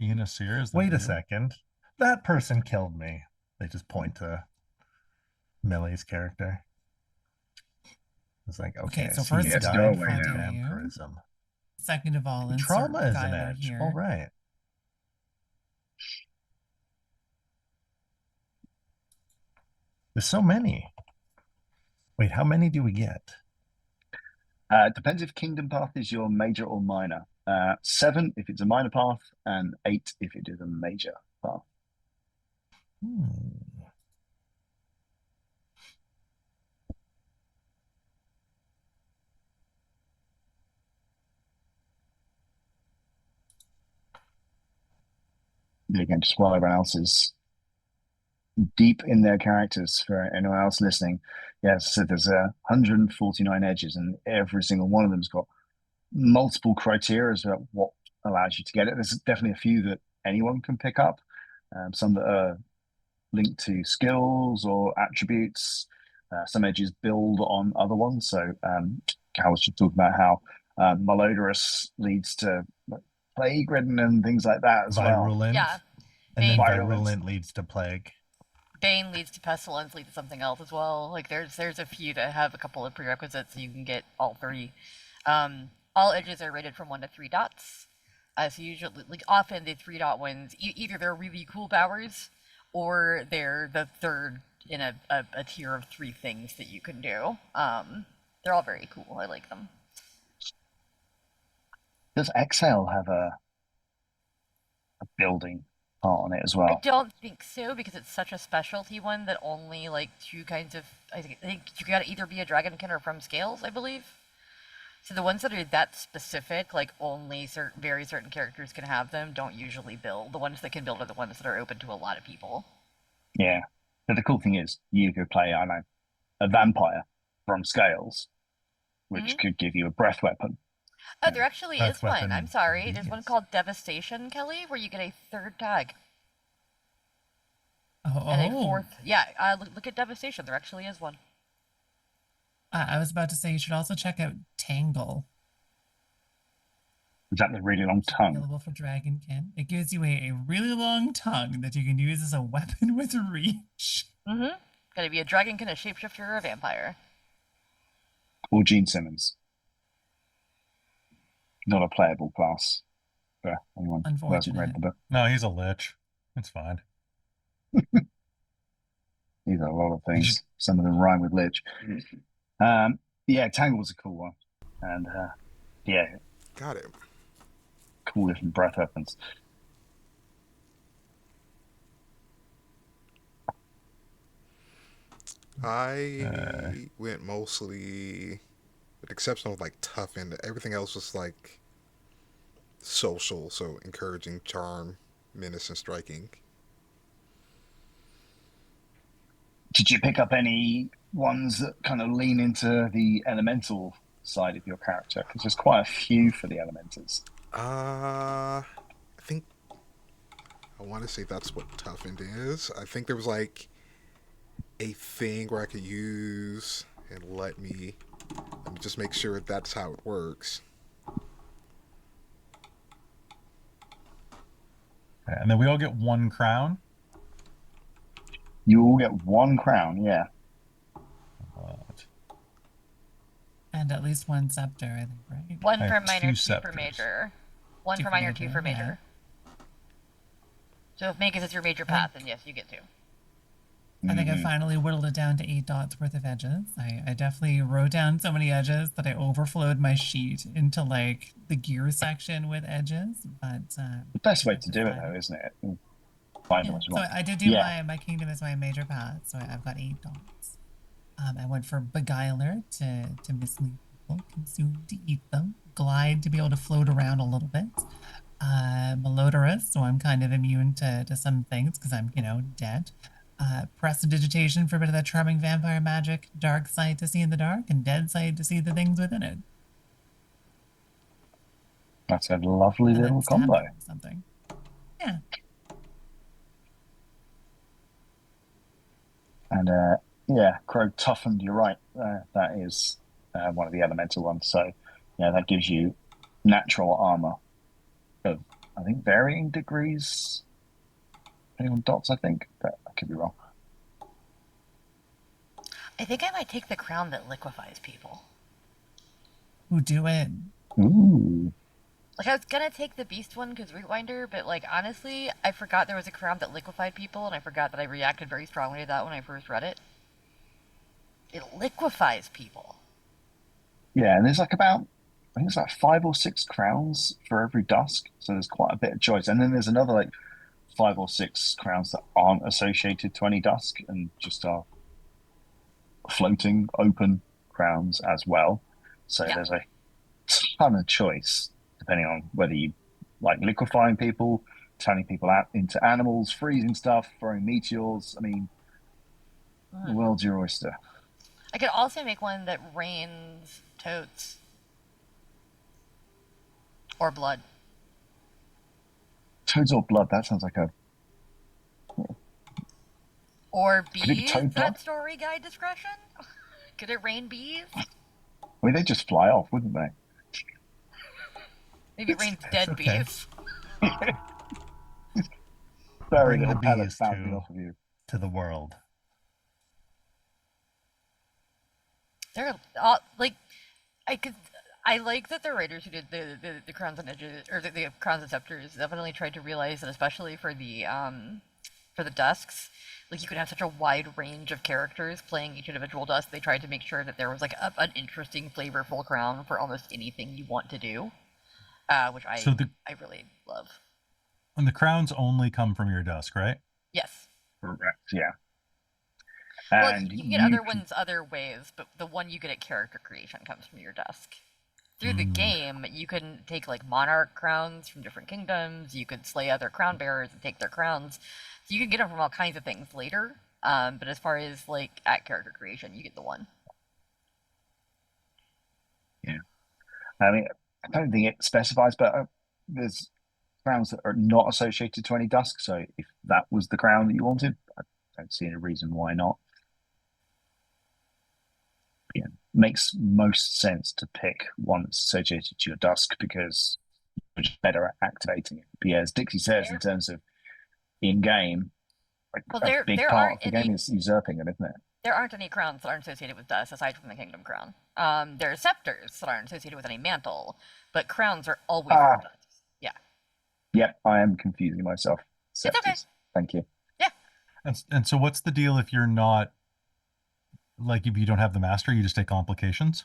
Ian Sears. Wait a second. That person killed me. They just point to Millie's character. It's like, okay, so so you first of go all, away died now. from how do you? vampirism. Second of all, insert Trauma is an Skylar edge. here. All right. There's so many. Wait, how many do we get? Depends if Kingdom Path is your major or minor. 7 if it's a minor path, and 8 if it is a major path. Again, just while everyone else is deep in their characters, for anyone else listening, yes, so there's 149 edges, and every single one of them's got multiple criteria about what allows you to get it. There's definitely a few that anyone can pick up, some that are linked to skills or attributes. Some edges build on other ones. So Cal was just talking about how malodorous leads to plague ridden and things like that as Virulent. well. Yeah. And then Bane. virulent leads to plague. Bane leads to pestilence, leads to something else as well. Like there's a few that have a couple of prerequisites, so you can get all 3. All edges are rated from 1 to 3 dots. So usually, like often the 3-dot ones, either they're really cool powers, or they're the third in a tier of 3 things that you can do. They're all very cool. I like them. Does Exhale have a building part on it as well? I don't think so, because it's such a specialty one that only like 2 kinds of I think you gotta either be a dragonkin or from scales, I believe. So the ones that are that specific, like only very certain characters can have them, don't usually build. The ones that can build are the ones that are open to a lot of people. Yeah. But the cool thing is, you could play, I know, a vampire from scales, which could give you a breath weapon. Oh, there actually Breath is one. weapon I'm sorry. There's one yes. called Devastation, Kelly, where you get a 3rd tag Oh, and a 4th. Yeah, look at Devastation. There actually is one. I was about to say you should also check out Tangle. Is that the really long tongue? Available for Dragonkin. It gives you a really long tongue that you can use as a weapon with reach. Gotta be a dragonkin, a shapeshifter, or a vampire. Or Gene Simmons. Not a playable class for anyone who hasn't read the book. No, he's a lich. It's fine. These are a lot of things. Some of them rhyme with lich. Yeah, Tangle was a cool one. And yeah. Got it. Cool different breath weapons. I went mostly, with the exception of like tough, and everything else was like social, so encouraging, charm, menace, and striking. Did you pick up any ones that kind of lean into the elemental side of your character? Because there's quite a few for the elementals. I think I want to say that's what tough end is. I think there was like a thing where I could use, and let me just make sure that's how it works. Okay, and then we all get 1 crown. You all get 1 crown, yeah. But And at least 1 scepter, I think, right? 1 I for have minor, 2 2 for scepters. major. 1 2 for for minor, major, 2 for yeah. major. So if Magus is your major path, then yes, you get 2. I think I finally whittled it down to 8 dots worth of edges. I definitely wrote down so many edges that I overflowed my sheet into like the gear section with edges. But The best way to do it, though, isn't it? Find what you so want. I did do my kingdom as my major path, so I've got 8 dots. I went for beguiler to mislead people, consume to eat them, glide to be able to float around a little bit. Malodorous, so I'm kind of immune to some things because I'm dead. Prestidigitation for a bit of that charming vampire magic, dark sight to see in the dark, and dead sight to see the things within it. That's a lovely And little then stab combo. them with something. Yeah. And yeah, Crow toughened, you're right. That is one of the elemental ones. So yeah, that gives you natural armor of, I think, varying degrees, depending on dots, I think, but I could be wrong. I think I might take the crown that liquefies people. Who do it? Ooh. Like, I was gonna take the beast one because Rootwinder, but, like, honestly, I forgot there was a crown that liquefied people, and I forgot that I reacted very strongly to that when I first read it. It liquefies people. Yeah, and there's like about, I think it's like 5 or 6 crowns for every dusk, so there's quite a bit of choice. And then there's another like 5 or 6 crowns that aren't associated to any dusk and just are floating open crowns as well. So Yeah. there's a ton of choice depending on whether you like liquefying people, turning people out into animals, freezing stuff, throwing meteors. I mean, the world's your oyster. I could also make one that rains toads. Or blood. Toads or blood, that sounds like a. Or Could it be bees toad blood? at story guide discretion? Could it rain bees? I mean, they'd just fly off, wouldn't they? Maybe it rains dead okay. bees. Very Bring the little pellets bees bouncing off of you. to the world. They're like, I like that the writers who did the crowns and edges, or the crowns and scepters, definitely tried to realize that, especially for the dusks, like, you could have such a wide range of characters playing each individual dusk. They tried to make sure that there was like an interesting, flavorful crown for almost anything you want to do, which I really love. And the crowns only come from your dusk, right? Yes. Correct. Yeah. Well, And you can get other ones other ways, but the one you get at character creation comes from your dusk. Through the game, you can take like monarch crowns from different kingdoms. You could slay other crown bearers and take their crowns. So you can get them from all kinds of things later. But as far as like at character creation, you get the one. Yeah. I mean, I don't think it specifies, but there's crowns that are not associated to any dusk. So if that was the crown that you wanted, I don't see any reason why not. Yeah, makes most sense to pick one that's associated to your dusk because you're just better at activating it. But yeah, as Dixie says, in terms of in-game, like, Well, a big there part aren't of the any, game is usurping it, isn't it? there aren't any crowns that aren't associated with dusk aside from the kingdom crown. There are scepters that aren't associated with any mantle, but crowns are always from dusk. Yeah. Yep, I am confusing myself. Scepters. It's okay. Thank you. Yeah. And so what's the deal if you're not, like, if you don't have the master, you just take complications?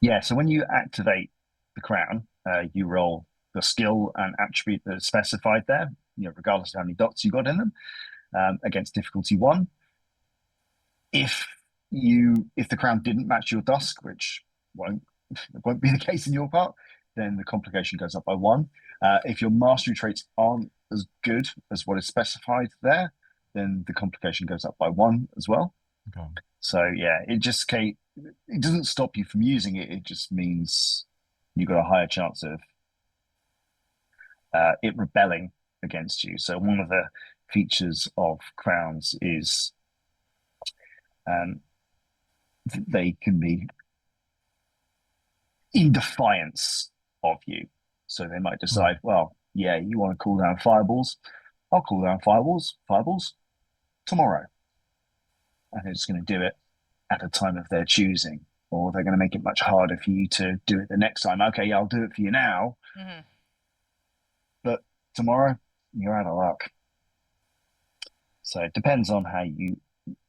Yeah, so when you activate the crown, you roll the skill and attribute that is specified there, regardless of how many dots you got in them, against difficulty 1. If the crown didn't match your dusk, which won't be the case in your part, then the complication goes up by 1. If your mastery traits aren't as good as what is specified there, then the complication goes up by 1 as well. Okay. So yeah, it doesn't stop you from using it. It just means you've got a higher chance of it rebelling against you. So one of the features of crowns is they can be in defiance of you. So they might decide, well, yeah, you want to cool down fireballs. I'll cool down fireballs tomorrow. And they're just going to do it at a time of their choosing, or they're going to make it much harder for you to do it the next time. Okay, yeah, I'll do it for you now, but tomorrow you're out of luck. So it depends on how you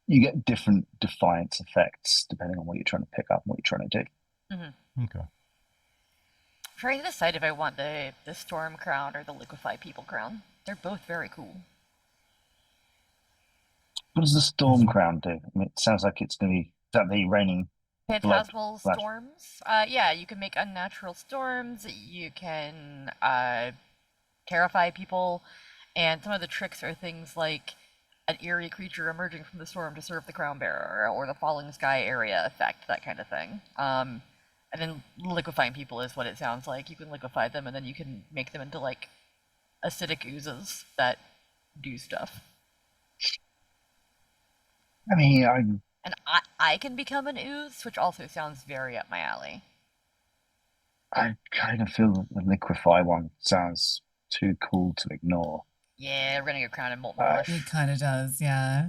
get different defiance effects depending on what you're trying to pick up and what you're trying to do. Okay. I'm trying to decide if I want the storm crown or the liquefy people crown. They're both very cool. What does the storm crown do? I mean, it sounds like it's going to be the raining phantasmal storms. Yeah, you can make unnatural storms. You can terrify people, and some of the tricks are things like an eerie creature emerging from the storm to serve the crown bearer, or the falling sky area effect, that kind of thing. And then liquefying people is what it sounds like. You can liquefy them, and then you can make them into like acidic oozes that do stuff. I mean, and I can become an ooze, which also sounds very up my alley. I kind of feel that the liquefy one sounds too cool to ignore. Yeah, running a crown in molten Uh, mush. It kind of does, yeah.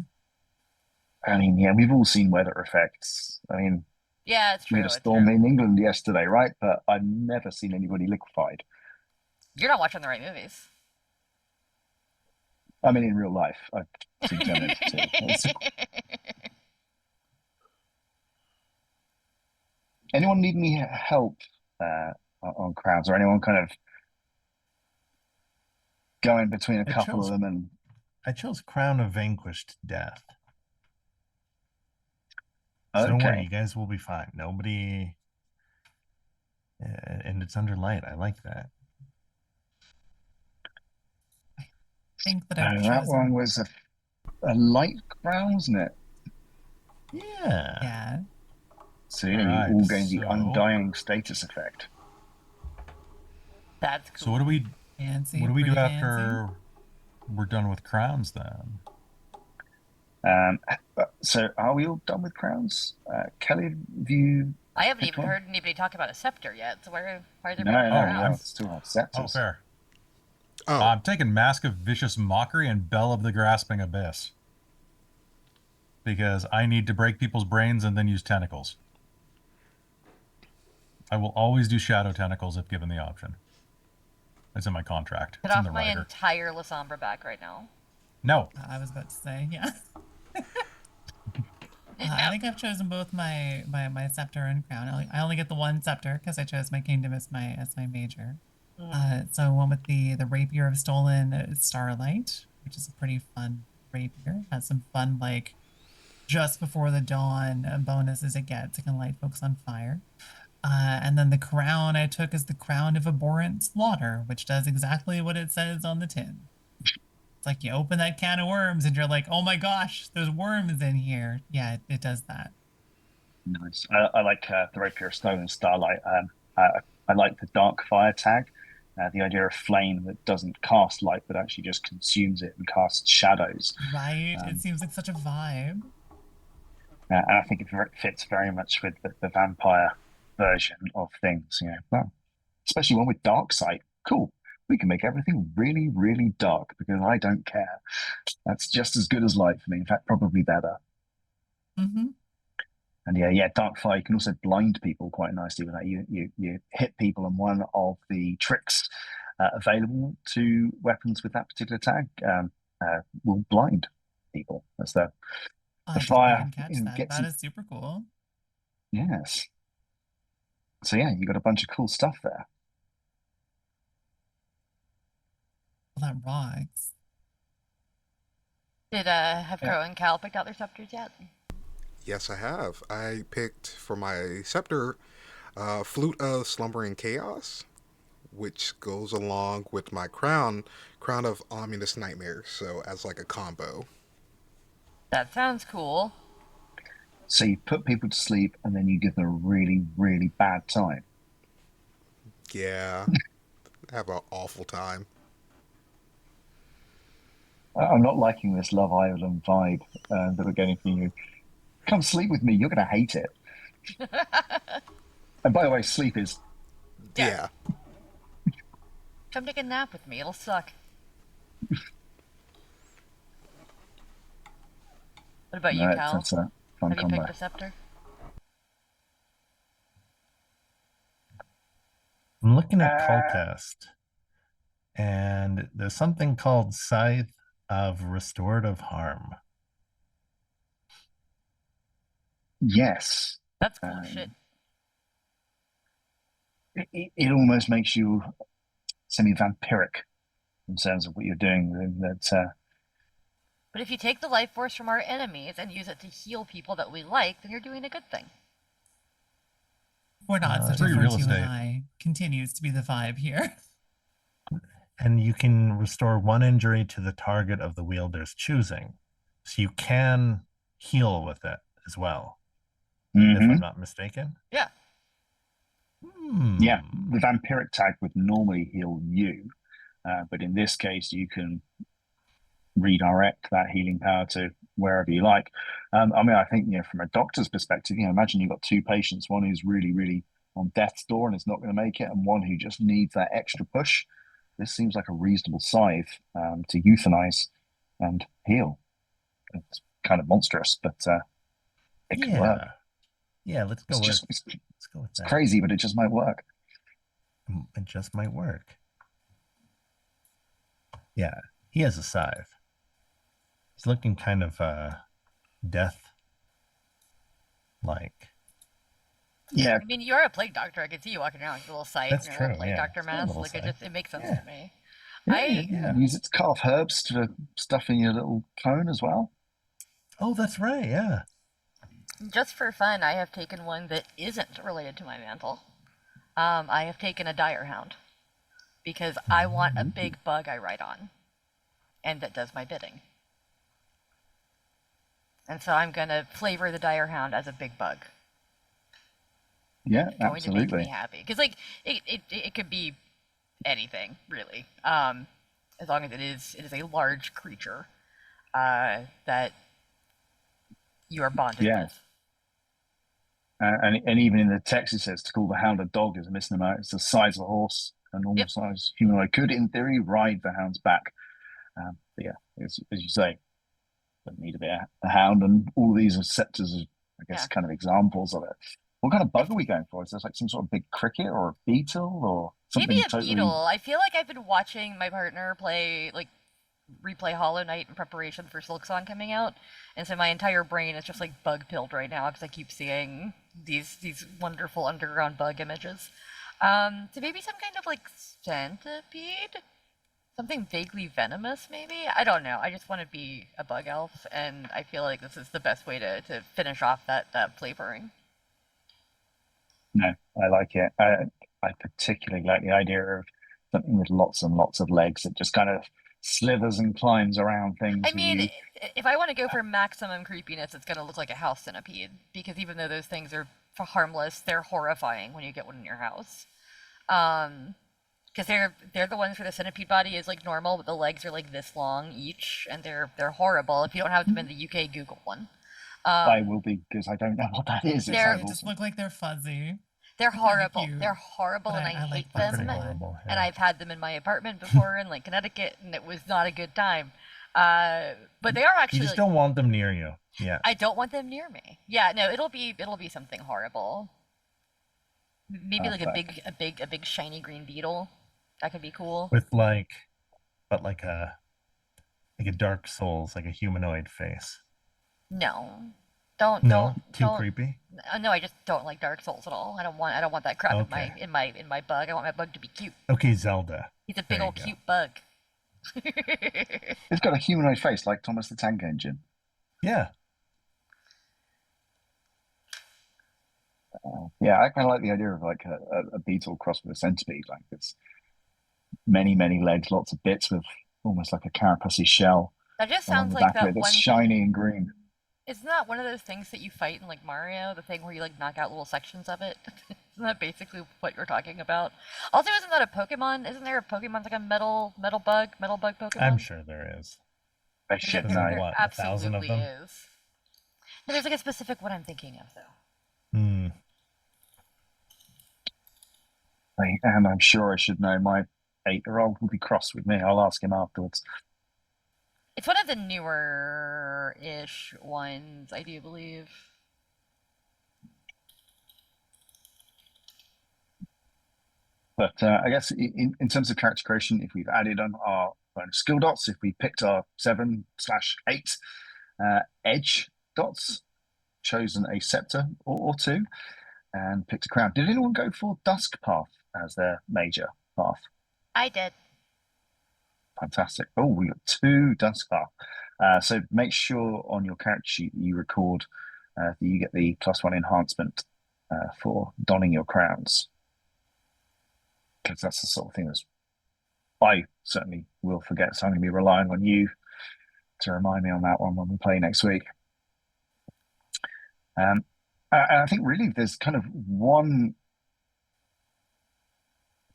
I mean, yeah, we've all seen weather effects. I mean, Yeah, it's we true. had a It's storm true. in England yesterday, right? But I've never seen anybody liquefied. You're not watching the right movies. I mean, in real life, I've seen Terminator 2. Anyone need any help on crowds, or anyone kind of going between a I couple of chose them? And I chose Crown of Vanquished Death. So don't worry, okay, you guys will be fine. Nobody, and it's under light. I like that. I think that I've that one chosen. was a light crown, wasn't it? Yeah. Yeah. So yeah, you Alright, all gain the so- undying status effect. That's cool. So what do we Fancy. what do we do pretty after we're done with crowns then? So are we all done with crowns? Kelly, have you? I haven't Pick even one? heard anybody talk about a scepter yet. So why are there No, more no, Oh, we crowns? all still have scepters. Oh, fair. Oh, I'm taking Mask of Vicious Mockery and Bell of the Grasping Abyss. Because I need to break people's brains and then use tentacles. I will always do shadow tentacles if given the option. It's in my contract. Cut It's in off the my rider. entire Lasombra back right now. No. I was about to say, yeah. I think I've chosen both my scepter and crown. I only get the one scepter because I chose my kingdom as my major. So I went with the Rapier of Stolen Starlight, which is a pretty fun rapier. Has some fun, like, just before the dawn bonuses it gets. It can light folks on fire. And then the crown I took is the Crown of Abhorrent Slaughter, which does exactly what it says on the tin. It's like you open that can of worms and you're like, oh my gosh, there's worms in here. Yeah, it does that. Nice. I like the Rapier Stone and Starlight. I like the Dark Fire tag. The idea of flame that doesn't cast light but actually just consumes it and casts shadows. Right? It seems like such a vibe. And I think it fits very much with the vampire version of things. You know, well, especially one with dark sight. Cool. We can make everything really, really dark because I don't care. That's just as good as light for me. In fact, probably better. Mm-hmm. And yeah, dark fire. You can also blind people quite nicely with that. You hit people, and one of the tricks available to weapons with that particular tag will blind people. That's the I didn't fire even catch that. gets That you. is super cool. Yes. So yeah, you got a bunch of cool stuff there. Well, that rocks. Did have Crow and Cal picked out their scepters yet? yes, I have. I picked for my scepter Flute of Slumbering Chaos, which goes along with my crown, Crown of Ominous Nightmares, so as like a combo. That sounds cool. So you put people to sleep, and then you give them a really, really bad time. Yeah, have an awful time. I'm not liking this Love Island vibe that we're getting from you. Come sleep with me. You're going to hate it. And by the way, sleep is Yeah. Come take a nap with me. It'll suck. What about you, Cal? that's a fun Have you combo. picked a scepter? I'm looking at call test, and there's something called Scythe of Restorative Harm. Yes. That's cool shit. It almost makes you semi-vampiric in terms of what you're doing. But if you take the life force from our enemies and use it to heal people that we like, then you're doing a good thing. We're not so free different, real you estate. and I. Continues to be the vibe here. And you can restore 1 injury to the target of the wielder's choosing. So you can heal with it as well, if I'm not mistaken. Yeah. Yeah, the vampiric tag would normally heal you, but in this case, you can redirect that healing power to wherever you like. I mean, I think from a doctor's perspective, imagine you've got 2 patients, one who's really, really on death's door and is not going to make it, and one who just needs that extra push, this seems like a reasonable scythe to euthanize and heal. It's kind of monstrous, but it can work. Yeah, let's go It's with it's that. crazy, but it just might work. It just might work. Yeah, he has a scythe. He's looking kind of death-like. Yeah, I mean, you are a plague doctor. I can see you walking around with a little scythe That's and your true, little plague yeah. doctor It's got a mask. little Like, scythe. it makes sense Yeah. to me. yeah. Use it to carve herbs to stuff in your little cone as well. Oh, that's right, yeah. Just for fun, I have taken one that isn't related to my mantle. I have taken a dire hound because I want a big bug I ride on, and that does my bidding. And so I'm gonna flavor the dire hound as a big bug. Yeah, It's going to make me absolutely. happy because like it could be anything really, as long as it is a large creature that you are bonded Yeah. with. And even in the text, it says to call the hound a dog is a misnomer. It's the size of a horse, a normal Yep. size humanoid could, in theory, ride the hound's back. But yeah, as you say, don't need to be a hound, and all these are scepters, I guess, Yeah. kind of examples of it. What kind of bug are we going for? Is there like some sort of big cricket or a beetle or something Maybe a totally? beetle. I feel like I've been watching my partner replay Hollow Knight in preparation for Silksong coming out, and so my entire brain is just like bug pilled right now because I keep seeing these wonderful underground bug images. So maybe some kind of like centipede, something vaguely venomous, maybe. I don't know. I just want to be a bug elf, and I feel like this is the best way to finish off that flavoring. No, I like it. I particularly like the idea of something with lots and lots of legs that just kind of slithers and climbs around things. I mean, if I want to go for maximum creepiness, it's going to look like a house centipede, because even though those things are harmless, they're horrifying when you get one in your house. Because they're the ones where the centipede body is like normal, but the legs are like this long each, and they're horrible. If you don't have them in the UK, Google one. I will be, because I don't know what that is. It They're- sounds They just awesome. look like they're fuzzy. They're They're kinda horrible. cute, They're horrible, but and I I like hate them. them. Pretty horrible, And yeah. I've had them in my apartment before in like Connecticut, and it was not a good time. But they are You actually just like, don't want them near you. Yeah. I don't want them near me. Yeah, no, it'll be something horrible. Maybe like Perfect. a big shiny green beetle. That could be cool. With but like a Dark Souls, like a humanoid face. No, don't No, too don't. creepy. No, I just don't like Dark Souls at all. I don't want that crap Okay. in my bug. I want my bug to be cute. Okay, Zelda. He's a big There you old go. cute bug. It's got a humanoid face like Thomas the Tank Engine. Yeah. Yeah, I kind of like the idea of like a beetle crossed with a centipede. Like it's many legs, lots of bits with almost like a carapace shell That just on sounds the like back of that it that's one. shiny and green. Isn't that one of those things that you fight in like Mario? The thing where you like knock out little sections of it? Isn't that basically what you're talking about? Also, isn't that a Pokemon? Isn't there a Pokemon like a metal bug Pokemon? I'm sure there is. I should There's know. like, what, 1,000 of absolutely them? is. No, there's like a specific one I'm thinking of though. Hmm. And I'm sure I should know. My 8-year-old will be cross with me. I'll ask him afterwards. It's one of the newer-ish ones, I do believe. But I guess in terms of character creation, if we've added on our bonus skill dots, if we picked our 7/8 edge dots, chosen a scepter or two, and picked a crown. Did anyone go for Dusk Path as their major path? I did. Fantastic. Oh, we got 2 Dusk Path. So make sure on your character sheet that you record that you get the +1 enhancement for donning your crowns. Because that's the sort of thing that I certainly will forget. So I'm going to be relying on you to remind me on that one when we play next week. And I think really there's kind of one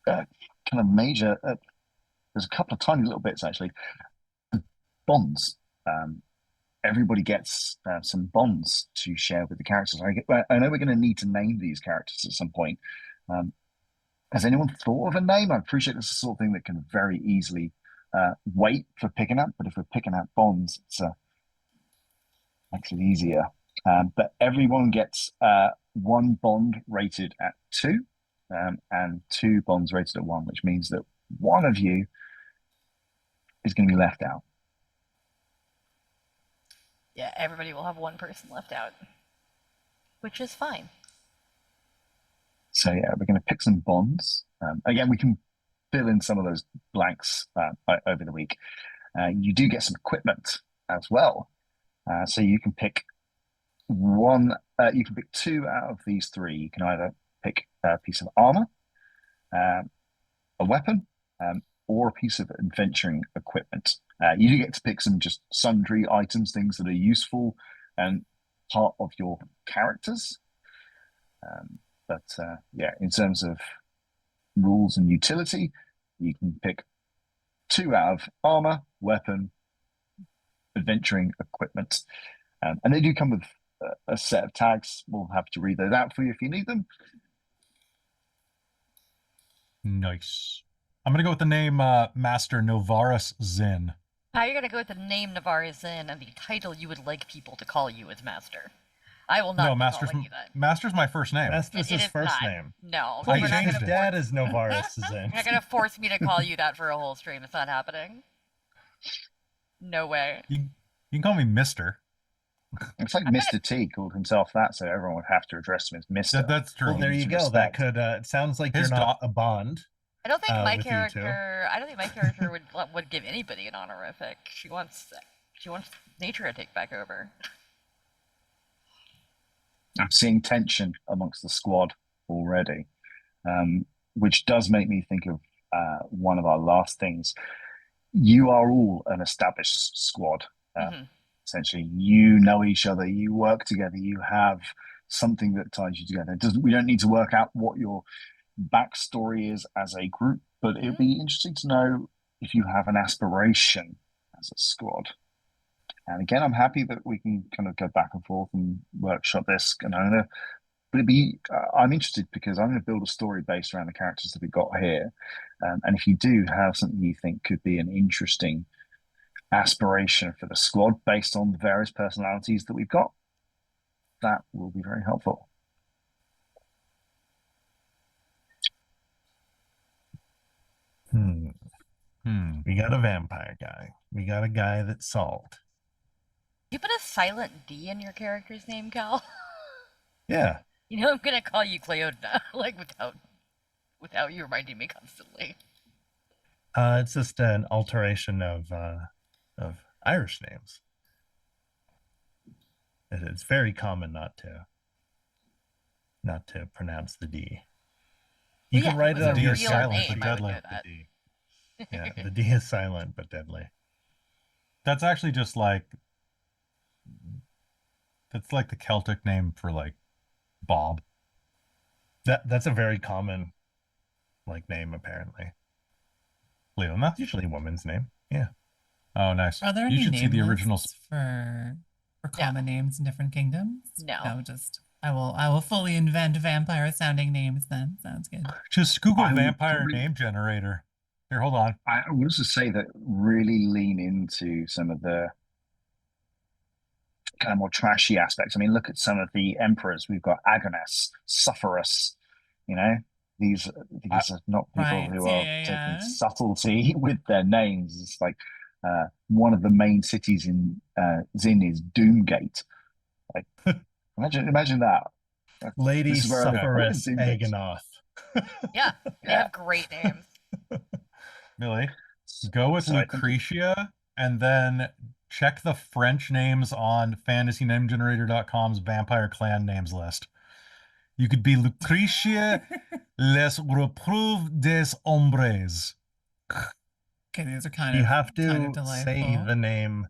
kind of major. There's a couple of tiny little bits actually. Bonds. Everybody gets some bonds to share with the characters. I know we're going to need to name these characters at some point, Has anyone thought of a name? I appreciate this is the sort of thing that can very easily wait for picking up, but if we're picking up bonds, it's makes it easier. But everyone gets 1 bond rated at 2, and 2 bonds rated at 1, which means that one of you is going to be left out. Yeah, everybody will have 1 person left out, which is fine. So yeah, we're going to pick some bonds. Again, we can fill in some of those blanks over the week. You do get some equipment as well. So you can pick you can pick 2 out of these 3. You can either pick a piece of armor, a weapon, or a piece of adventuring equipment. You do get to pick some just sundry items, things that are useful and part of your characters. But yeah, in terms of rules and utility, you can pick 2 out of armor, weapon, adventuring equipment. And they do come with a set of tags. We'll have to read those out for you if you need them. Nice. I'm going to go with the name Master Novaris Zin. How are you going to go with the name Navarre Zin and the title you would like people to call you as Master? I will not be calling you that. Master's my first name. Master's his first name. No. I we're not changed gonna dad is Novaris Zin. You're not going to force me to call you that for a whole stream. It's not happening. No way. You can call me Mister. It's like Mr. T called himself that, so everyone would have to address him as Mr. That's true. Well, there you go. That could. It sounds like His you're not a Bond. I don't think my with you two. character. I don't think my character would give anybody an honorific. She wants nature to take back over. I'm seeing tension amongst the squad already, which does make me think of one of our last things. You are all an established squad. Essentially, you know each other, you work together, you have something that ties you together. We don't need to work out what your backstory is as a group, but it'd be interesting to know if you have an aspiration as a squad. And again, I'm happy that we can kind of go back and forth and workshop this. And I'm interested because I'm going to build a story based around the characters that we've got here. And if you do have something you think could be an interesting aspiration for the squad based on the various personalities that we've got, that will be very helpful. We got a vampire guy. We got a guy that's salt. You put a silent D in your character's name, Cal? Yeah. You know I'm gonna call you Cleodna, like without you reminding me constantly. It's just an alteration of Irish names. It's very common not to pronounce the D. You can write it on your silent but deadly. Yeah, the D is silent but deadly. That's actually just like the Celtic name for like Bob. That's a very common name apparently. Leona? It's usually a woman's name. Yeah. Oh, nice. Are there you any should name see the original lists for common names in different kingdoms? No. I will fully invent vampire sounding names then. Sounds good. Just Google vampire name generator. Here, hold on. I would also say that really lean into some of the kind of more trashy aspects. I mean, look at some of the emperors. We've got Agonas, Sufferus, these are not people who are taking subtlety with their names. It's like one of the main cities in Zin is Doomgate. Like, imagine that. Lady Sufferus Agonoth. Yeah, they have great names. Millie, go with Lucretia and then check the French names on fantasynamegenerator.com's vampire clan names list. You could be Lucretia les Repreuves des Hombres. Okay, these are kind of You have kind to of say the name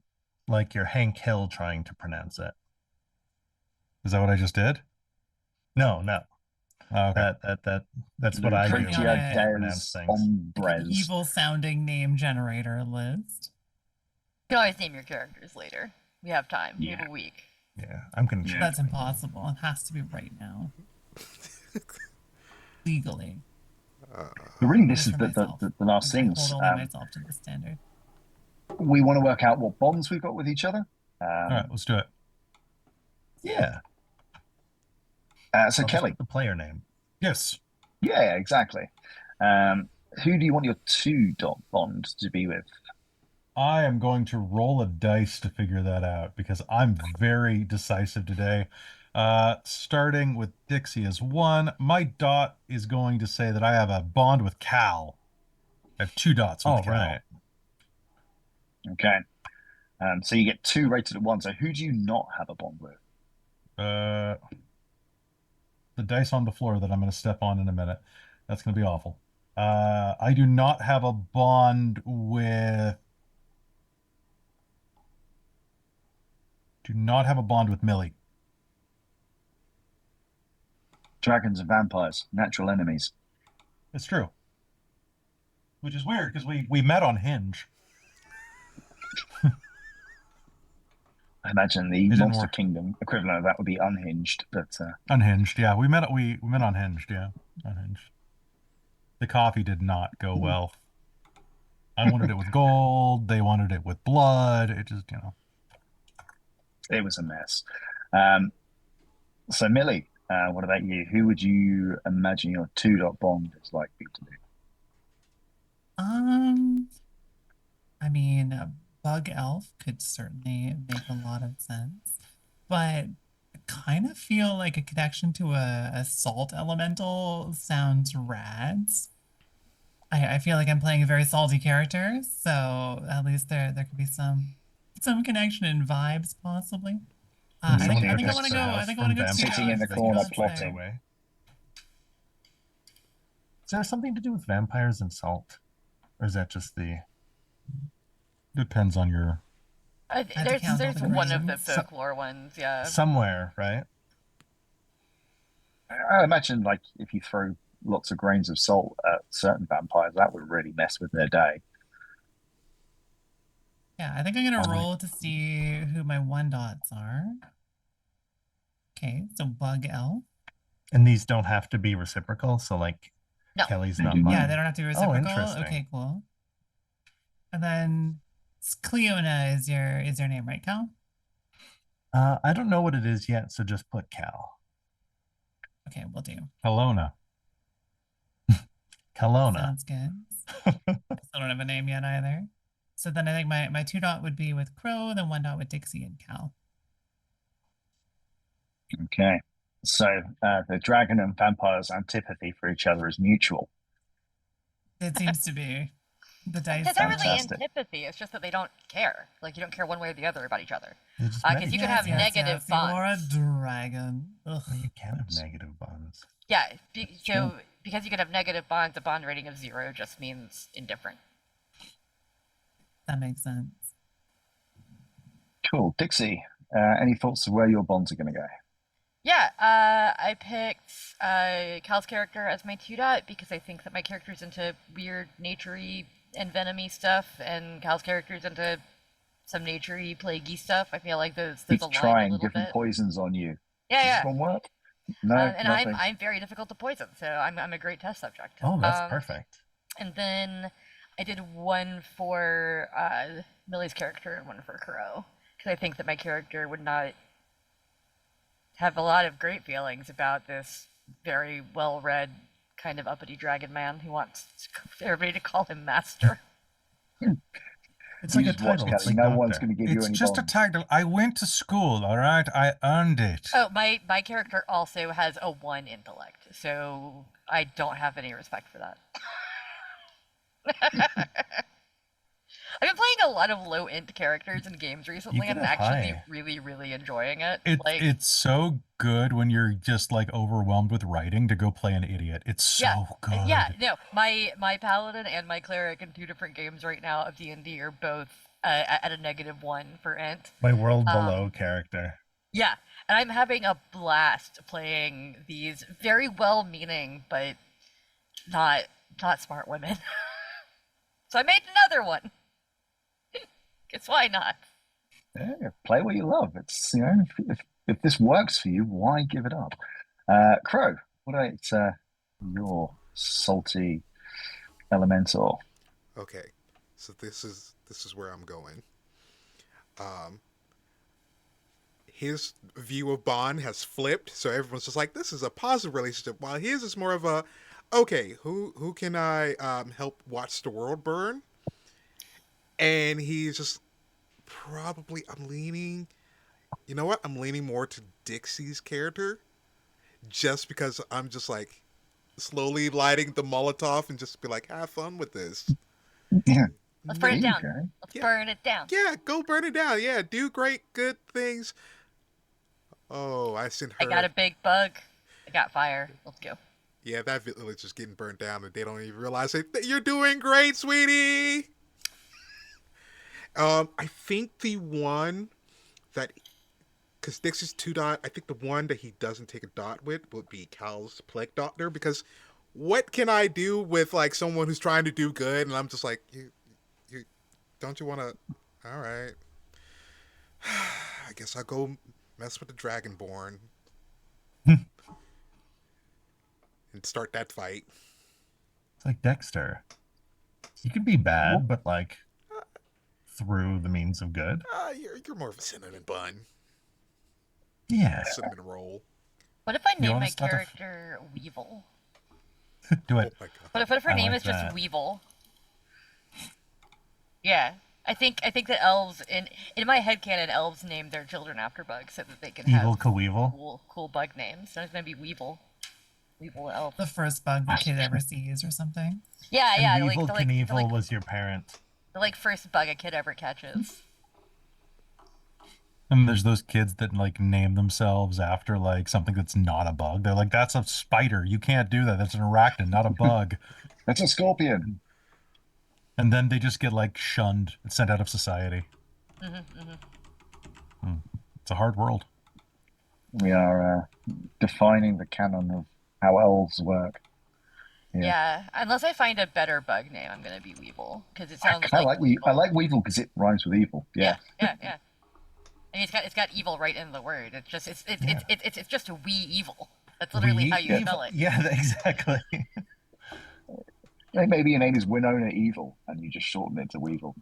like you're Hank Hill trying to pronounce it. Is that what I just did? No. Oh, okay. That's what I do. Lucretia des Hombres. Evil sounding name generator list. You can always name your characters later. We have time. We have a week. Yeah, I'm gonna. That's impossible. It has to be right now. legally. But really, At this least is for the myself. last I things. hold only myself to the standard. We want to work out what bonds we've got with each other. All right, let's do it. Yeah. So I'll just Kelly. put the player name. Yes. Yeah, exactly. Who do you want your 2-dot bond to be with? I am going to roll a dice to figure that out because I'm very decisive today. Starting with Dixie as 1. My dot is going to say that I have a bond with Cal. I have 2 dots with Oh, Cal. right. Okay. So you get 2 rated at 1. So who do you not have a bond with? The dice on the floor that I'm going to step on in a minute. That's going to be awful. I do not have a bond with... Do not have a bond with Millie. Dragons and vampires, natural enemies. It's true. Which is weird because we met on Hinge. I imagine the didn't Monster work. Kingdom equivalent of that would be Unhinged, but Unhinged, yeah. We met on Hinged, yeah. Unhinged. The coffee did not go well. I wanted it with gold, they wanted it with blood. It just, it was a mess. So Millie, what about you? Who would you imagine your 2-dot bond is likely to be? I mean, a bug elf could certainly make a lot of sense, but I kind of feel like a connection to a salt elemental sounds rad. I feel like I'm playing a very salty character, so at least there could be some connection and vibes possibly. I think I want to go. I think I want to go sitting in the corner plotting. Is there something to do with vampires and salt, or is that just the? Depends on your... There's one of the folklore ones, yeah. Somewhere, right? I imagine, like, if you throw lots of grains of salt at certain vampires, that would really mess with their day. Yeah, I think I'm gonna roll to see who my 1-dots are. Okay, so bug elf. And these don't have to be reciprocal, so like No. Kelly's not mine. Yeah, they don't have to be reciprocal. Oh, interesting. Okay, cool. And then Cleona is your name, right, Cal? I don't know what it is yet, so just put Cal. Okay, we'll do. Kelowna. Kelowna. Sounds good. Still don't have a name yet either. So then I think my 2-dot would be with Crow, then 1-dot with Dixie and Cal. Okay. So the dragon and vampire's antipathy for each other is mutual. It seems to be. The dice. It's not really antipathy. It's just that they don't care. Like, you don't care one way or the other about each other. Because you can have negative bonds. You're a dragon. Ugh. You can have negative bonds. Yeah. So because you can have negative bonds, a bond rating of 0 just means indifferent. That makes sense. Cool. Dixie, any thoughts of where your bonds are going to go? Yeah, I picked Cal's character as my 2-dot because I think that my character's into weird, naturey and venomy stuff, and Cal's character's into some naturey, plaguey stuff. I feel like those He's align trying a little different bit. poisons on you. Yeah, Does yeah. this one work? No, and nothing. I'm very difficult to poison, so I'm a great test subject. Oh, that's perfect. And then I did one for Millie's character and one for Crow, because I think that my character would not have a lot of great feelings about this very well-read, kind of uppity dragon man who wants everybody to call him master. It's like a title. It's like no one's going to give you any It's just bonds. a title. I went to school, all right? I earned it. Oh, my character also has a 1 intellect, so I don't have any respect for that. I've been playing a lot of low-int characters in games recently, and I'm actually really, really enjoying it. It's so good when you're just like overwhelmed with writing to go play an idiot. It's so good. Yeah, no, my paladin and my cleric in 2 different games right now of D&D are both at a -1 for int. My world below character. Yeah, and I'm having a blast playing these very well-meaning but not smart women. So I made another one. Guess why not? Yeah, play what you love. It's if this works for you, why give it up? Crow, what about your salty elemental. Okay, so this is where I'm going. Um, his view of Bond has flipped, so everyone's just like, "This is a positive relationship," while his is more of a, "Okay, who can I help watch the world burn?" And he's just probably I'm leaning. You know what? I'm leaning more to Dixie's character, just because I'm just like slowly lighting the Molotov and just be like, "Have fun with this." Yeah, Let's burn there it you down. go. Let's Yeah. burn it down. Yeah, go burn it down. Yeah, do great, good things. Oh, I sent I her. got a big bug. I got fire. Let's go. Yeah, that village is getting burned down, and they don't even realize it. You're doing great, sweetie. I think the one that, because Dixie's 2 dot, I think the one that he doesn't take a dot with would be Cal's Plague Doctor. Because what can I do with like someone who's trying to do good, and I'm just like, you don't you want to? All right, I guess I'll go mess with the Dragonborn and start that fight. It's like Dexter. You could be bad, but like through the means of good. You're more of a cinnamon bun, Yeah. cinnamon roll. What if I name wanna my start a character Weevil? Do Oh it. my god. What if her I name like is just that. Weevil? Yeah. I think that elves in my headcanon, elves name their children after bugs so that they can Evil have Coeval. cool bug names. So it's gonna be Weevil. Weevil the elf. The first bug the kid ever sees or something. Yeah, And yeah, Weevil the Knievel was your parent. first bug a kid ever catches. And there's those kids that like name themselves after like something that's not a bug. They're like, that's a spider. You can't do that. That's an arachnid, not a bug. That's a scorpion. And then they just get like shunned and sent out of society. It's a hard world. We are defining the canon of how elves work. Yeah, unless I find a better bug name, I'm gonna be Weevil because it sounds I like like I like Weevil because it rhymes with evil. Yeah. yeah. And it's got evil right in the word. It's just it's just a wee evil. That's literally how you spell it. Yeah, exactly. Maybe your name is Winona Evil, and you just shorten it to Weevil.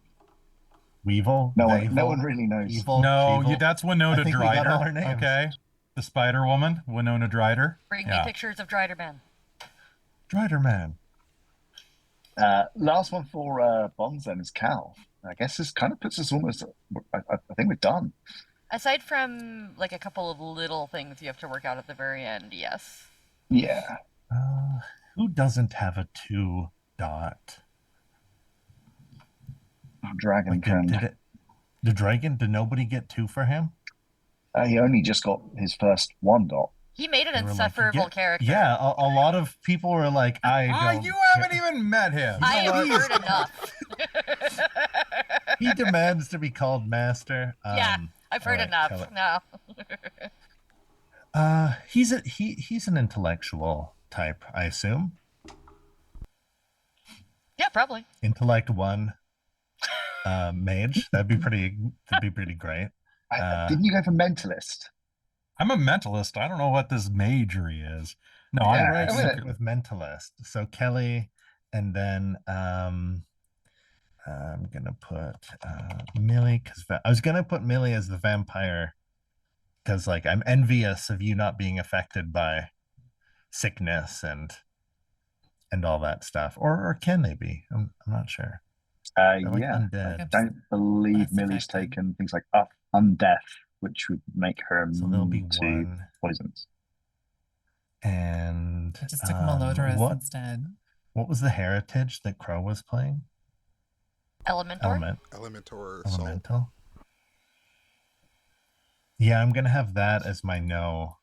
Weevil. No Weevil, one really knows. Evil. No, Sheevil. that's Winona I think we got all our Drider. names. Okay. The Spider Woman, Winona Drider. Bring me pictures of Driderman. Driderman. Last one for Bonds then is Cal. I guess this kind of puts us almost. I think we're done. Aside from like a couple of little things you have to work out at the very end, yes. Yeah. Who doesn't have a 2-dot? Dragon Like, did nobody get 2 for him? He only just got his first 1-dot. He made an They were like, insufferable character. Yeah, a lot of people were like, I don't. You haven't even met him. I have heard enough. He demands to be called master. Yeah, I've heard enough. No. He's an intellectual type, I assume. Yeah, probably. Intellect 1, mage. That'd be pretty great. Didn't you go for mentalist? I'm a mentalist. I don't know what this majory is. No, Yeah, I'm right right with mentalist. So Kelly, and then I'm gonna put Millie, because I was gonna put Millie as the vampire, because like I'm envious of you not being affected by sickness and all that stuff, or can they be? I'm not sure. Like undead. I don't believe Millie's taken things like undeath, which would make her immune to poisons. And I just took Malodorous instead. What was the heritage that Crow was playing? Elementor. Elemental. Yeah, I'm gonna have that as my no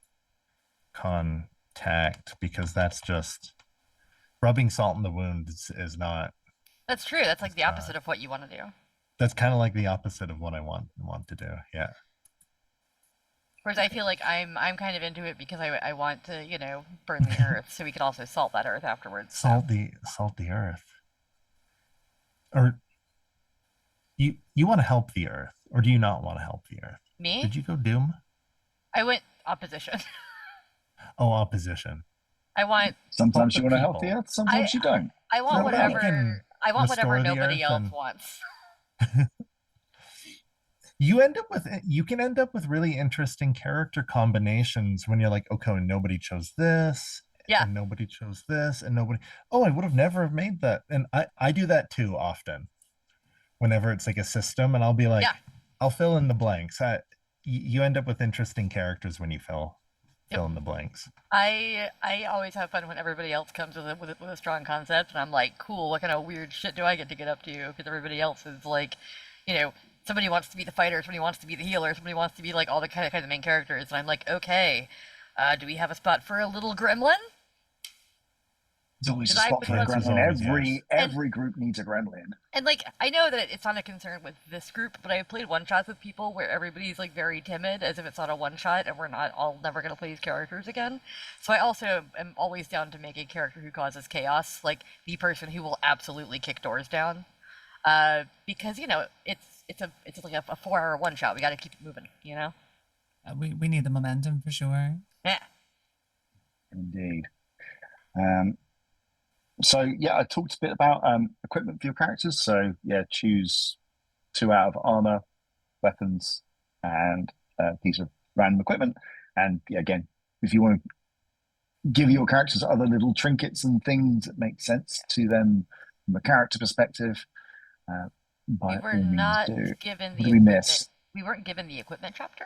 contact, because that's just rubbing salt in the wound is not. That's true. That's like the opposite of what you want to do. That's kind of like the opposite of what I want to do. Yeah. Whereas I feel like I'm kind of into it because I want to, burn the earth so we could also salt that earth afterwards. Salt the earth. Or you want to help the earth, or do you not want to help the earth? Me? Did you go Doom? I went opposition. Oh, opposition. I want Sometimes you the want to help the people. Earth, sometimes you don't. I want No, we whatever can I want whatever restore the nobody Earth else and- wants. You can end up with really interesting character combinations when you're like, okay, nobody chose this, Yeah. and nobody chose this, and nobody. Oh, I would have never have made that, and I do that too often. Whenever it's like a system, and I'll be like, Yeah. I'll fill in the blanks. You end up with interesting characters when you fill Yep. in the blanks. I always have fun when everybody else comes with a strong concept, and I'm like, cool, what kind of weird shit do I get to get up to? Because everybody else is like, you know, somebody wants to be the fighter, somebody wants to be the healer, somebody wants to be like all the kind of main characters, and I'm like, okay, do we have a spot for a little gremlin? There's always a Did I- spot which for a ones- There's gremlin. always, Every group needs a gremlin. And like, I know that it's not a concern with this group, but I've played one-shots with people where everybody's like very timid, as if it's not a one-shot, and we're not all never gonna play these characters again. So I also am always down to make a character who causes chaos, like the person who will absolutely kick doors down, because you know it's like a 4-hour one-shot. We got to keep it moving, you know. We need the momentum for sure. Yeah. Indeed. So yeah, I talked a bit about equipment for your characters. So yeah, choose 2 out of armor, weapons, and a piece of random equipment. And yeah, again, if you want to give your characters other little trinkets and things that make sense to them from a character perspective, by We were all means not do. given What the did we equipment. miss? We weren't given the equipment chapter.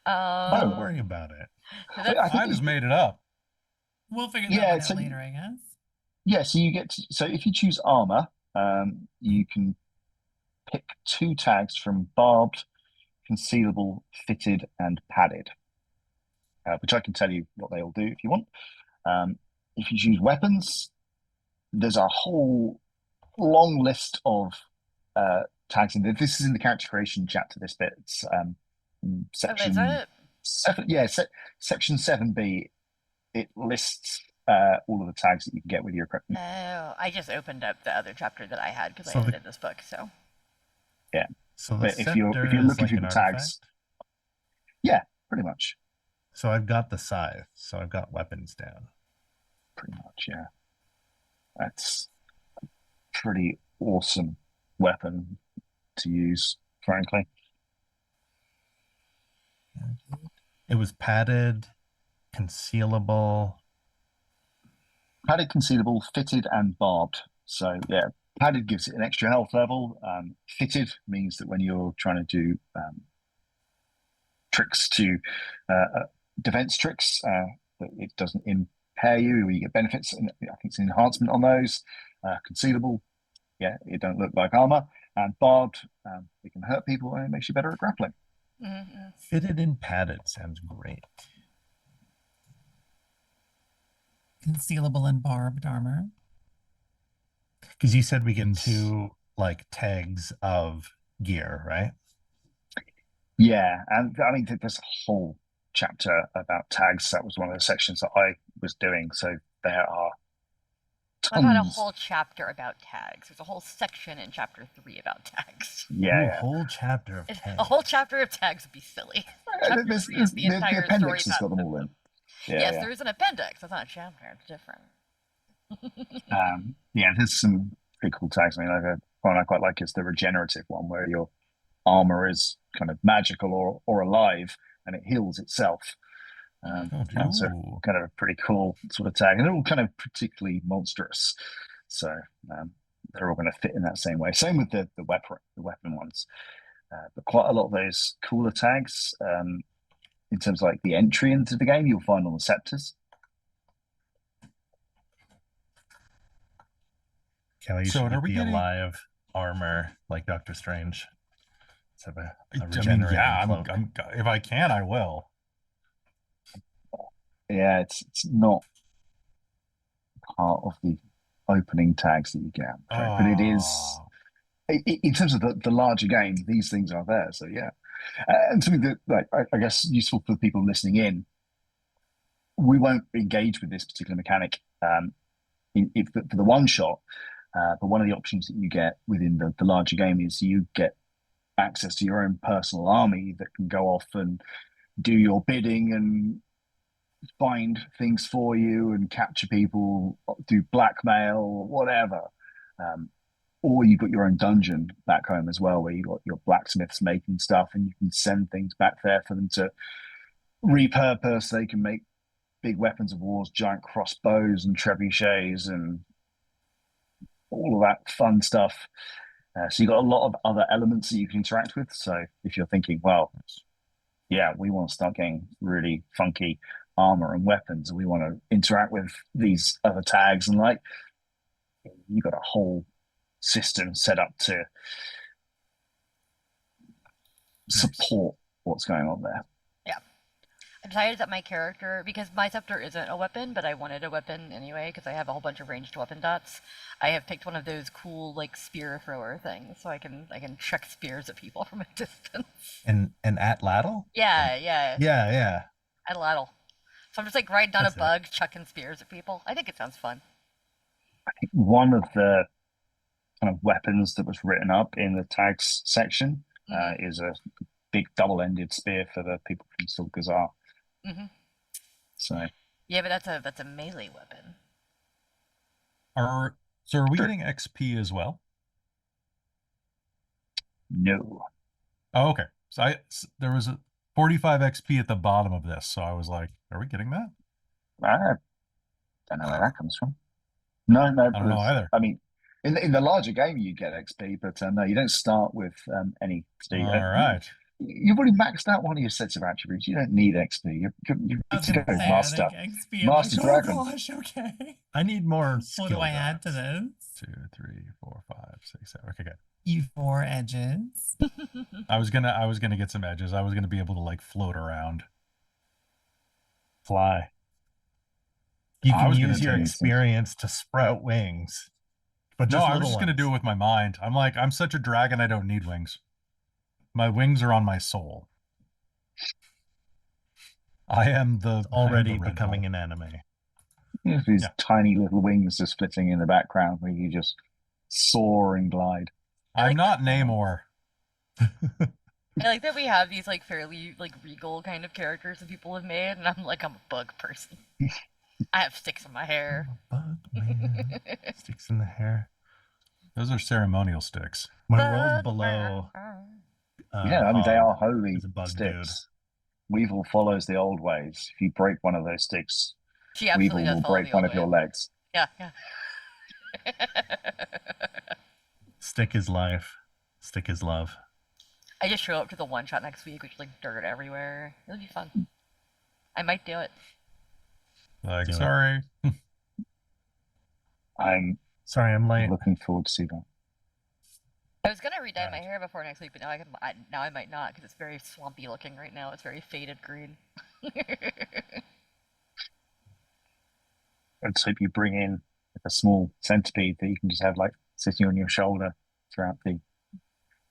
don't worry about it. So I that's, think I just made it up. We'll figure Yeah, that one out so- later, I guess. Yeah, so you get so if you choose armor, you can pick 2 tags from barbed, concealable, fitted, and padded, which I can tell you what they all do if you want. If you choose weapons, there's a whole long list of tags in there. This is in the character creation chapter. This bit, it's section is that it? 7. Yeah, section 7B. It lists all of the tags that you can get with your equipment. Oh, I just opened up the other chapter that I had because So I the- edited this book. So So the But if you're scepter is looking like through an the tags, artifact. yeah, pretty much. So I've got the scythe. So I've got weapons down. Pretty much, yeah. That's a pretty awesome weapon to use, frankly. It was padded, concealable. Padded, concealable, fitted, and barbed. So yeah, padded gives it an extra health level. Fitted means that when you're trying to do tricks to defense tricks, that it doesn't impair you, or you get benefits. And I think it's an enhancement on those. Concealable, yeah, it don't look like armor. And barbed, it can hurt people and it makes you better at grappling. mm-hmm. Fitted and padded sounds great. Concealable and barbed armor. Because you said we get 2 like tags of gear, right? Yeah, and I mean, there's a whole chapter about tags. That was one of the sections that I was doing. So there are I've had a tons. whole chapter about tags. There's a whole section in chapter 3 about tags. Ooh, Yeah, a yeah. whole chapter of A tags. whole chapter of tags would be silly. Chapter There's, 3 is the the entire appendix story has got about them all in. Yeah, yes, yeah. there is an appendix. It's not a chapter. It's different. Yeah, there's some pretty cool tags. I mean, one I quite like is the regenerative one, where your armor is kind of magical or alive, and it heals itself. That's a Ooh. kind of a pretty cool sort of tag, and they're all kind of particularly monstrous. So they're all going to fit in that same way. Same with the weapon ones. But quite a lot of those cooler tags, in terms of like the entry into the game, you'll find on the scepters. Kelly, you So should are get we the getting- alive armor like Doctor Strange. Let's have a I mean, regenerating yeah, cloak. if I can, I will. Yeah, it's not part of the opening tags that you get, but it is. Oh. In terms of the larger game, these things are there. So yeah, and something that like I guess useful for people listening in. We won't engage with this particular mechanic for the one shot, but one of the options that you get within the larger game is you get access to your own personal army that can go off and do your bidding and find things for you and capture people, do blackmail, whatever. Or you've got your own dungeon back home as well, where you've got your blacksmiths making stuff and you can send things back there for them to repurpose. They can make big weapons of wars, giant crossbows and trebuchets and all of that fun stuff. So you've got a lot of other elements that you can interact with. So if you're thinking, well, yeah, we want to start getting really funky armor and weapons, and we want to interact with these other tags, and like, you got a whole system set up to support what's going on there. Yeah. I decided that my character, because my scepter isn't a weapon, but I wanted a weapon anyway, because I have a whole bunch of ranged weapon dots. I have picked one of those cool, like, spear thrower things, so I can chuck spears at people from a distance. And at Laddle? Yeah. Yeah. At Laddle. So I'm just like riding on That's a bug, chucking spears at people. I think it sounds fun. I think one of the kind of weapons that was written up in the tags section is a big double-ended spear for the people from Sulgazar. So yeah, but that's a melee weapon. Are we getting XP as well? No. Oh, okay. So there was a 45 XP at the bottom of this, so I was like, are we getting that? I don't know where that comes from. No, I don't know either. I mean, in the larger game you get XP, but no, you don't start with any XP. All right. You've already maxed out one of your sets of attributes. You don't need XP. You're good to go, Master. Master Dragon. Oh gosh, okay. I need more skill. What do I add to dots. this? 2, 3, 4, 5, 6, 7. Okay, good. E4 edges. I was gonna get some edges. I was gonna be able to like float around. Fly. You I can was gonna use your take- experience to sprout wings. But No, just I was just gonna do it with my mind. I'm like, I'm such a dragon, I don't need wings. My wings are on my soul. I am already becoming an anime. These tiny little wings just flitting in the background where you just soar and glide. I'm not Namor. I like that we have these like fairly like regal kind of characters that people have made, and I'm a bug person. I have sticks in my hair. Bug man. Sticks in the hair. Those are ceremonial sticks. My world below. Yeah, I mean, they are holy is a bug sticks. Weevil follows the old ways. If you break one of those sticks, She absolutely Weevil does will follow break the one old of your way. legs. Yeah. Stick is life. Stick is love. I just show up to the one shot next week, which is like dirt everywhere. It'll be fun. I might do it. Like, Do it. sorry. I'm Sorry, I'm late. looking forward to see that. I was gonna redye my hair before next week, but now I might not because it's very swampy looking right now. It's very faded green. Let's hope you bring in a small centipede that you can just have like sitting on your shoulder throughout the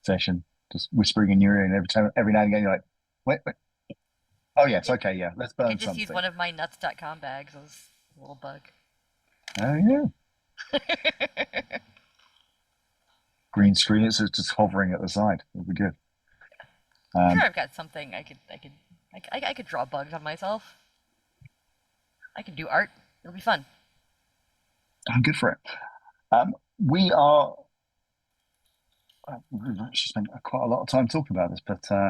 session, just whispering in your ear, and every now and again you're like, wait. Oh yes, okay, yeah, let's I burn can just something. use one of my nuts.com bags as a little bug. Oh yeah. Green screen, it's just hovering at the side. It'll be good. I'm sure I've got something I could draw bugs on myself. I could do art. It'll be fun. I'm good for it. We are. We've actually spent quite a lot of time talking about this, but I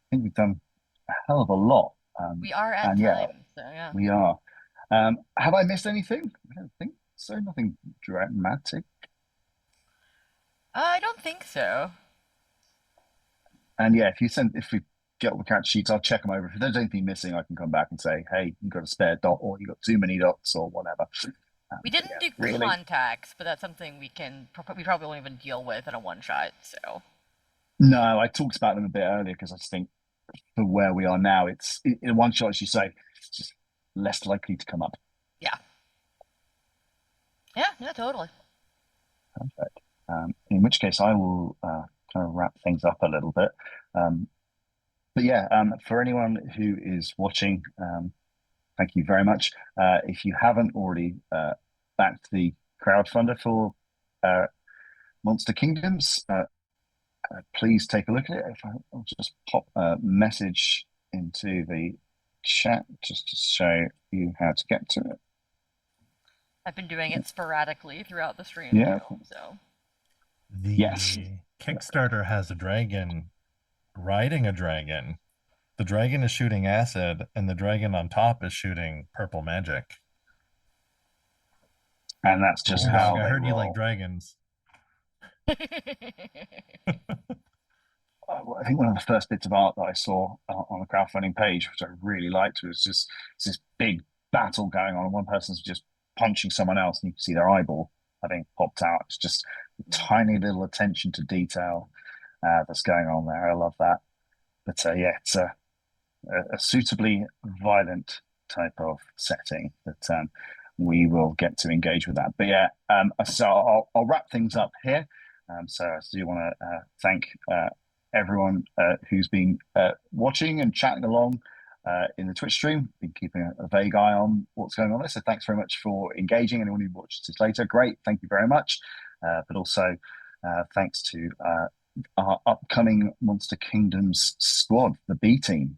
think we've done a hell of a lot. We are at and time, yeah, so yeah. we are. Have I missed anything? I don't think so. Nothing dramatic. I don't think so. And yeah, if we get all the character sheets, I'll check them over. If there's anything missing, I can come back and say, hey, you got a spare dot, or you got too many dots, or whatever. We didn't do contacts, but that's something we probably won't even deal with in a one shot. So No, I talked about them a bit earlier because I just think for where we are now, it's in one shot, as you say, it's just less likely to come up. yeah, totally. Perfect. In which case, I will kind of wrap things up a little bit. But yeah, for anyone who is watching, thank you very much. If you haven't already backed the crowdfunder for Monster Kingdoms, please take a look at it. I'll just pop a message into the chat just to show you how to get to it. I've been doing it sporadically throughout the stream. Yeah. So. The Yes. Kickstarter has a dragon riding a dragon. The dragon is shooting acid, and the dragon on top is shooting purple magic. And that's just Ooh, how dog, I they heard you roll. like dragons. I think one of the first bits of art that I saw on the crowdfunding page, which I really liked, was just this big battle going on, and one person's just punching someone else, and you can see their eyeball having popped out. It's just a tiny little attention to detail that's going on there. I love that. But yeah, it's a suitably violent type of setting that we will get to engage with that. But yeah, so I'll wrap things up here. So I do want to thank everyone who's been watching and chatting along in the Twitch stream. Been keeping a vague eye on what's going on there. So thanks very much for engaging. Anyone who watches this later, great. Thank you very much. But also thanks to our upcoming Monster Kingdoms squad, the B team.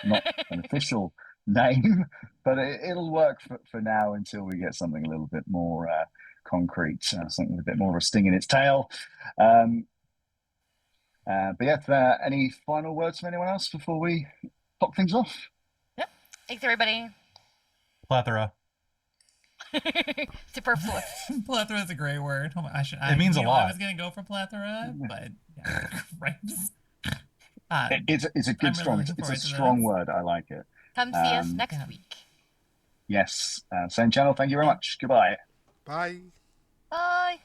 Not an official name, but it'll work for now until we get something a little bit more concrete, something with a bit more of a sting in its tail. But yeah, any final words from anyone else before we pop things off? Yep. Thanks, everybody. Plethora. Superfluous. Plethora is a great word. It means a lot. I was gonna go for plethora, but yeah, It's a good it's a strong word. I like it. Come see us next week. Yes. Same channel. Thank you very much. Goodbye. Bye. Bye.